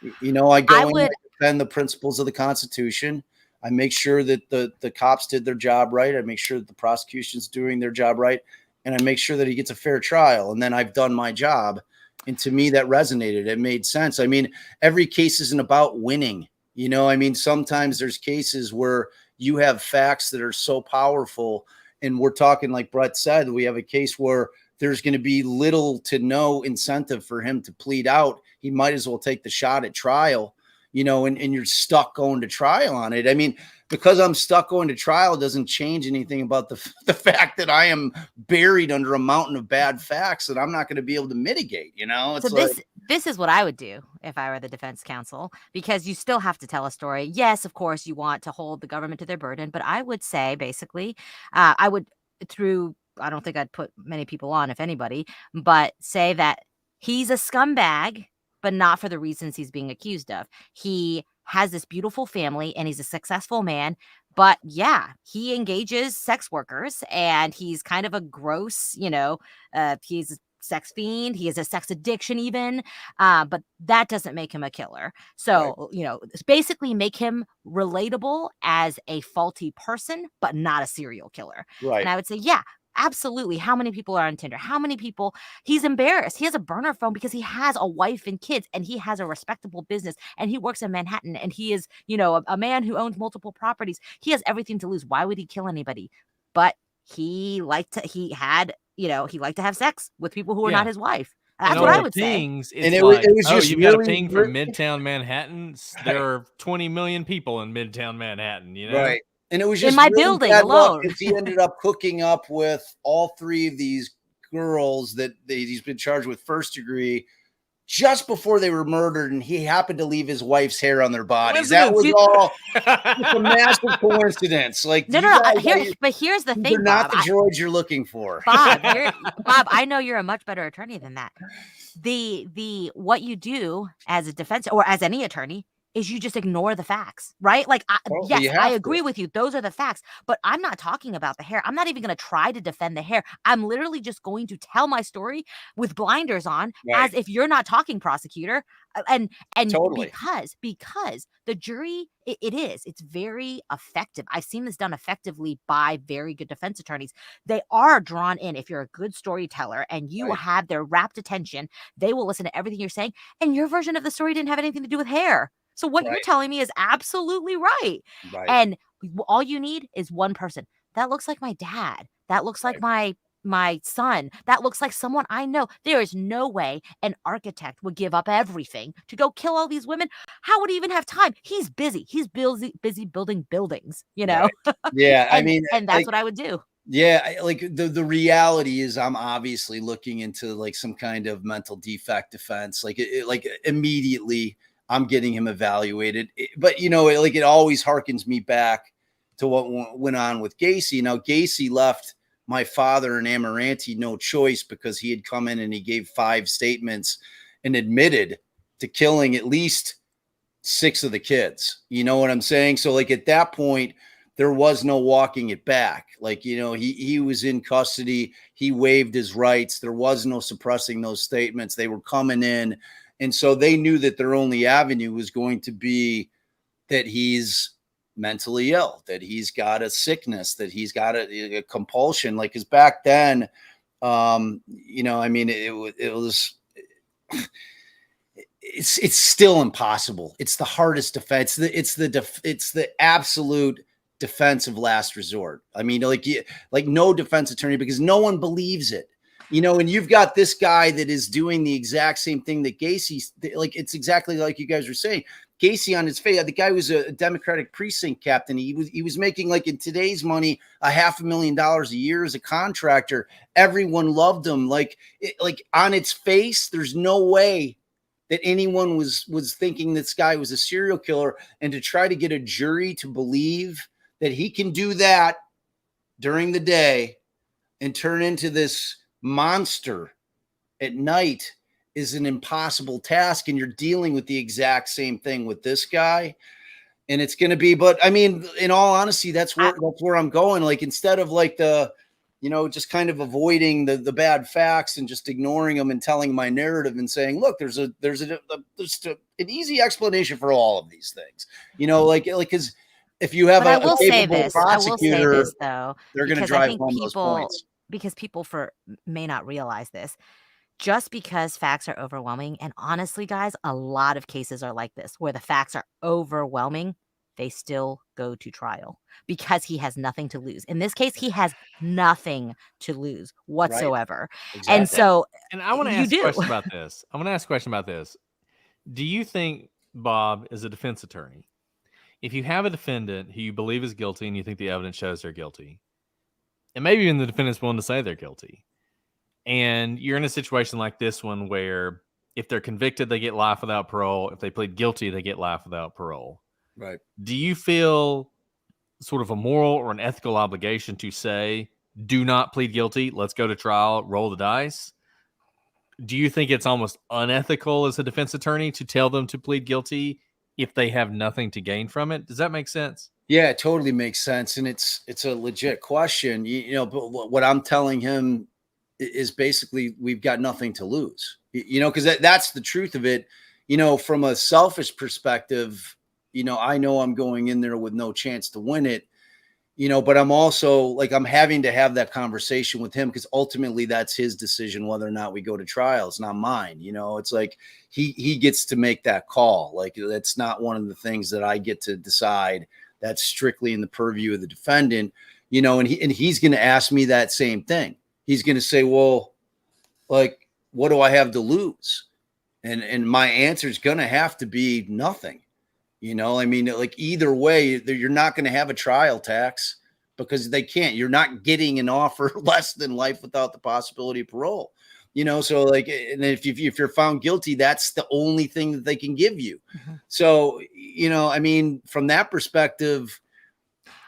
I go in and defend the principles of the Constitution. I make sure that the cops did their job right. I make sure that the prosecution's doing their job right. And I make sure that he gets a fair trial. And then I've done my job. And to me, that resonated. It made sense. I mean, every case isn't about winning. I mean, sometimes there's cases where you have facts that are so powerful. And we're talking, like Brett said, we have a case where there's going to be little to no incentive for him to plead out. He might as well take the shot at trial. And you're stuck going to trial on it. I mean, because I'm stuck going to trial doesn't change anything about the fact that I am buried under a mountain of bad facts that I'm not going to be able to mitigate. It's so this is what I would do if I were the defense counsel, because you still have to tell a story. Yes, of course, you want to hold the government to their burden, but I would say basically, I don't think I'd put many people on, if anybody, but say that he's a scumbag, but not for the reasons he's being accused of. He has this beautiful family and he's a successful man, but yeah, he engages sex workers and he's kind of a gross, he's a sex fiend. He has a sex addiction even, but that doesn't make him a killer. So, basically make him relatable as a faulty person, but not a serial killer. Right. And I would say, yeah, absolutely. How many people are on Tinder? How many people? He's embarrassed. He has a burner phone because he has a wife and kids and he has a respectable business and he works in Manhattan and he is, a man who owns multiple properties. He has everything to lose. Why would he kill anybody? But he liked to have sex with people who are not his wife. That's what I would say. And it was just you've got a ping from Midtown Manhattan. There are 20 million people in Midtown Manhattan, Right. And it was just in my building alone. Because he ended up hooking up with all 3 of these girls that he's been charged with first degree just before they were murdered, and he happened to leave his wife's hair on their bodies. That was all a massive coincidence. Like, but here's the thing, Bob, not the droids you're looking for, Bob. Bob, I know you're a much better attorney than that. What you do as a defense or as any attorney is you just ignore the facts, right? Like, Well, yes, you I have agree to. with you. Those are the facts, but I'm not talking about the hair. I'm not even going to try to defend the hair. I'm literally just going to tell my story with blinders on, Right. as if you're not talking, prosecutor. And Totally. because the jury, it's very effective. I've seen this done effectively by very good defense attorneys. They are drawn in. If you're a good storyteller and you Right. have their rapt attention, they will listen to everything you're saying. And your version of the story didn't have anything to do with hair. So what you're Right. telling me is absolutely right. Right. And all you need is one person. That looks like my dad. That looks like my son. That looks like someone I know. There is no way an architect would give up everything to go kill all these women. How would he even have time? He's busy. He's busy building buildings, you know? Right. Yeah. I and mean, and that's what I would do. yeah, like the reality is I'm obviously looking into like some kind of mental defect defense. Like like immediately I'm getting him evaluated. But like it always harkens me back to what went on with Gacy. Now Gacy left my father and Amaranti no choice because he had come in and he gave 5 statements and admitted to killing at least 6 of the kids. You know what I'm saying? So like at that point, there was no walking it back. Like, he was in custody. He waived his rights. There was no suppressing those statements. They were coming in. And so they knew that their only avenue was going to be that he's mentally ill, that he's got a sickness, that he's got a compulsion. Like, cause back then, I mean, it was, it's still impossible. It's the hardest defense. It's the absolute defense of last resort. I mean, like no defense attorney, because no one believes it, and you've got this guy that is doing the exact same thing that Gacy's, like, it's exactly like you guys were saying. Gacy on his face, the guy was a Democratic precinct captain. He was making, like, in today's money, $500,000 a year as a contractor. Everyone loved him. Like on its face, there's no way that anyone was thinking this guy was a serial killer. And to try to get a jury to believe that he can do that during the day and turn into this monster at night is an impossible task. And you're dealing with the exact same thing with this guy. And it's going to be, but I mean, in all honesty, that's where I'm going. Like, instead of like just kind of avoiding the bad facts and just ignoring them and telling my narrative and saying, look, there's an easy explanation for all of these things, because if you have But a capable prosecutor, though, they're going to drive home those points. Because people may not realize this. Just because facts are overwhelming, and honestly, guys, a lot of cases are like this, where the facts are overwhelming, they still go to trial because he has nothing to lose. In this case, he has nothing to lose whatsoever. Right. Exactly. And so, and I want to ask a question about this. I want to ask a question about this. Do you think, Bob, as a defense attorney, if you have a defendant who you believe is guilty and you think the evidence shows they're guilty, and maybe even the defendant's willing to say they're guilty, and you're in a situation like this one where if they're convicted, they get life without parole. If they plead guilty, they get life without parole. Right. Do you feel sort of a moral or an ethical obligation to say, do not plead guilty, let's go to trial, roll the dice? Do you think it's almost unethical as a defense attorney to tell them to plead guilty if they have nothing to gain from it? Does that make sense? Yeah, it totally makes sense. And it's a legit question, but what I'm telling him is basically we've got nothing to lose, because that's the truth of it. From a selfish perspective, I know I'm going in there with no chance to win it, but I'm also like, I'm having to have that conversation with him because ultimately that's his decision whether or not we go to trial. It's not mine. It's like he gets to make that call. Like, that's not one of the things that I get to decide. That's strictly in the purview of the defendant, and he's going to ask me that same thing. He's going to say, well, like, what do I have to lose? And my answer is going to have to be nothing. I mean, like, either way, you're not going to have a trial tax because they can't. You're not getting an offer less than life without the possibility of parole. So like, and if you're found guilty, that's the only thing that they can give you. Mm-hmm. So, I mean, from that perspective,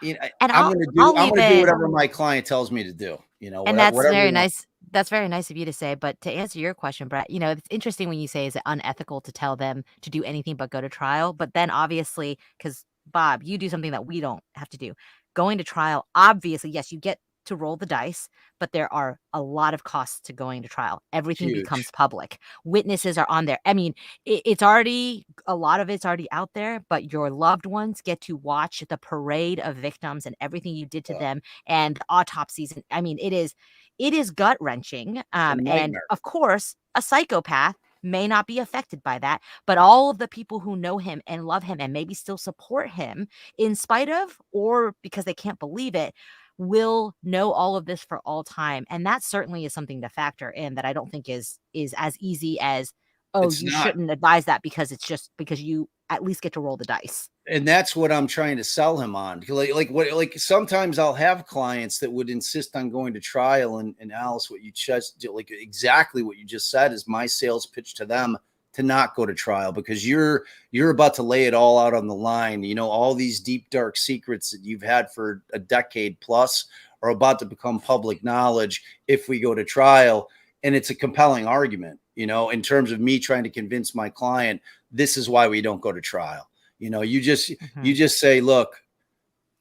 I'm going to do whatever my client tells me to do. And that's very nice That's very nice of you to say, but to answer your question, Brett, it's interesting when you say, is it unethical to tell them to do anything but go to trial? But then obviously, because Bob, you do something that we don't have to do. Going to trial, obviously, yes, you get to roll the dice, but there are a lot of costs to going to trial. Everything becomes Huge. public. Witnesses are on there. I mean, it's already, a lot of it's already out there, but your loved ones get to watch the parade of victims and everything you did to them and the autopsies. And I mean, it is gut wrenching. A And nightmare. of course, a psychopath may not be affected by that, but all of the people who know him and love him and maybe still support him in spite of or because they can't believe it will know all of this for all time. And that certainly is something to factor in that I don't think is as easy as, oh, It's you not. shouldn't advise that because it's just because you at least get to roll the dice. And that's what I'm trying to sell him on. Like sometimes I'll have clients that would insist on going to trial, and Alice, what you just like exactly what you just said is my sales pitch to them to not go to trial, because you're about to lay it all out on the line. All these deep dark secrets that you've had for a decade plus are about to become public knowledge if we go to trial. And it's a compelling argument, in terms of me trying to convince my client, this is why we don't go to trial. You just say, look,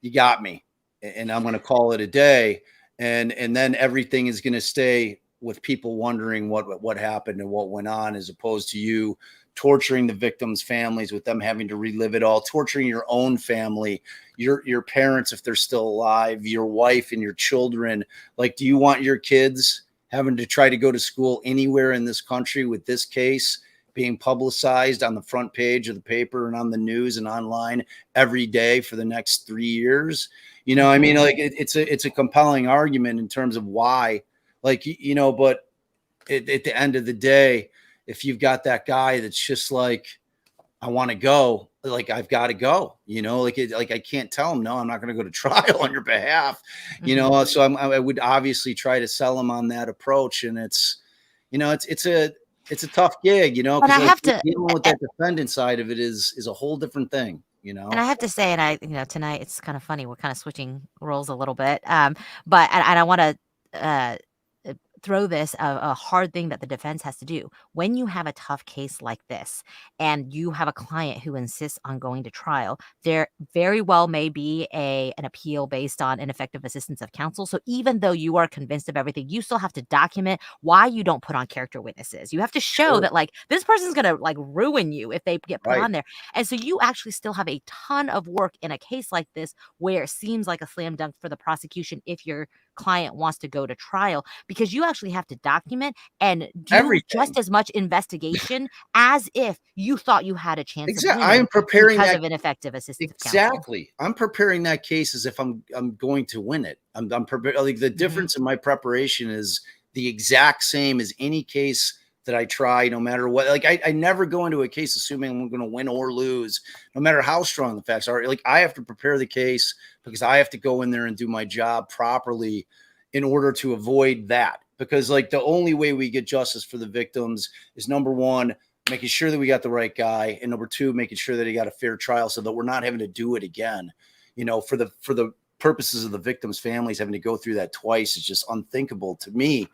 you got me, and I'm going to call it a day. And then everything is going to stay with people wondering what happened and what went on, as opposed to you torturing the victims' families with them having to relive it all, torturing your own family, your parents, if they're still alive, your wife and your children. Like, do you want your kids having to try to go to school anywhere in this country with this case being publicized on the front page of the paper and on the news and online every day for the next 3 years? I mean, like it's a compelling argument in terms of why, but at the end of the day, if you've got that guy that's just like, I want to go, like, I've got to go, like I can't tell him, no, I'm not going to go to trial on your behalf, so I would obviously try to sell him on that approach. And it's a tough gig, But I have to, dealing with that defendant side of it is a whole different thing, and I have to say, and tonight it's kind of funny. We're kind of switching roles a little bit. But I want to uh, throw this a hard thing that the defense has to do when you have a tough case like this, and you have a client who insists on going to trial. There very well may be an appeal based on ineffective assistance of counsel. So even though you are convinced of everything, you still have to document why you don't put on character witnesses. You have to show that like this person's gonna like ruin you if they get put on there. And so you actually still have a ton of work in a case like this where it seems like a slam dunk for the prosecution if your client wants to go to trial, because you actually have to document and do Everything. just as much investigation as if you thought you had a chance Exactly. of I winning am preparing because that of ineffective assistance of counsel. exactly. I'm preparing that case as if I'm going to win it. I'm prepared. Like, the difference in my preparation is the exact same as any case that I try, no matter what. Like, I never go into a case assuming I'm going to win or lose, no matter how strong the facts are. Like, I have to prepare the case because I have to go in there and do my job properly in order to avoid that. Because, like, the only way we get justice for the victims is, number one, making sure that we got the right guy, and number two, making sure that he got a fair trial so that we're not having to do it again. For the purposes of the victims' families, having to go through that twice is just unthinkable to me.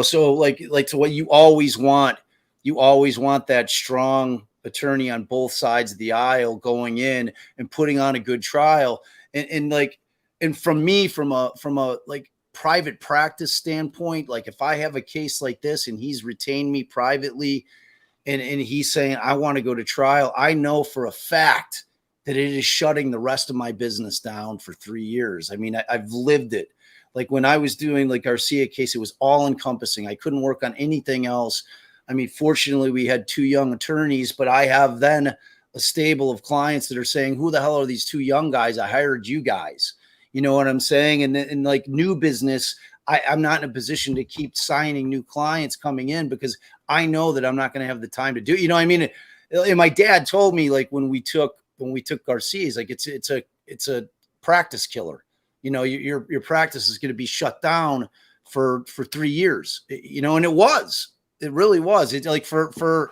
So like to what you always want that strong attorney on both sides of the aisle going in and putting on a good trial. And from me, from a like private practice standpoint, like, if I have a case like this and he's retained me privately, and he's saying, I want to go to trial, I know for a fact that it is shutting the rest of my business down for 3 years. I mean, I've lived it. Like, when I was doing like Garcia case, it was all encompassing. I couldn't work on anything else. I mean, fortunately, we had 2 young attorneys, but I have then a stable of clients that are saying, who the hell are these 2 young guys? I hired you guys. You know what I'm saying? And like, new business, I'm not in a position to keep signing new clients coming in because I know that I'm not going to have the time to do it. I mean, and my dad told me, like, when we took Garcia's, like, it's a practice killer. Your practice is going to be shut down for 3 years, and it really was. It's like, for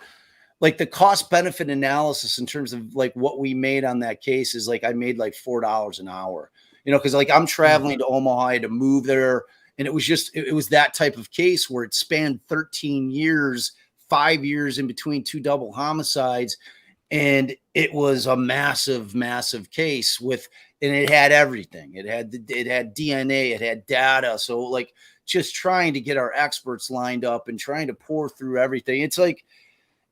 like, the cost benefit analysis in terms of like what we made on that case is like, I made like $4 an hour, because like, I'm traveling to Omaha, I had to move there. And it was just, it was that type of case where it spanned 13 years, 5 years in between 2 double homicides. And it was a massive, massive case and it had everything. It had DNA, it had data. So like just trying to get our experts lined up and trying to pour through everything. It's like,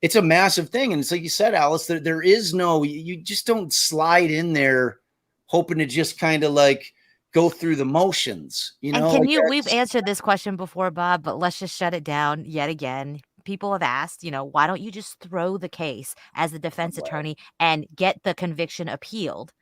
it's a massive thing. And it's like you said, Alice, there is no, you just don't slide in there hoping to just kind of like go through the motions, you know? And like we've answered this question before, Bob, but let's just shut it down yet again. People have asked, why don't you just throw the case as the defense attorney and get the conviction appealed?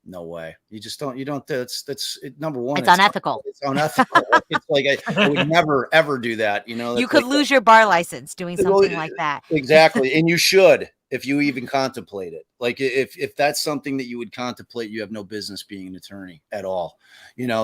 No way. You just don't, that's number one. It's unethical. It's unethical. It's like, I would never, ever do that. You could lose your bar license doing something like that. Exactly. And you should, if you even contemplate it. Like if that's something that you would contemplate, you have no business being an attorney at all,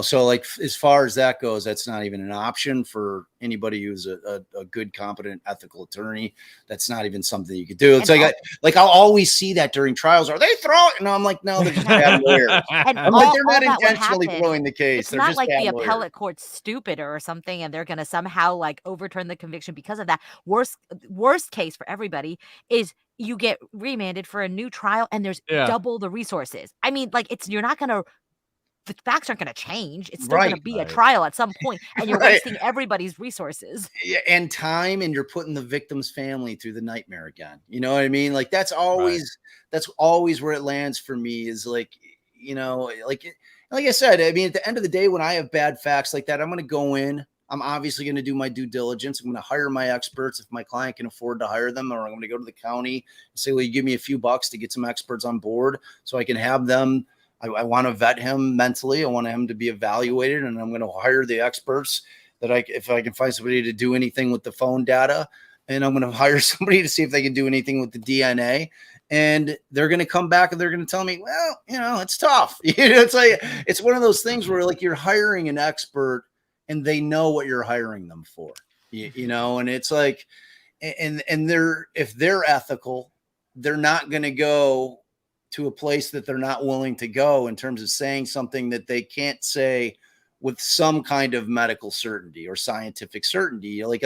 So like, as far as that goes, that's not even an option for anybody who's a good, competent, ethical attorney. That's not even something you could do. It's I'll always see that during trials. Are they throwing? And I'm like, no, they're just bad lawyers. And I'm like, they're not intentionally throwing the case. It's they're not just like bad the lawyers. appellate court's stupid or something, and they're going to somehow like overturn the conviction because of that. Worst case for everybody is you get remanded for a new trial and there's double the resources. I mean, like the facts aren't going to change. It's still going to be a trial at some point, and you're wasting everybody's resources. Yeah, and time, and you're putting the victim's family through the nightmare again. You know what I mean? Like that's always where it lands for me is like, like I said, I mean, at the end of the day, when I have bad facts like that, I'm going to go in. I'm obviously going to do my due diligence. I'm going to hire my experts if my client can afford to hire them, or I'm going to go to the county and say, well, you give me a few bucks to get some experts on board so I can have them. I want to vet him mentally. I want him to be evaluated, and I'm going to hire the experts if I can find somebody to do anything with the phone data, and I'm going to hire somebody to see if they can do anything with the DNA. And they're going to come back and they're going to tell me, well, it's tough. It's like, it's one of those things where like you're hiring an expert and they know what you're hiring them for, and it's like, and if they're ethical, they're not going to go to a place that they're not willing to go in terms of saying something that they can't say with some kind of medical certainty or scientific certainty. Like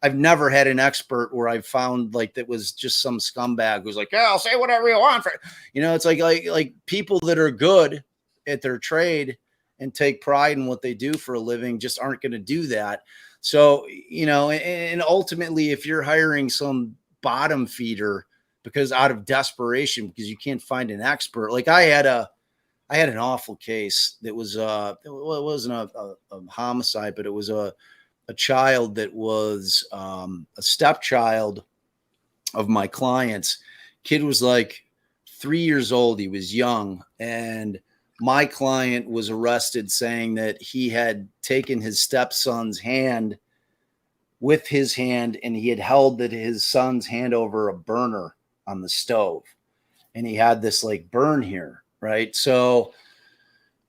I've never had an expert where I've found like that was just some scumbag who's like, yeah, I'll say whatever you want. It's like people that are good at their trade and take pride in what they do for a living just aren't going to do that. So, and ultimately, if you're hiring some bottom feeder because out of desperation, because you can't find an expert, like I had an awful case that was, it wasn't a homicide, but it was a child that was a stepchild of my client's. Kid was like 3 years old. He was young, and my client was arrested saying that he had taken his stepson's hand with his hand, and he had held his son's hand over a burner on the stove, and he had this like burn here, right? So,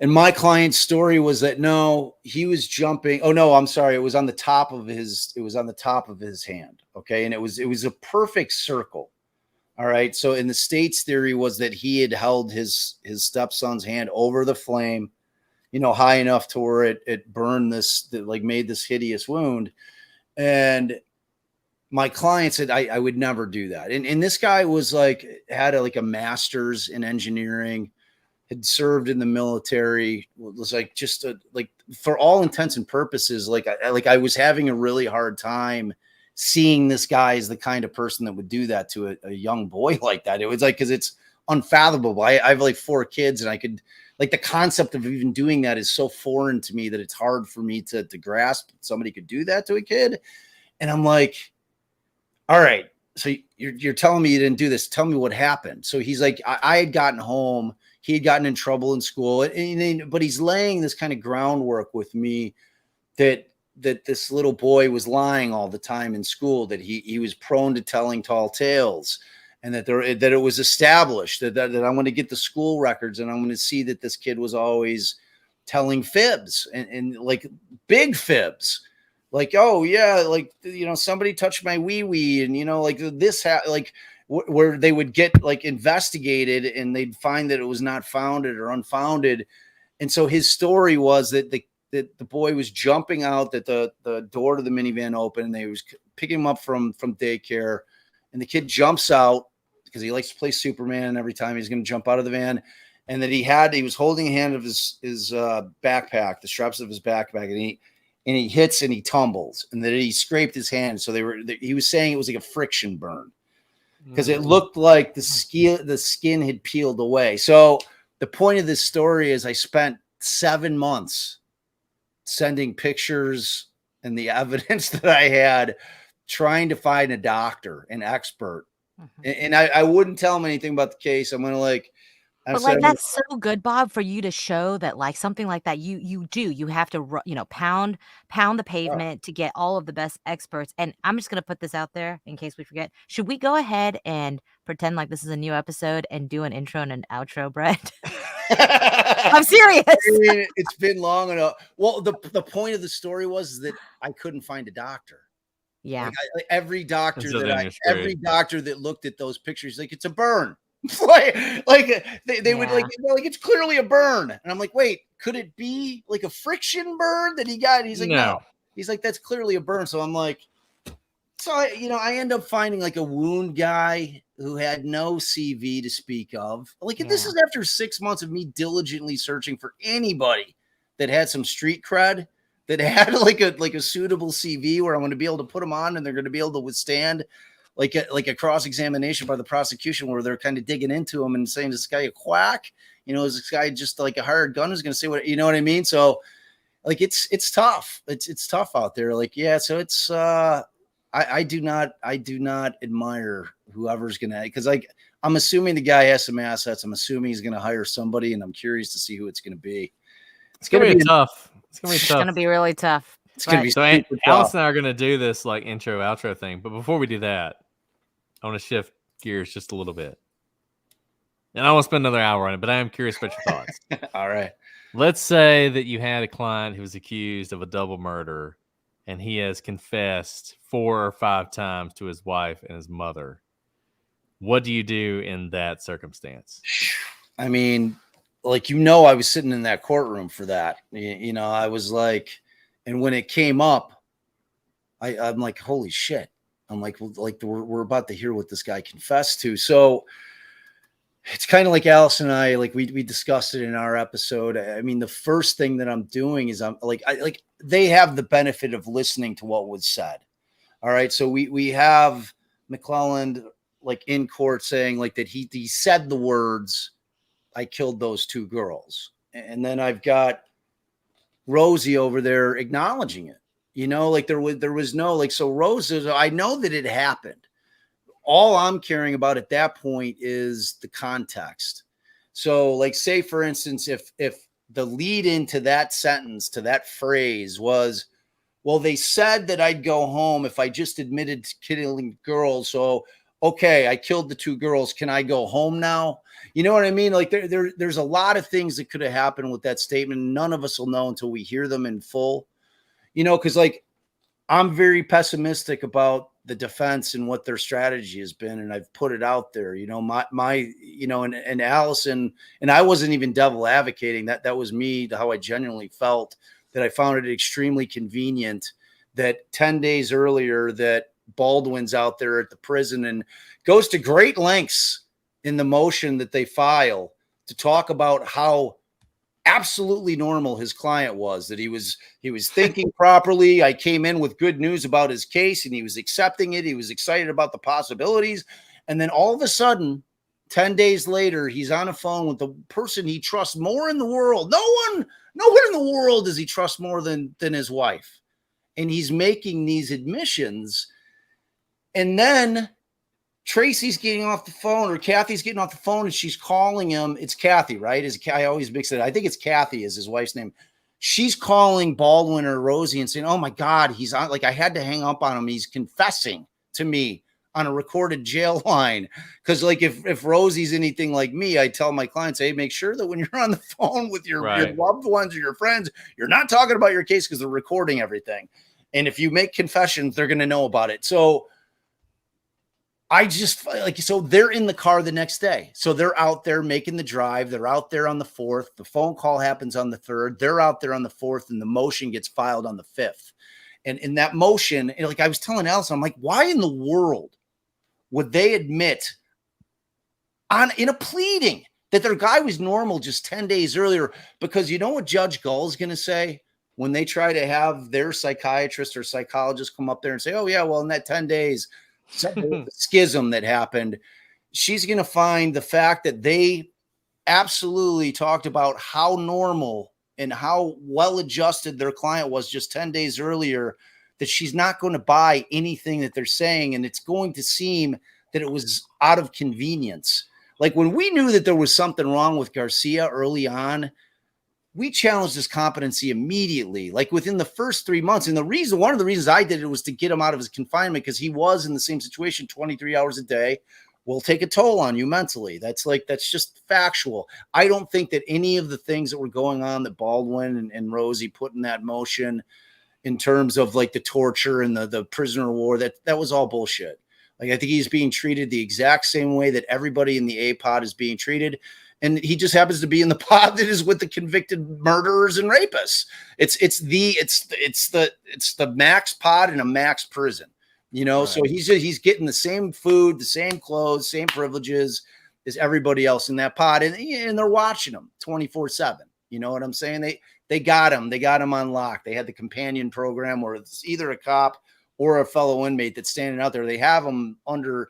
and my client's story was that no, he was jumping. Oh no, I'm sorry. It was on the top of his hand. Okay. And it was a perfect circle. All right. So in the state's theory was that he had held his stepson's hand over the flame, high enough to where it burned made this hideous wound. And my client said, I would never do that. And this guy was had a master's in engineering, had served in the military, was for all intents and purposes, I was having a really hard time seeing this guy as the kind of person that would do that to a young boy like that. It was because it's unfathomable. I have 4 kids, and I could the concept of even doing that is so foreign to me that it's hard for me to grasp that somebody could do that to a kid. And I'm like, all right, so you're telling me you didn't do this. Tell me what happened. So he's like, I had gotten home. He had gotten in trouble in school, but he's laying this kind of groundwork with me that this little boy was lying all the time in school, that he was prone to telling tall tales, and that it was established that I'm going to get the school records, and I'm going to see that this kid was always telling fibs and big fibs. Oh yeah, somebody touched my wee, and this where they would get investigated and they'd find that it was not founded or unfounded. And so his story was that that the boy was jumping out, that the door to the minivan opened, and they was picking him up from daycare, and the kid jumps out because he likes to play Superman every time he's going to jump out of the van, and that he was holding a hand of his backpack, the straps of his backpack, and he hits and he tumbles, and that he scraped his hand. So he was saying it was like a friction burn because it looked like the skin had peeled away. So the point of this story is I spent 7 months sending pictures and the evidence that I had, trying to find a doctor, an expert. And I wouldn't tell him anything about the case. I'm going to but like, that's so good, Bob, for you to show that like something like that, you have to, pound the pavement to get all of the best experts. And I'm just going to put this out there in case we forget. Should we go ahead and pretend like this is a new episode and do an intro and an outro, Brett? I'm serious. It's been long enough. Well, the point of the story was that I couldn't find a doctor. Yeah. Every doctor that looked at those pictures, like, it's a burn. they would like it's clearly a burn, and I'm like, wait, could it be like a friction burn that he got? He's like, no. He's like, that's clearly a burn. So I'm like, I end up finding like a wound guy who had no CV to speak of. Like, this is after 6 months of me diligently searching for anybody that had some street cred, that had like a suitable CV where I'm going to be able to put them on and they're going to be able to withstand like a cross-examination by the prosecution, where they're kind of digging into him and saying, is this guy a quack? Is this guy just like a hired gun who's going to say what, you know what I mean? So like, it's tough. It's tough out there. Like, yeah. So it's, I do not admire whoever's going to, because like, I'm assuming the guy has some assets. I'm assuming he's going to hire somebody, and I'm curious to see who it's going to be. It's going to be tough. It's going to be tough. It's going to be really tough. It's going to be so Alice and I are going to do this like intro outro thing. But before we do that, I want to shift gears just a little bit. And I won't spend another hour on it, but I am curious about your thoughts. All right. Let's say that you had a client who was accused of a double murder, and he has confessed 4 or 5 times to his wife and his mother. What do you do in that circumstance? I mean, like, I was sitting in that courtroom for that. I was like, and when it came up, I'm like, holy shit. I'm like, well, like, we're about to hear what this guy confessed to. So it's kind of like Alice and I, like, we discussed it in our episode. I mean, the first thing that I'm doing is they have the benefit of listening to what was said. All right. So we have McClelland like in court saying like that he said the words, I killed those 2 girls. And then I've got Rosie over there acknowledging it. Like there was no, like, so Rose, I know that it happened. All I'm caring about at that point is the context. So like, say for instance, if the lead into that sentence, to that phrase was, well, they said that I'd go home if I just admitted to killing girls. So, okay, I killed the 2 girls. Can I go home now? You know what I mean? Like there's a lot of things that could have happened with that statement. None of us will know until we hear them in full. Because like, I'm very pessimistic about the defense and what their strategy has been. And I've put it out there, and Allison, and I wasn't even devil advocating that. That was me, how I genuinely felt, that I found it extremely convenient that 10 days earlier that Baldwin's out there at the prison and goes to great lengths in the motion that they file to talk about how absolutely normal his client was, that he was thinking properly. I came in with good news about his case and he was accepting it. He was excited about the possibilities. And then all of a sudden, 10 days later, he's on a phone with the person he trusts more in the world. No one in the world does he trust more than his wife. And he's making these admissions. And then Tracy's getting off the phone, or Kathy's getting off the phone, and she's calling him. It's Kathy, right? I always mix it. I think it's Kathy is his wife's name. She's calling Baldwin or Rosie and saying, oh my God, he's on, like, I had to hang up on him. He's confessing to me on a recorded jail line. Cause like, if Rosie's anything like me, I tell my clients, hey, make sure that when you're on the phone with your loved ones or your friends, you're not talking about your case because they're recording everything. And if you make confessions, they're going to know about it. So I just like, so they're in the car the next day. So they're out there making the drive. They're out there on the 4th. The phone call happens on the 3rd. They're out there on the 4th, and the motion gets filed on the 5th. And in that motion, like I was telling Allison, I'm like, why in the world would they admit in a pleading that their guy was normal just 10 days earlier? Because you know what Judge Gull is going to say when they try to have their psychiatrist or psychologist come up there and say, oh yeah, well, in that 10 days, the schism that happened, she's going to find the fact that they absolutely talked about how normal and how well adjusted their client was just 10 days earlier, that she's not going to buy anything that they're saying. And it's going to seem that it was out of convenience. Like when we knew that there was something wrong with Garcia early on, we challenged his competency immediately, like within the first 3 months. And one of the reasons I did it was to get him out of his confinement, because he was in the same situation 23 hours a day will take a toll on you mentally. That's just factual. I don't think that any of the things that were going on that Baldwin and Rosie put in that motion in terms of like the torture and the prisoner of war, that was all bullshit. Like, I think he's being treated the exact same way that everybody in the A pod is being treated. And he just happens to be in the pod that is with the convicted murderers and rapists. It's the max pod in a max prison, Right. So he's getting the same food, the same clothes, same privileges as everybody else in that pod, and they're watching him 24/7. You know what I'm saying? They got him on lock. They had the companion program where it's either a cop or a fellow inmate that's standing out there. They have them under.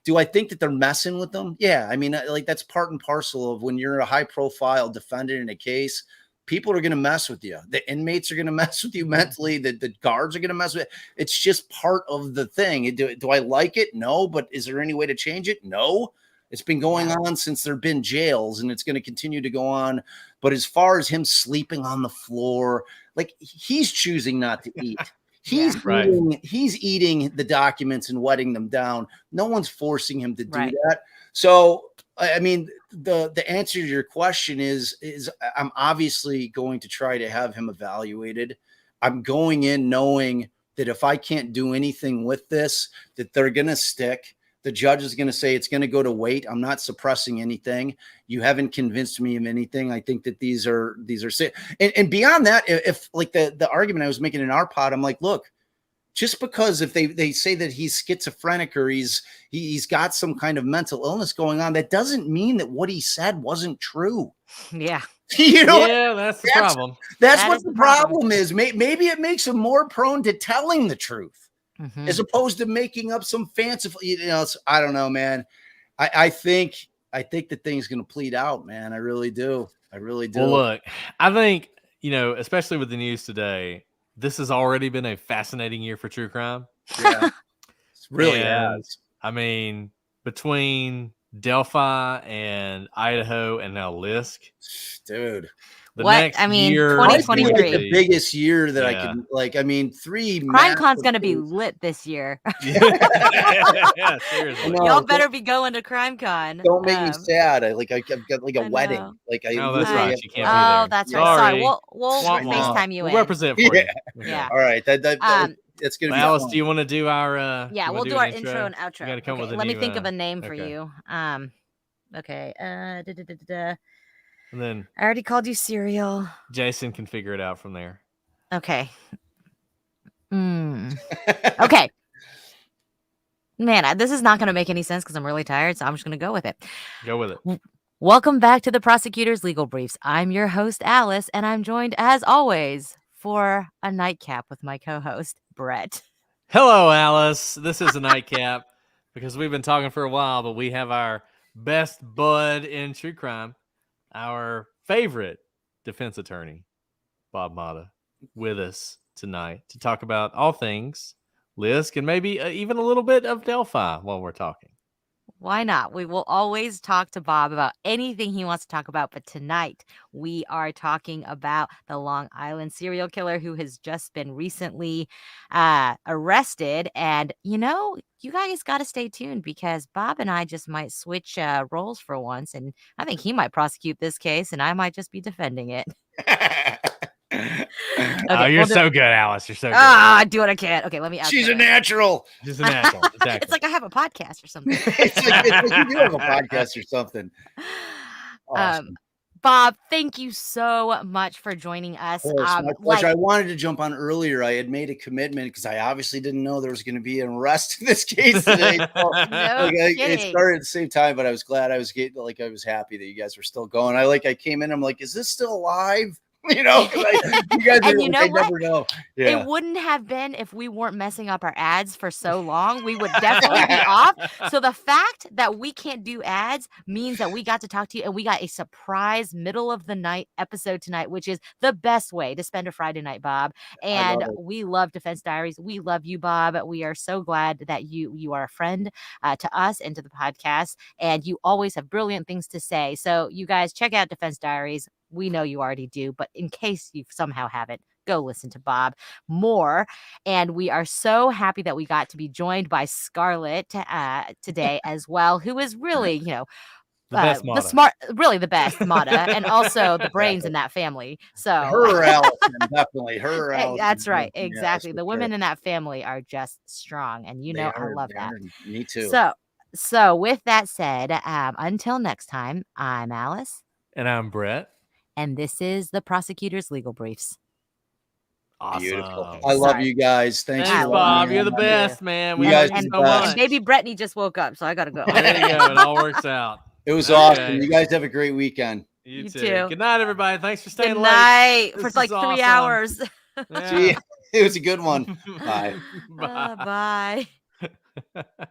Do I think that they're messing with them? Yeah. I mean, like, that's part and parcel of when you're a high profile defendant in a case. People are going to mess with you. The inmates are going to mess with you mentally. The guards are going to mess with it. It's just part of the thing. Do I like it? No. But is there any way to change it? No. It's been going on since there have been jails, and it's going to continue to go on. But as far as him sleeping on the floor, like, he's choosing not to eat. He's eating the documents and wetting them down. No one's forcing him to do that. So, I mean, the answer to your question is I'm obviously going to try to have him evaluated. I'm going in knowing that if I can't do anything with this, that they're going to stick. The judge is going to say it's going to go to wait. I'm not suppressing anything. You haven't convinced me of anything. I think that these are and beyond that, if like the argument I was making in our pod, I'm like, look, just because if they say that he's schizophrenic or he's got some kind of mental illness going on, that doesn't mean that what he said wasn't true. Yeah. That's the problem. That's what the problem is. Maybe it makes him more prone to telling the truth. Mm-hmm. As opposed to making up some fanciful, I don't know, man. I think the thing's going to plead out, man. I really do. Well, look, I think, especially with the news today, this has already been a fascinating year for true crime. Yeah, it really has. I mean, between Delphi and Idaho and now LISK, dude. Next year, 2023, the biggest year that I could, like. I mean, 3 CrimeCon's going to be lit this year. Yeah, seriously. Y'all better be going to CrimeCon. Don't make me sad. I've got like a wedding. Like, that's right. You can't be there. Oh, that's right. Sorry. We'll FaceTime you in. We'll represent for you. Yeah. All right. That's gonna be Alice, do you want to do our? We'll do our intro and outro. You gotta come with Let me think of a name for you. Okay. And then I already called you Serial. Jason can figure it out from there. Okay. Okay. Man, this is not going to make any sense because I'm really tired, so I'm just going to go with it. Go with it. Welcome back to the Prosecutor's Legal Briefs. I'm your host, Alice, and I'm joined, as always, for a nightcap with my co-host, Brett. Hello, Alice. This is a nightcap because we've been talking for a while, but we have our best bud in true crime, our favorite defense attorney, Bob Mata, with us tonight to talk about all things LISK and maybe even a little bit of Delphi while we're talking. Why not? We will always talk to Bob about anything he wants to talk about. But tonight we are talking about the Long Island serial killer who has just been recently arrested. And, you guys got to stay tuned because Bob and I just might switch roles for once. And I think he might prosecute this case and I might just be defending it. Oh, you're we'll do- so good, Alice. You're so good. I do what I can. Okay, let me ask. She's her. a natural. Just a natural. Exactly. It's like I have a podcast or something. It's like you do have a podcast or something. Awesome. Bob, thank you so much for joining us. Of course, my pleasure. I wanted to jump on earlier. I had made a commitment because I obviously didn't know there was going to be an arrest in this case today. So, it started at the same time, but I was glad I was I was happy that you guys were still going. I came in, I'm like, is this still alive? You know, you guys and you know what? Never know. Yeah. It wouldn't have been if we weren't messing up our ads for so long. We would definitely be off. So the fact that we can't do ads means that we got to talk to you, and we got a surprise middle of the night episode tonight, which is the best way to spend a Friday night, Bob. And we love Defense Diaries. We love you, Bob. We are so glad that you are a friend to us and to the podcast, and you always have brilliant things to say. So you guys check out Defense Diaries. We know you already do, but in case you somehow haven't, go listen to Bob more. And we are so happy that we got to be joined by Scarlett today as well, who is really, the best Mata, and also the brains in that family. So her Allison, definitely her Allison. That's right, exactly. The women in that family are just strong, and I love that. Me too. So with that said, until next time, I'm Alice. And I'm Brett. And this is the Prosecutor's Legal Briefs. Awesome. Beautiful. I love you guys. Thanks Bob. You're the best, man. We guys love you so much. And baby Brittany just woke up, so I got to go. There you go. It all works out. It was awesome. You guys have a great weekend. You too. Good night, everybody. Thanks for staying late. Good night. For like 3 hours. Gee, it was a good one. Bye. Bye.